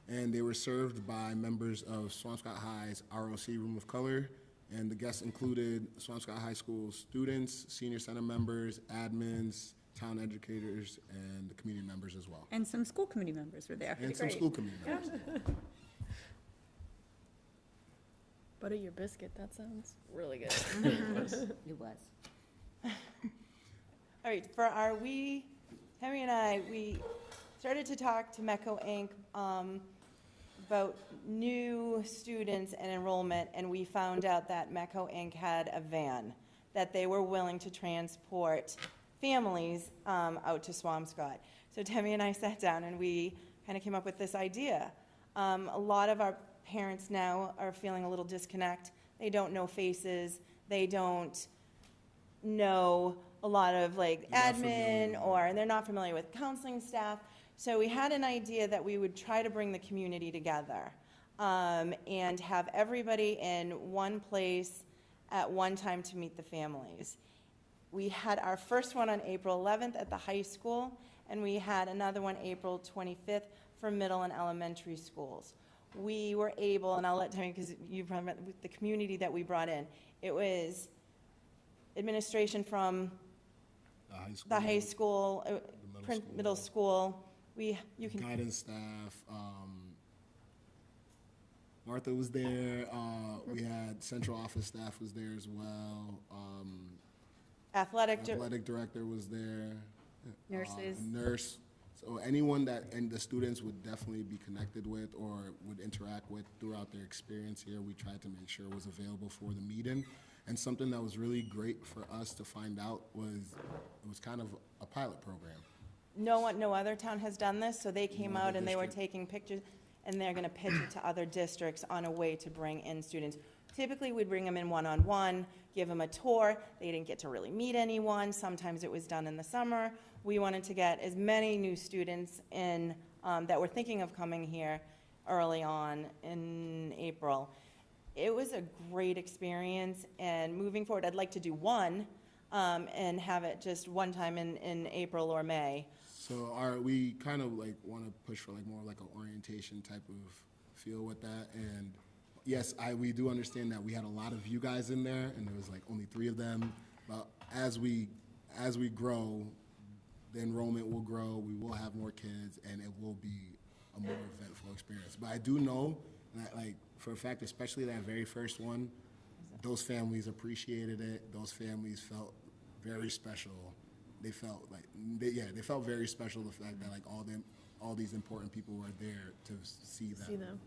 and they were served by members of Swampscott High's ROC Room of Color, and the guests included Swampscott High School students, Senior Center members, admins, town educators, and the community members as well. And some school committee members were there. And some school committee members. Butter your biscuit, that sounds really good. It was. All right, Temi and I, we started to talk to METCO Inc. About new students and enrollment, and we found out that METCO Inc. had a van that they were willing to transport families out to Swampscott. So Temi and I sat down and we kind of came up with this idea. A lot of our parents now are feeling a little disconnect. They don't know faces. They don't know a lot of admin, and they're not familiar with counseling staff. So we had an idea that we would try to bring the community together and have everybody in one place at one time to meet the families. We had our first one on April 11th at the high school, and we had another one April 25th for middle and elementary schools. We were able, and I'll let Temi, because you've remember the community that we brought in. It was administration from the high school, middle school. Guidance staff. Martha was there. We had central office staff was there as well. Athletic director was there. Nurses. Nurse. So anyone and the students would definitely be connected with or would interact with throughout their experience here, we tried to make sure it was available for the meeting. And something that was really great for us to find out was it was kind of a pilot program. No other town has done this, so they came out and they were taking pictures. and they're going to pitch it to other districts on a way to bring in students. Typically, we'd bring them in one-on-one, give them a tour. They didn't get to really meet anyone. Sometimes it was done in the summer. We wanted to get as many new students in that were thinking of coming here early on in April. It was a great experience, and moving forward, I'd like to do one and have it just one time in April or May. So we kind of like want to push for like more like an orientation type of feel with that. And yes, we do understand that we had a lot of you guys in there, and there was like only 3 of them. But as we grow, the enrollment will grow. We will have more kids, and it will be a more eventful experience. But I do know that, like, for a fact, especially that very first one, those families appreciated it. Those families felt very special. They felt like, they felt very special, the fact that like all these important people were there to see them.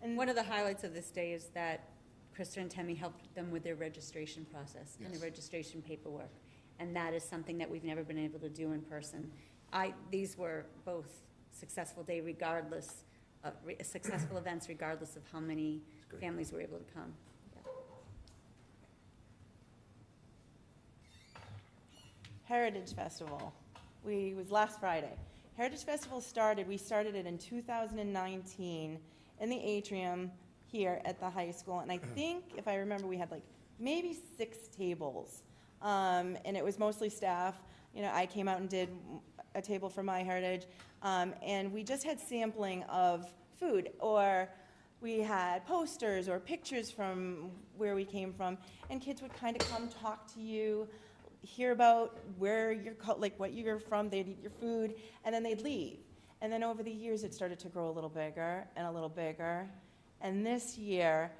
And one of the highlights of this day is that Krista and Temi helped them with their registration process and the registration paperwork. And that is something that we've never been able to do in person. These were both successful day regardless of, successful events regardless of how many families were able to come. Heritage Festival. It was last Friday. Heritage Festival we started it in 2019 in the atrium here at the high school. And I think, if I remember, we had like maybe 6 tables. And it was mostly staff. You know, I came out and did a table for my heritage. And we just had sampling of food, or we had posters or pictures from where we came from. And kids would kind of come talk to you, hear about where you're, like what you're from, they'd eat your food, and then they'd leave. And then over the years, it started to grow a little bigger and a little bigger. And this year,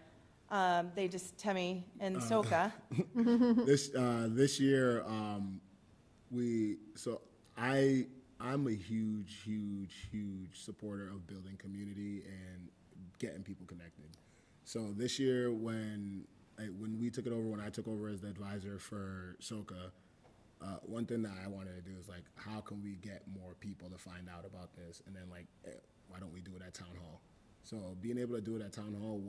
they just, Temi and Soka. This year, I'm a huge supporter of building community and getting people connected. So this year, when we took it over, when I took over as the advisor for Soka, one thing that I wanted to do is like, how can we get more people to find out about this? And then like, why don't we do it at town hall? So being able to do it at town hall,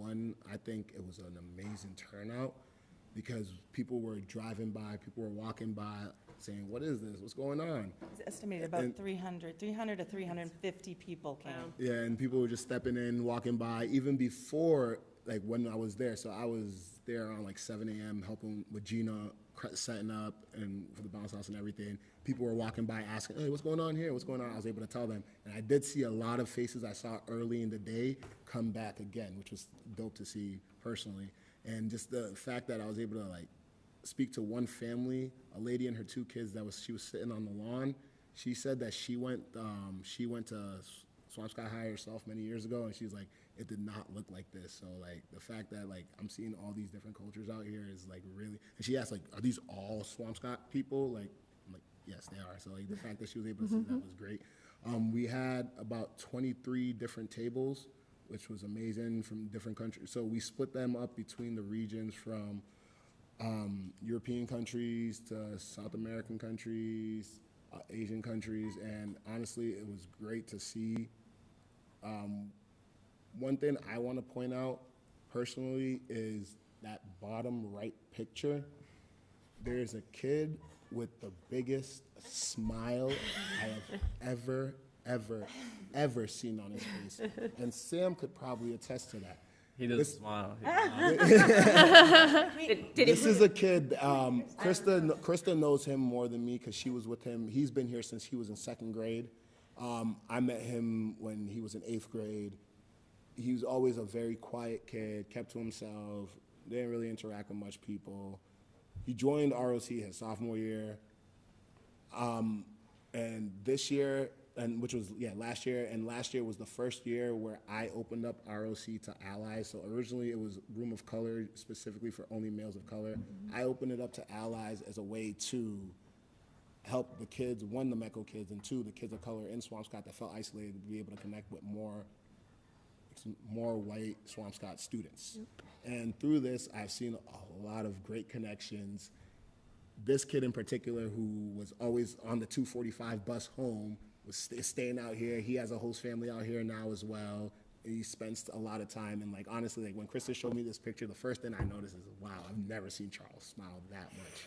I think it was an amazing turnout because people were driving by, people were walking by saying, what is this? What's going on? It's estimated about 300 to 350 people came. Yeah, and people were just stepping in, walking by, even before, like when I was there. So I was there around like 7 a.m. helping with Gina, setting up and for the bounce house and everything. People were walking by asking, hey, what's going on here? What's going on? I was able to tell them. And I did see a lot of faces I saw early in the day come back again, which was dope to see personally. And just the fact that I was able to like speak to one family, a lady and her 2 kids she was sitting on the lawn. She said that she went to Swampscott High herself many years ago, and she's like, it did not look like this. So like the fact that like I'm seeing all these different cultures out here is like really, and she asked like, are these all Swampscott people? Like, I'm like, yes, they are. So like the fact that she was able to see that was great. We had about 23 different tables, which was amazing, from different countries. So we split them up between the regions, from European countries to South American countries, Asian countries, and honestly, it was great to see. One thing I want to point out personally is that bottom right picture. There's a kid with the biggest smile I have ever seen on his face, and Sam could probably attest to that. He doesn't smile. This is a kid. Krista knows him more than me because she was with him. He's been here since he was in 2nd grade. I met him when he was in 8th grade. He was always a very quiet kid, kept to himself, didn't really interact with much people. He joined ROC his sophomore year. And this year, last year, and last year was the first year where I opened up ROC to allies. So originally it was Room of Color, specifically for only males of color. I opened it up to allies as a way to help the kids, 1, the METCO kids, and 2, the kids of color in Swampscott that felt isolated, to be able to connect with more white Swampscott students. And through this, I've seen a lot of great connections. This kid in particular, who was always on the 2:45 bus home, was staying out here. He has a host family out here now as well. he spends a lot of time, and like honestly, like when Krista showed me this picture, the first thing I noticed is, wow, I've never seen Charles smile that much.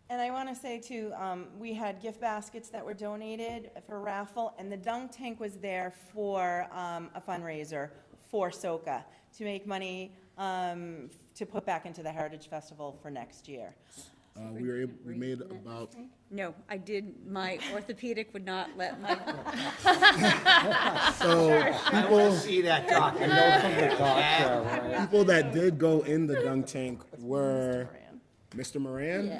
And I want to say too, we had gift baskets that were donated for raffle, and the dunk tank was there for a fundraiser for SOCA to make money to put back into the Heritage Festival for next year. We made about. No, I did, my orthopedic would not let my. So I want to see that document. People that did go in the dunk tank were Mr. Moran,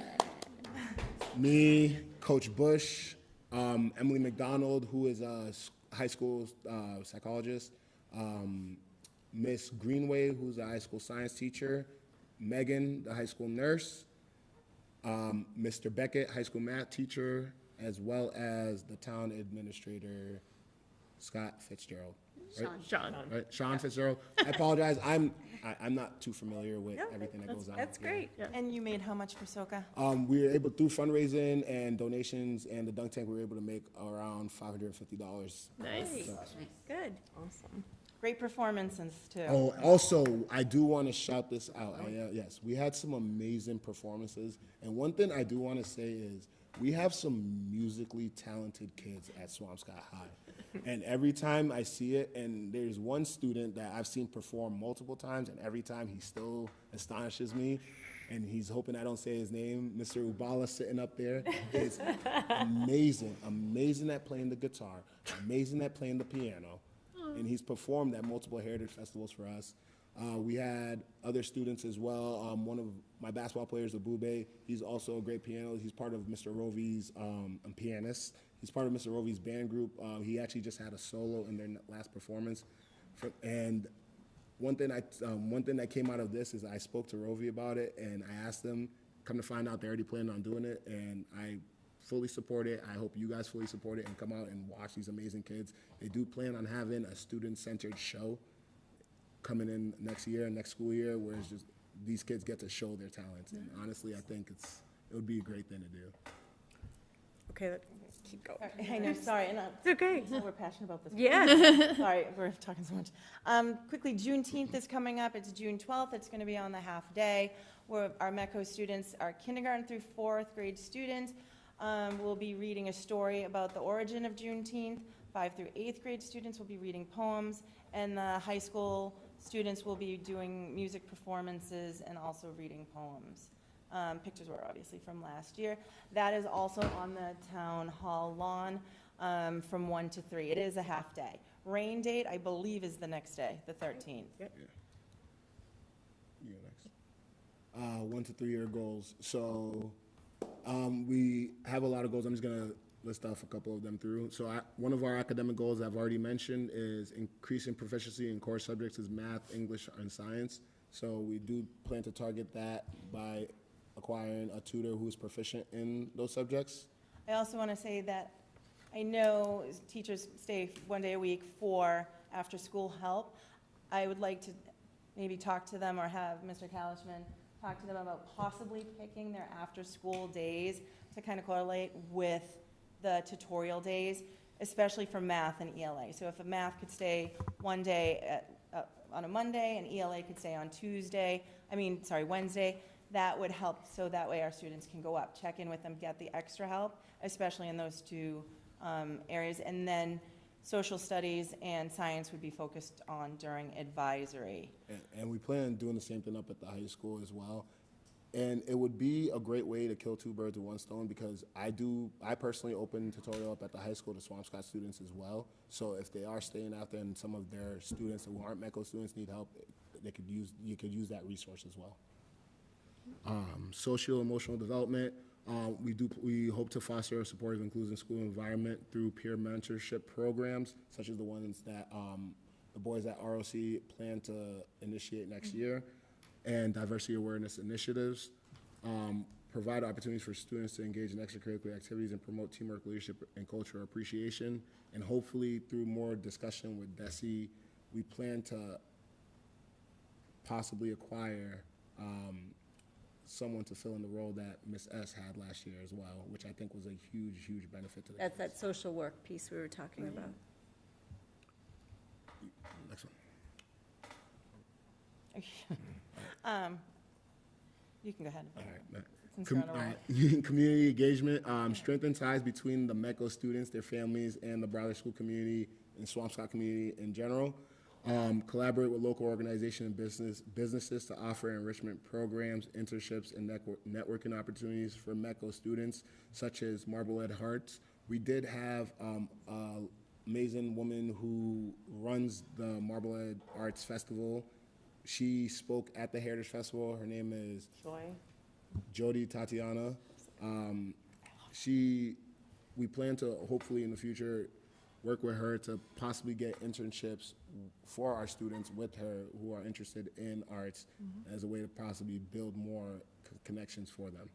me, Coach Bush, Emily McDonald, who is a high school psychologist, Miss Greenway, who's a high school science teacher, Megan, the high school nurse, Mr. Beckett, high school math teacher, as well as the town administrator, Scott Fitzgerald. Right? Sean. Right? Sean Fitzgerald. I apologize. I'm not too familiar with everything that goes on. That's great. Yeah. And you made how much for SOCA? We were able, through fundraising and donations and the dunk tank, we were able to make around $550. Nice. Good. Awesome. Great performances too. Oh, also, I do want to shout this out. Yes, we had some amazing performances. And one thing I do want to say is we have some musically talented kids at Swampscott High. And every time I see it, and there's one student that I've seen perform multiple times, and every time he still astonishes me, and he's hoping I don't say his name, Mr. Ubala sitting up there, is amazing at playing the guitar, amazing at playing the piano. And he's performed at multiple Heritage Festivals for us. We had other students as well. One of my basketball players, Abube, he's also a great pianist. He's part of Mr. Rovey's pianist. He's part of Mr. Rovey's band group. He actually just had a solo in their last performance. And one thing that came out of this is I spoke to Rovey about it, and I asked them, come to find out they're already planning on doing it, and I fully support it. I hope you guys fully support it and come out and watch these amazing kids. They do plan on having a student-centered show coming in next school year, where it's just these kids get to show their talents. And honestly, I think it would be a great thing to do. Okay, let's keep going. I know, sorry. And it's okay. We're passionate about this. Yeah. Sorry, we're talking so much. Quickly, Juneteenth is coming up. It's June 12th. It's going to be on the half day, where our METCO students, our kindergarten through 4th grade students, will be reading a story about the origin of Juneteenth. 5th through 8th grade students will be reading poems, and the high school students will be doing music performances and also reading poems. Pictures were obviously from last year. That is also on the town hall lawn from 1 to 3. It is a half day. Rain date, I believe, is the next day, the 13th. Yep. You go next. 1 to 3 year goals. So we have a lot of goals. I'm just going to list off a couple of them through. So one of our academic goals I've already mentioned is increasing proficiency in core subjects as math, English, and science. So we do plan to target that by acquiring a tutor who's proficient in those subjects. I also want to say that I know teachers stay 1 day a week for after-school help. I would like to maybe talk to them or have Mr. Kalishman talk to them about possibly picking their after-school days to kind of correlate with the tutorial days, especially for math and ELA. So if a math could stay 1 day on a Monday and ELA could stay on Wednesday, that would help, so that way our students can go up, check in with them, get the extra help, especially in those two areas. And then social studies and science would be focused on during advisory. And we plan on doing the same thing up at the high school as well. And it would be a great way to kill two birds with one stone, because I personally open tutorial up at the high school to Swampscott students as well. So if they are staying out there and some of their students who aren't METCO students need help, you could use that resource as well. Social emotional development. We hope to foster a supportive, inclusive school environment through peer mentorship programs, such as the ones that the boys at ROC plan to initiate next year, and diversity awareness initiatives. Provide opportunities for students to engage in extracurricular activities and promote teamwork, leadership, and cultural appreciation. And hopefully, through more discussion with DESE, we plan to possibly acquire someone to fill in the role that Ms. S had last year as well, which I think was a huge, huge benefit to the That's that social work piece we were talking about. You can go ahead. All right. Since you're on a roll. Community engagement, strengthen ties between the METCO students, their families, and the broader school community and Swampscott community in general. Collaborate with local organizations and businesses to offer enrichment programs, internships, and networking opportunities for METCO students, such as Marblehead Hearts. We did have an amazing woman who runs the Marblehead Arts Festival. She spoke at the Heritage Festival. Her name is Jody Tatiana. We plan to hopefully in the future work with her to possibly get internships for our students with her who are interested in arts as a way to possibly build more connections for them.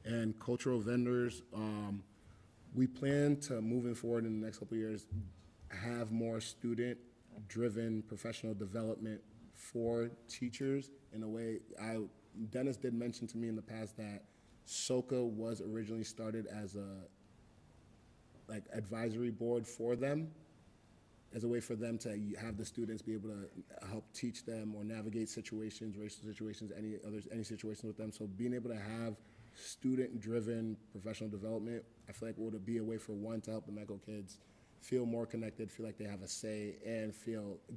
And cultural vendors, we plan to, moving forward in the next couple of years, have more student-driven professional development for teachers in a way. Dennis did mention to me in the past that SOCA was originally started as a advisory board for them, as a way for them to have the students be able to help teach them or navigate situations, racial situations, any situations with them. So being able to have student-driven professional development, I feel like would be a way for one to help the METCO kids feel more connected, feel like they have a say, and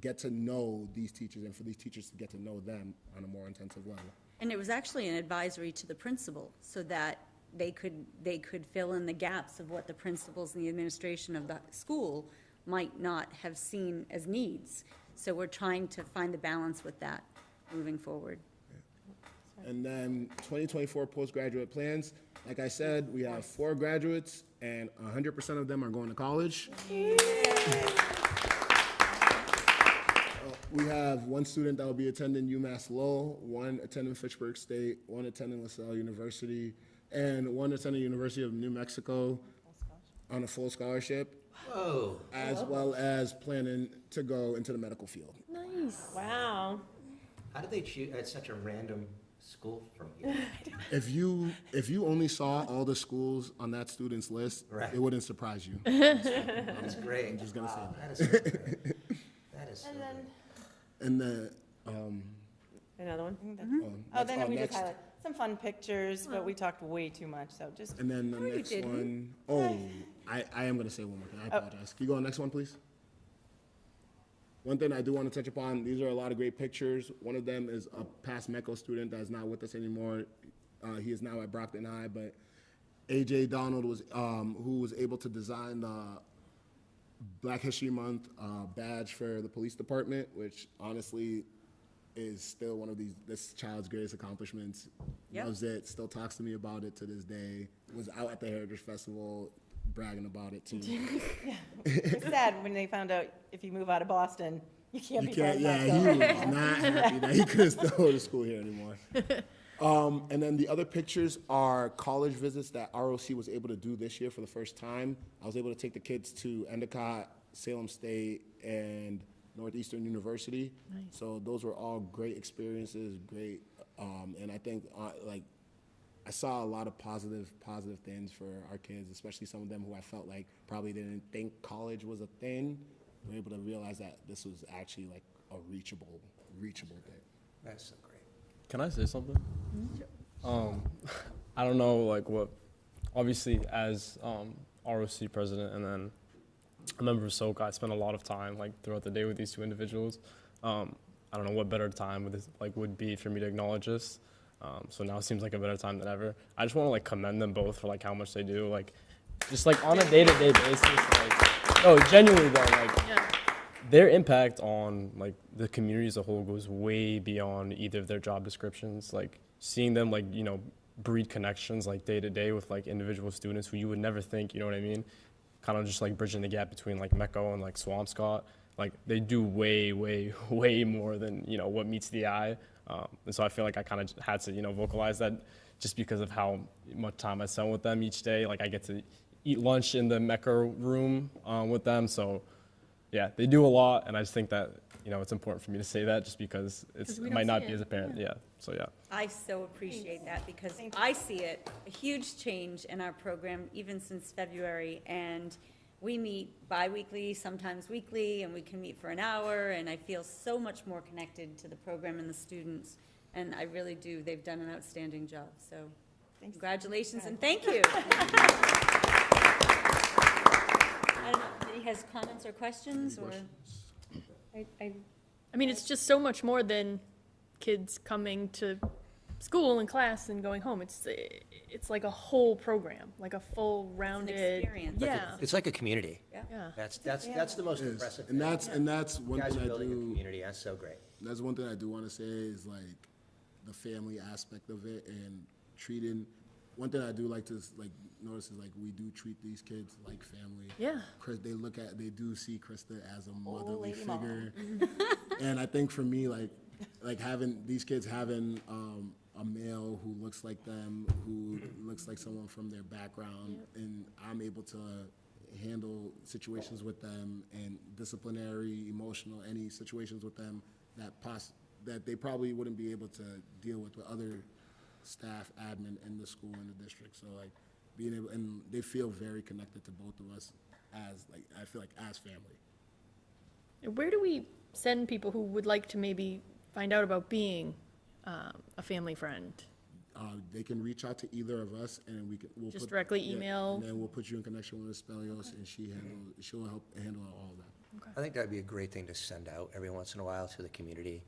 get to know these teachers, and for these teachers to get to know them on a more intensive level. And it was actually an advisory to the principal so that they could fill in the gaps of what the principals and the administration of the school might not have seen as needs. So we're trying to find the balance with that moving forward. And then 2024 postgraduate plans. Like I said, we have 4 graduates, and 100% of them are going to college. We have 1 student that will be attending UMass Lowell, 1 attending Fitchburg State, 1 attending LaSalle University, and 1 attending University of New Mexico on a full scholarship. Whoa. As well as planning to go into the medical field. Nice. Wow. How did they choose such a random school from you? If you only saw all the schools on that student's list, Right. it wouldn't surprise you. That's great. I'm just gonna say That is that. so great. That is so And then, great. And the Another one? then we next. just highlight some fun pictures, but we talked way too much, so just. And then the next one, I am going to say one more thing. I apologize. Can you go on the next one, please? One thing I do want to touch upon, these are a lot of great pictures. One of them is a past METCO student that is not with us anymore. He is now at Brockton High, but A.J. Donald was, who was able to design the Black History Month badge for the police department, which honestly is still one of this child's greatest accomplishments. Yep. Loves it, still talks to me about it to this day. Was out at the Heritage Festival bragging about it too. Yeah. It's sad when they found out if you move out of Boston, you can't be part of Yeah, that. he was not happy that he couldn't still go to school here anymore. And then the other pictures are college visits that ROC was able to do this year for the first time. I was able to take the kids to Endicott, Salem State, and Northeastern University. Nice. So those were all great experiences, great, and I think I saw a lot of positive things for our kids, especially some of them who I felt like probably didn't think college was a thing. We were able to realize that this was actually like a reachable thing. That's so great. Can I say something? I don't know, what, obviously as ROC president and then a member of SOCA, I spent a lot of time throughout the day with these 2 individuals. I don't know what better time would be for me to acknowledge this. So now it seems like a better time than ever. I just want to commend them both for how much they do, just on a day-to-day basis. No, genuinely though, their impact on the community as a whole goes way beyond either of their job descriptions. Seeing them breed connections day to day with individual students who you would never think, you know what I mean? Kind of just bridging the gap between METCO and Swampscott. They do way, way, way more than what meets the eye. And so I feel like I kind of had to vocalize that just because of how much time I spend with them each day. I get to eat lunch in the METCO room with them. So yeah, they do a lot, and I just think that it's important for me to say that just because it might not be as apparent. Yeah. So yeah. I so appreciate that because I see it, a huge change in our program even since February, and we meet bi-weekly, sometimes weekly, and we can meet for an hour, and I feel so much more connected to the program and the students, and I really do. They've done an outstanding job, so congratulations and thank you. I don't know if anybody has comments or questions, or? I mean, it's just so much more than kids coming to school and class and going home. It's like a whole program, like a full rounded experience. Yeah. It's like a community. Yeah. That's the most It is. impressive And thing. that's one You guys thing are I building a do. community. That's so great. That's one thing I do want to say is like the family aspect of it and treating. One thing I do like to notice is like we do treat these kids like family. Yeah. They do see Krista as a motherly figure, and I think for me like having these kids having a male who looks like them, who looks like someone from their background, and I'm able to handle situations with them and disciplinary, emotional, any situations with them that they probably wouldn't be able to deal with other staff, admin in the school and the district. So like being able, and they feel very connected to both of us as I feel like as family. Where do we send people who would like to maybe find out about being a family friend? They can reach out to either of us, and we'll Just directly email? and then we'll put you in connection with Spelios, and she'll help handle all of that. I think that'd be a great thing to send out every once in a while to the community,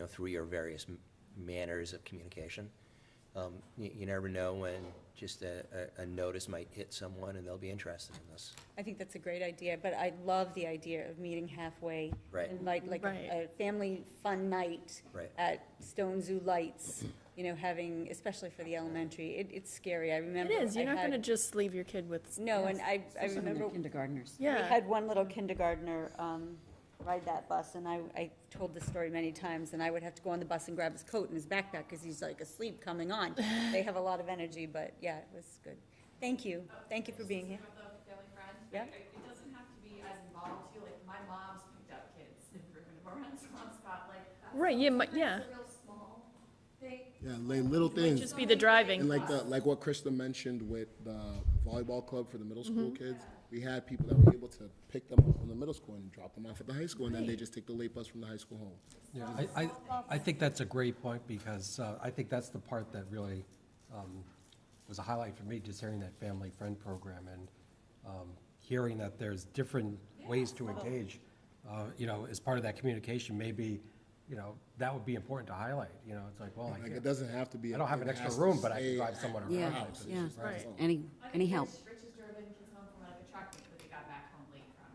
through your various manners of communication. You never know when just a notice might hit someone and they'll be interested in this. I think that's a great idea, but I love the idea of meeting halfway. Right. Invite like a family fun night Right. at Stone Zoo Lights, having, especially for the elementary. It's scary. I remember. It is. You're I not going to had- just leave your kid with. No, and I Some of the remember. kindergartners. We Yeah. had one little kindergartner ride that bus, and I told the story many times, and I would have to go on the bus and grab his coat and his backpack because he's like asleep coming on. They have a lot of energy, but yeah, it was good. Thank you. Thank you for being here. With the family friend, Yeah. it doesn't have to be as involved too. Like my mom's picked up kids in around Swampscott, like that's Right, yeah, sometimes yeah. a real small thing. Yeah, like little things. Just be the driving. And like what Krista mentioned with the volleyball club for the middle school kids, we had people that were able to pick them up from the middle school and drop them off at the high school, and then they just take the late bus from the high school home. Yeah, I think that's a great point, because I think that's the part that really was a highlight for me, just hearing that family friend program and hearing that there's different ways to engage, as part of that communication. Maybe, that would be important to highlight. It's like, well, Like it doesn't have to be. I don't have an it extra has to room, but I can stay drive someone at around. our house. Yeah, It's just Right. home. Any help? Rich has driven kids home from like a truck that they got back home late from.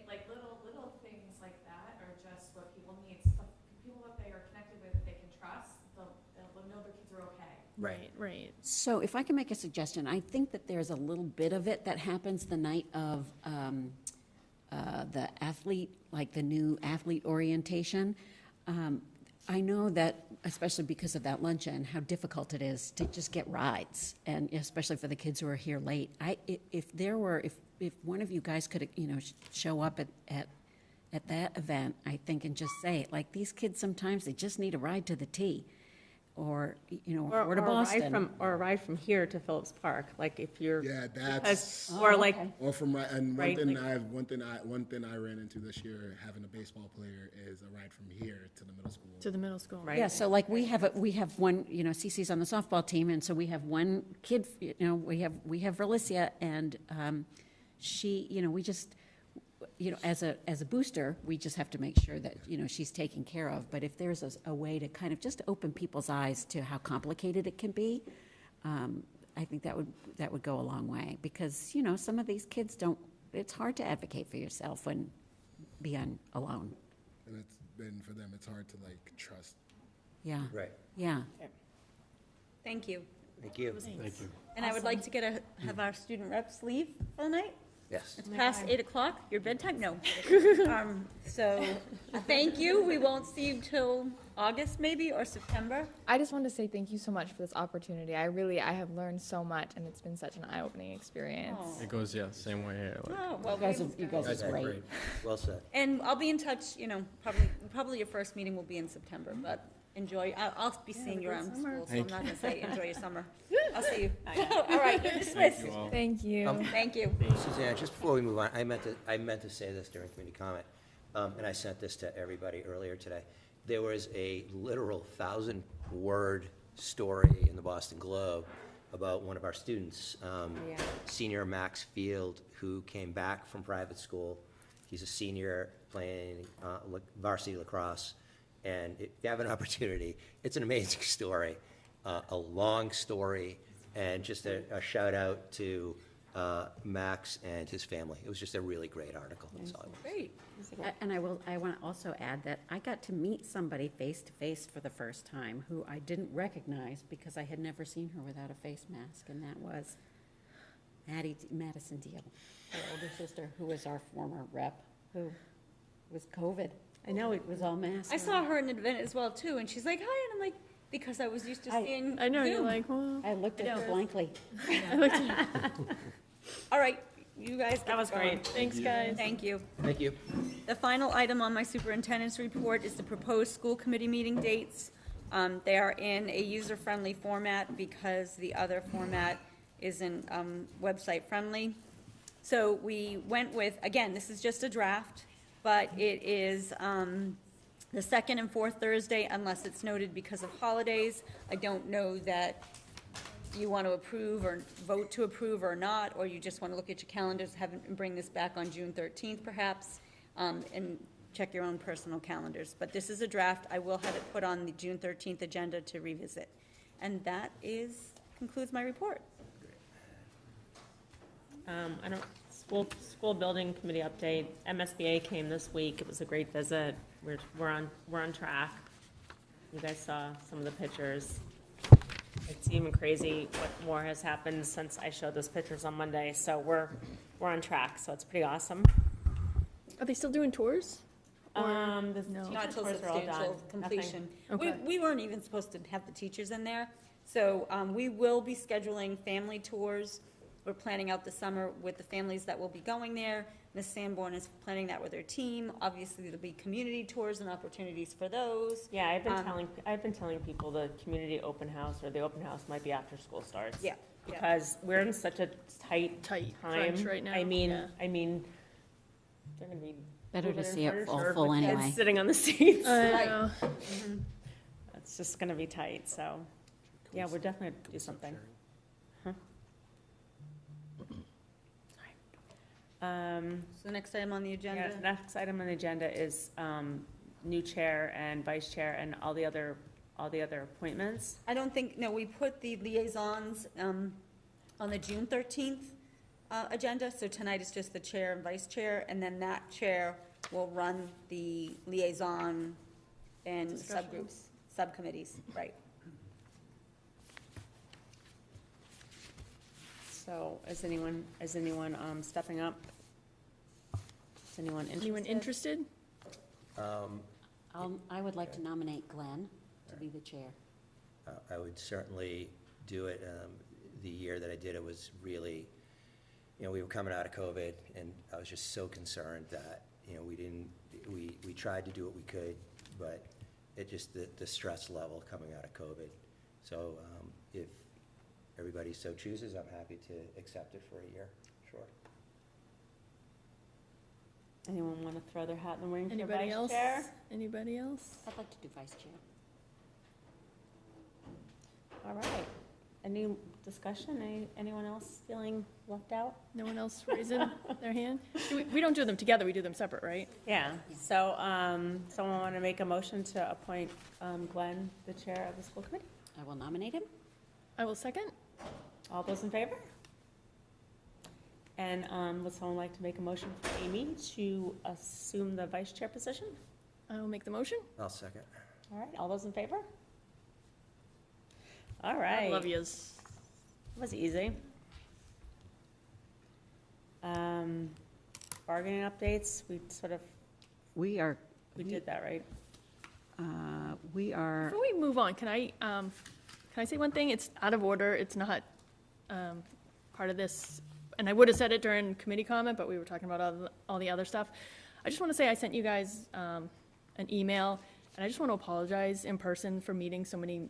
Like little things like that are just what people need. Stuff, people that they are connected with, that they can trust, they'll know their kids are okay. Right. So if I can make a suggestion, I think that there's a little bit of it that happens the night of the athlete, like the new athlete orientation. I know that, especially because of that luncheon, how difficult it is to just get rides, and especially for the kids who are here late. If one of you guys could, show up at that event, I think, and just say, like, these kids sometimes they just need a ride to the T, or to Boston, or a ride from here to Phillips Park, like if you're. Yeah, that's. Or like. Or from and Right, one thing I ran into this year having a baseball player is a ride from here to the middle school. To the middle school. Right. Yeah, so like we have one, Cece's on the softball team, and so we have one kid, we have Relicia, and she, we just, as a booster, we just have to make sure that, she's taken care of. But if there's a way to kind of just open people's eyes to how complicated it can be, I think that would go a long way, because, some of these kids it's hard to advocate for yourself when being alone. And then for them, it's hard to trust. Yeah. Right. Yeah. Thank you. Thank you. Thank you. And I would like to have our student reps leave for the night. Yes. It's past 8 o'clock. Your bedtime? No. So, thank you. We won't see you till August maybe, or September. I just wanted to say thank you so much for this opportunity. I have learned so much, and it's been such an eye-opening experience. Oh. It goes, same way here. Oh, well, You guys are great. Well said. and I'll be in touch, probably your first meeting will be in September, but Enjoy, I'll be seeing you around summer. school, so I'm not gonna say enjoy your summer. I'll see you. All right, you're dismissed. Thank you. Thank you. Suzanne, just before we move on, I meant to say this during community comment, and I sent this to everybody earlier today. There was a literal 1,000-word story in the Boston Globe about one of our students, senior Max Field, who came back from private school. He's a senior playing varsity lacrosse, and if you have an opportunity, it's an amazing story, a long story, and just a shout out to Max and his family. It was just a really great article. That's all I wanted. Great. And I want to also add that I got to meet somebody face to face for the first time who I didn't recognize because I had never seen her without a face mask, and that was Madison Deal, her older sister, who was our former rep, who was COVID. I know It was all masked. I saw her in an event as well too, and she's like, "Hi," and I'm like, because I was used to seeing. I know, you're Zoom. like, well. I looked at her blankly. I looked at All right, you guys. That was great. Thanks, guys. Thank you. Thank you. The final item on my superintendent's report is the proposed school committee meeting dates. They are in a user-friendly format because the other format isn't website-friendly. So we went with, again, this is just a draft, but it is the second and fourth Thursday unless it's noted because of holidays. I don't know that you want to approve or vote to approve or not, or you just want to look at your calendars, and bring this back on June 13th perhaps, and check your own personal calendars. But this is a draft. I will have it put on the June 13th agenda to revisit. And that concludes my report. School building committee update. MSBA came this week. It was a great visit. We're on track. You guys saw some of the pictures. It's even crazy what more has happened since I showed those pictures on Monday. So we're on track. So it's pretty awesome. Are they still doing tours? The No. Not till tours are all done. substantial completion. Okay. We weren't even supposed to have the teachers in there. So we will be scheduling family tours. We're planning out the summer with the families that will be going there. Ms. Sanborn is planning that with her team. Obviously, there'll be community tours and opportunities for those. Yeah, I've been telling people the community open house or the open house might be after school starts. Yeah. Because we're in such a tight crunch time right now. I mean, Yeah. they're gonna be Better to moving see it furniture full with kids anyway. sitting on the seats. I know. It's just gonna be tight. So, yeah, we're definitely gonna do something. So the next item on the agenda? Yeah, next item on the agenda is new chair and vice chair and all the other appointments. I don't think, no, we put the liaisons on the June 13th agenda, so tonight is just the chair and vice chair, and then that chair will run the liaison and subgroups, subcommittees, right. So is anyone stepping up? Is anyone interested? Anyone interested? I would like to nominate Glenn to be the chair. I would certainly do it. The year that I did it was really, we were coming out of COVID, and I was just so concerned that, we tried to do what we could, but it just, the stress level coming out of COVID. So if everybody so chooses, I'm happy to accept it for a year, sure. Anyone want to throw their hat in the ring for Anybody vice else? chair? Anybody else? I'd like to do vice chair. All right. Any discussion? Anyone else feeling left out? No one else raising their hand? We don't do them together, we do them separate, right? Yeah. So someone want to make a motion to appoint Glenn the chair of the school committee? I will nominate him. I will second. All those in favor? And would someone like to make a motion for Amy to assume the vice chair position? I will make the motion. I'll second. All right, all those in favor? All right. I love yous. That was easy. Bargaining updates, we did that, right? We are. Before we move on, can I say one thing? It's out of order. It's not part of this. And I would have said it during committee comment, but we were talking about all the other stuff. I just want to say I sent you guys an email And I just want to apologize in person for meeting so many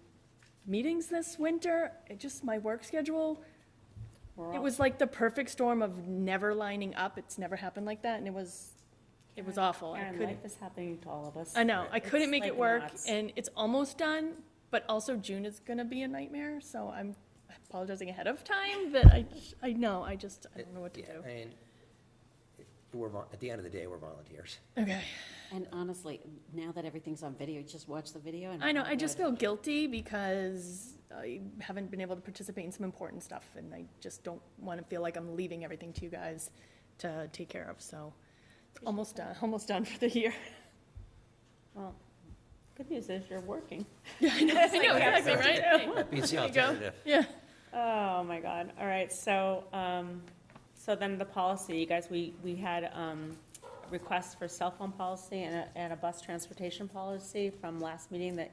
meetings this winter. My work schedule, it was like the perfect storm of never lining up. It's never happened like that, and it was awful. Karen, life is happening to all of us. I know. I couldn't It's make like it work, nuts. and it's almost done, but also June is going to be a nightmare, so I'm apologizing ahead of time that I know. I don't know what to do. I mean, at the end of the day, we're volunteers. Okay. And honestly, now that everything's on video, just watch the video. And I know. I just feel guilty because I haven't been able to participate in some important stuff, and I just don't want to feel like I'm leaving everything to you guys to take care of. So it's almost done for the year. Well, good news is you're working. Yeah, I know. Exactly, right? That beats the There you go. alternative. Yeah. Oh, my God. All right, so, so then the policy, you guys, we had requests for cell phone policy and a bus transportation policy from last meeting that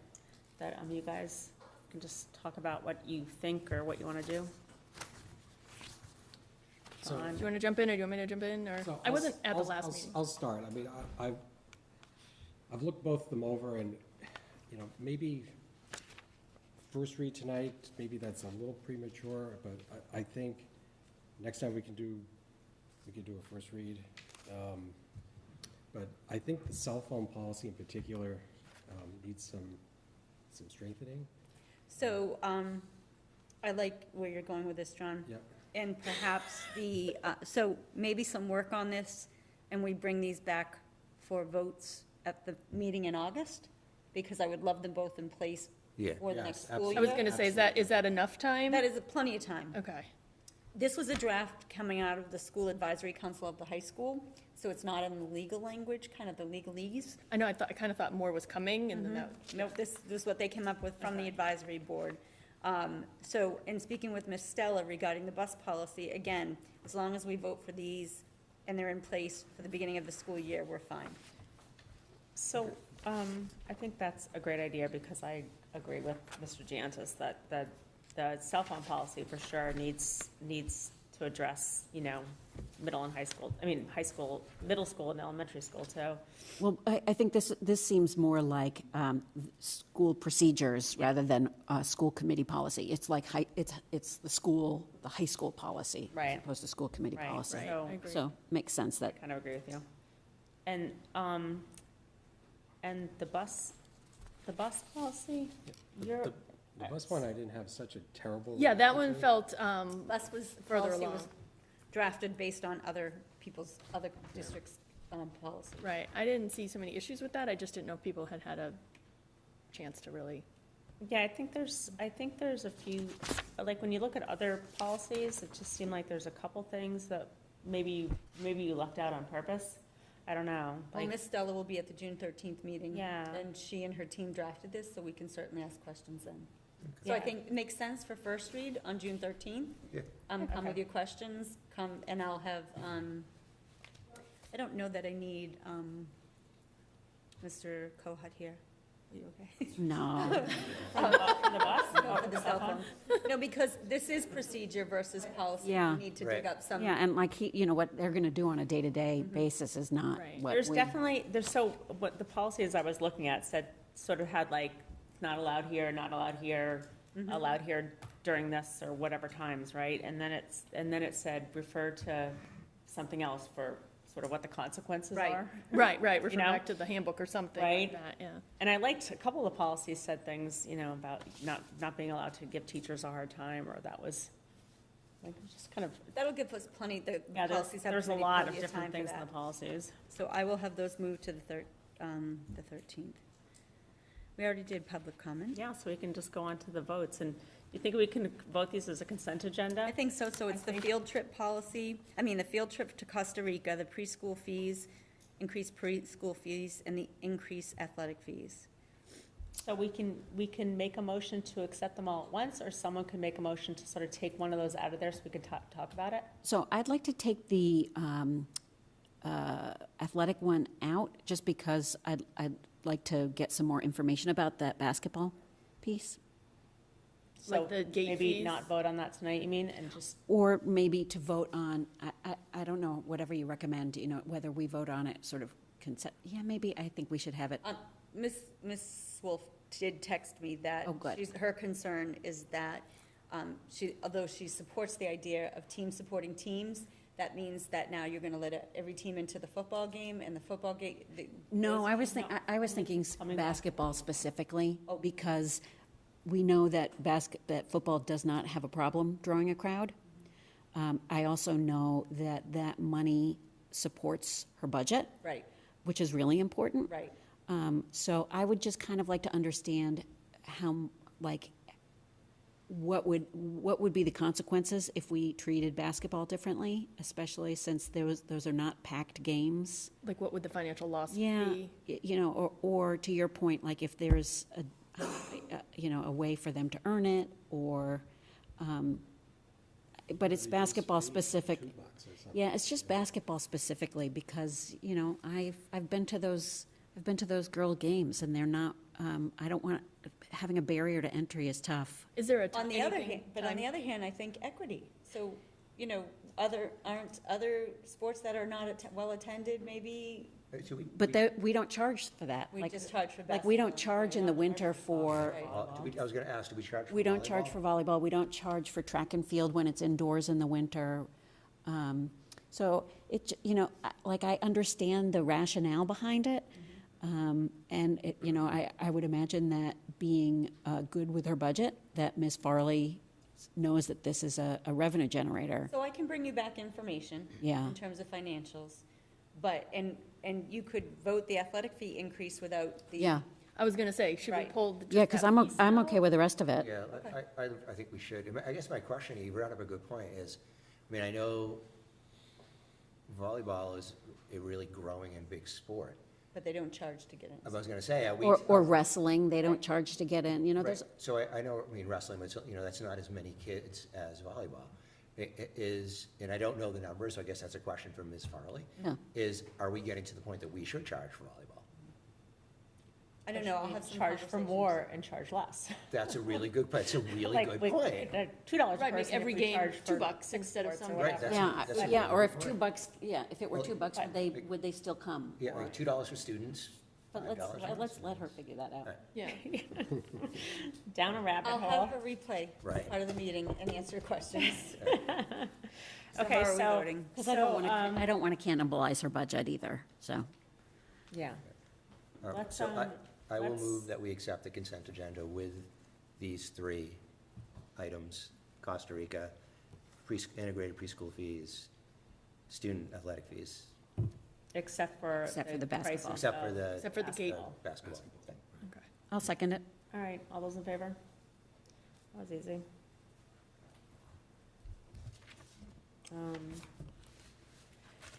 you guys can just talk about what you think or what you want to do. So- Do you want to jump in, or do you want me to jump in, or? So I wasn't at the I'll- last meeting. I'll start. I mean, I've looked both of them over, and, maybe first read tonight, maybe that's a little premature, but I think next time we can do a first read. But I think the cell phone policy in particular needs some strengthening. So, I like where you're going with this, John. Yep. And perhaps so maybe some work on this, and we bring these back for votes at the meeting in August, because I would love them both in place Yeah. for the Yes, next school absolutely. year. I was going to say, is that enough time? That is plenty of time. Okay. This was a draft coming out of the School Advisory Council of the high school, so it's not in the legal language, kind of the legalese. I know, I kind of thought more was coming, and then that. Nope, this is what they came up with from the advisory board. So, in speaking with Ms. Stella regarding the bus policy, again, as long as we vote for these and they're in place for the beginning of the school year, we're fine. So, I think that's a great idea, because I agree with Mr. Giantis that the cell phone policy for sure needs to address, middle and high school, middle school and elementary school too. Well, I think this seems more like school procedures rather than school committee policy. It's like it's the high school policy, Right. as opposed to school committee Right, policy. right. I agree. So makes sense I that. kind of agree with you. And the bus policy, The bus one, I didn't have such a terrible. Yeah, that one reaction to. felt Bus was, further policy along. was drafted based on other districts' policy. Right. I didn't see so many issues with that. I just didn't know if people had a chance to really. yeah, I think there's a few, like, when you look at other policies, it just seemed like there's a couple things that maybe you left out on purpose. I don't know. Well, Like, Ms. Stella will be at the June 13th meeting. Yeah. And she and her team drafted this, so we can certainly ask questions then. So I Yeah. think it makes sense for first read on June 13th. Yeah. Come with Okay. your questions, and I'll have, I don't know that I need Mr. Kohut here. Are you okay? No. from the bus? No, for the cell phone. No, because this is procedure versus policy. Yeah. We need to dig Right. up some. Yeah, and like what they're going to do on a day-to-day basis is not Right. what There's we. definitely, what the policies I was looking at sort of had like, not allowed here, not allowed here, allowed here during this or whatever times, right? And then it said, refer to something else for sort of what the consequences Right. are. Right. Refer know? back to the handbook or something Right. like that. Yeah. And I liked, a couple of the policies said things, about not being allowed to give teachers a hard time, or that was, like, just kind of, That'll give us plenty, the yeah, policies have there's a plenty lot of time different for things in that. the policies. So I will have those moved to the 13th. We already did public comment. Yeah, so we can just go on to the votes, and you think we can vote these as a consent agenda? I think so. So it's the field trip policy, the field trip to Costa Rica, the preschool fees, increased preschool fees, and the increased athletic fees. So we can make a motion to accept them all at once, or someone can make a motion to sort of take one of those out of there so we could talk about it? So I'd like to take the athletic one out, just because I'd like to get some more information about that basketball piece. So Like the gate maybe fees? not vote on that tonight, you mean, and just, Or maybe to vote on, I don't know, whatever you recommend, whether we vote on it sort of consent. Yeah, maybe I think we should have it. Miss Wolf did text me that Oh, good. her concern is that although she supports the idea of teams supporting teams, that means that now you're going to let every team into the football game, and the football game. No, I was thinking basketball specifically, because we know that that football does not have a problem drawing a crowd. I also know that money supports her budget. Right. Which is really important. Right. So I would just kind of like to understand how, like, what would be the consequences if we treated basketball differently, especially since those are not packed games. Like, what would the financial loss Yeah, be? you know, or to your point, like if there's a way for them to earn it, or, but it's basketball specific. Yeah, it's just basketball specifically, because, you know, I've been to those girl games, and they're not, I don't want, having a barrier to entry is tough. Is there On the other hand, I think equity. So, you know, aren't other sports that are not well attended maybe? But we don't charge for that. We just charge for Like, we don't charge in the winter for. I was going to ask, do we charge for We don't volleyball? charge for volleyball. We don't charge for track and field when it's indoors in the winter. So you know, I understand the rationale behind it. And it, you know, I would imagine that being good with her budget, that Ms. Farley knows that this is a revenue generator. So I can bring you back information. Yeah. In terms of financials, but, and you could vote the athletic fee increase without the. Yeah. I was going to say, should we pull the? Yeah, because I'm okay with the rest of it. Yeah, I think we should. I guess my question, you brought up a good point, is, I mean, I know volleyball is a really growing and big sport. But they don't charge to get in. I was going to say, Or wrestling, they don't charge to get in, you know, right. there's. So I know, I mean, wrestling, but, you know, that's not as many kids as volleyball. It is, and I don't know the numbers, so I guess that's a question for Ms. Farley. Yeah. Are we getting to the point that we should charge for volleyball? I don't know, I'll have some Charge for more and charge less. That's a really good point. It's a really Like, good like, point. $2 Right, make person every if we game charge for $2 instead of sports or some. Right, that's a Yeah, really or good if point. $2, if it were Well, $2, would they still come? Yeah, Or- like $2 for students. But let's let her figure that out. Yeah. Down a rabbit I'll hole. have a replay Right. as part of the meeting and answer questions. Okay, how are we so- voting? Because I don't want to cannibalize her budget either, so. Yeah. Let's, So I will let's- move that we accept the consent agenda with these three items: Costa Rica, integrated preschool fees, student athletic fees. Except for the basketball. Except for the. Except for the gate. Basketball thing. Okay. I'll second it. All right, all those in favor? That was easy.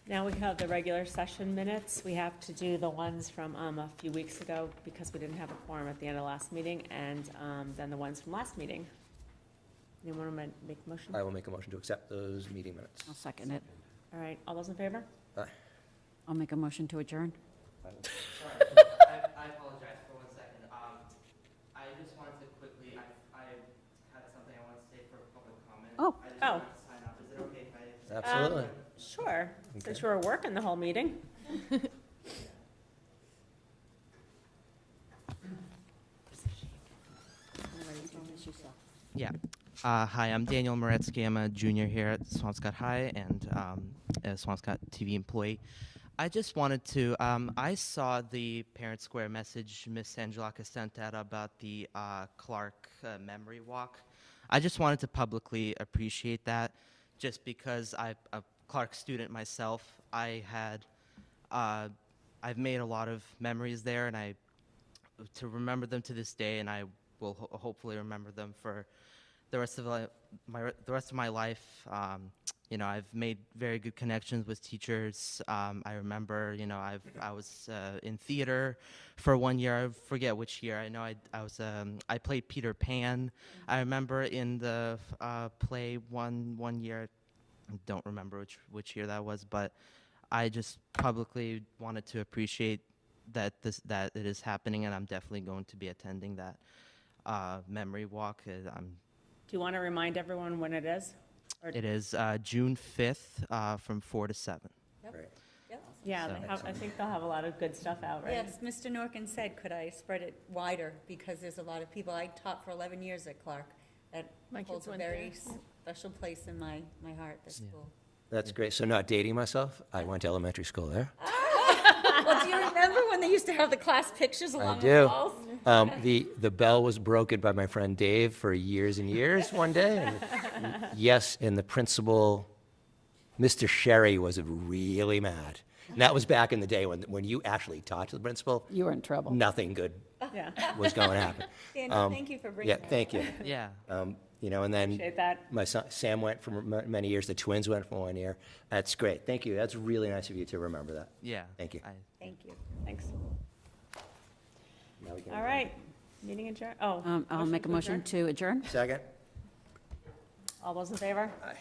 Now we have the regular session minutes. We have to do the ones from a few weeks ago because we didn't have a quorum at the end of last meeting, and then the ones from last meeting. Anyone want to make a motion? I will make a motion to accept those meeting minutes. I'll second it. All right, all those in favor? Aye. I'll make a motion to adjourn. Sorry, I apologize for 1 second. I just wanted to quickly, I had something I wanted to say for public comment. Oh. I just wanted to sign up. Is it okay if I? Absolutely. Sure, since you were working the whole meeting. Yeah. Hi, I'm Daniel Moretsky. I'm a junior here at Swampscott High and a Swampscott TV employee. I just wanted to, I saw the Parent Square message Miss Angelaka sent out about the Clark Memory Walk. I just wanted to publicly appreciate that, just because I'm a Clark student myself. I've made a lot of memories there, and to remember them to this day, and I will hopefully remember them for the rest of my life. You know, I've made very good connections with teachers. I remember, you know, I was in theater for 1 year. I forget which year. I know I played Peter Pan. I remember in the play one year. I don't remember which year that was, but I just publicly wanted to appreciate that it is happening, and I'm definitely going to be attending that memory walk. Do you want to remind everyone when it is? It is June 5th from 4 to 7. Yep. Right. Yep. Yeah, So- I think they'll have a lot of good stuff out, right? Yes, Mr. Norkin said, could I spread it wider, because there's a lot of people. I taught for 11 years at Clark. That My kids holds a went very there. special place in my heart, the school. That's great. So not dating myself, I went to elementary school there. Well, do you remember when they used to have the class pictures along I the do. walls? The bell was broken by my friend Dave for years and years one day. And yes, and the principal, Mr. Sherry, was really mad. And that was back in the day when you actually talked to the principal. You were in trouble. Nothing good Yeah. was going to happen. Daniel, thank you for bringing Yeah, that. thank you. Yeah. You know, and then Appreciate that. my son Sam went for many years. The twins went for 1 year. That's great. Thank you. That's really nice of you to remember that. Yeah. Thank you. Thank you. Thanks. Now we can- All right, meeting adjourned. Oh. I'll make a motion to adjourn. Second. All those in favor? Aye.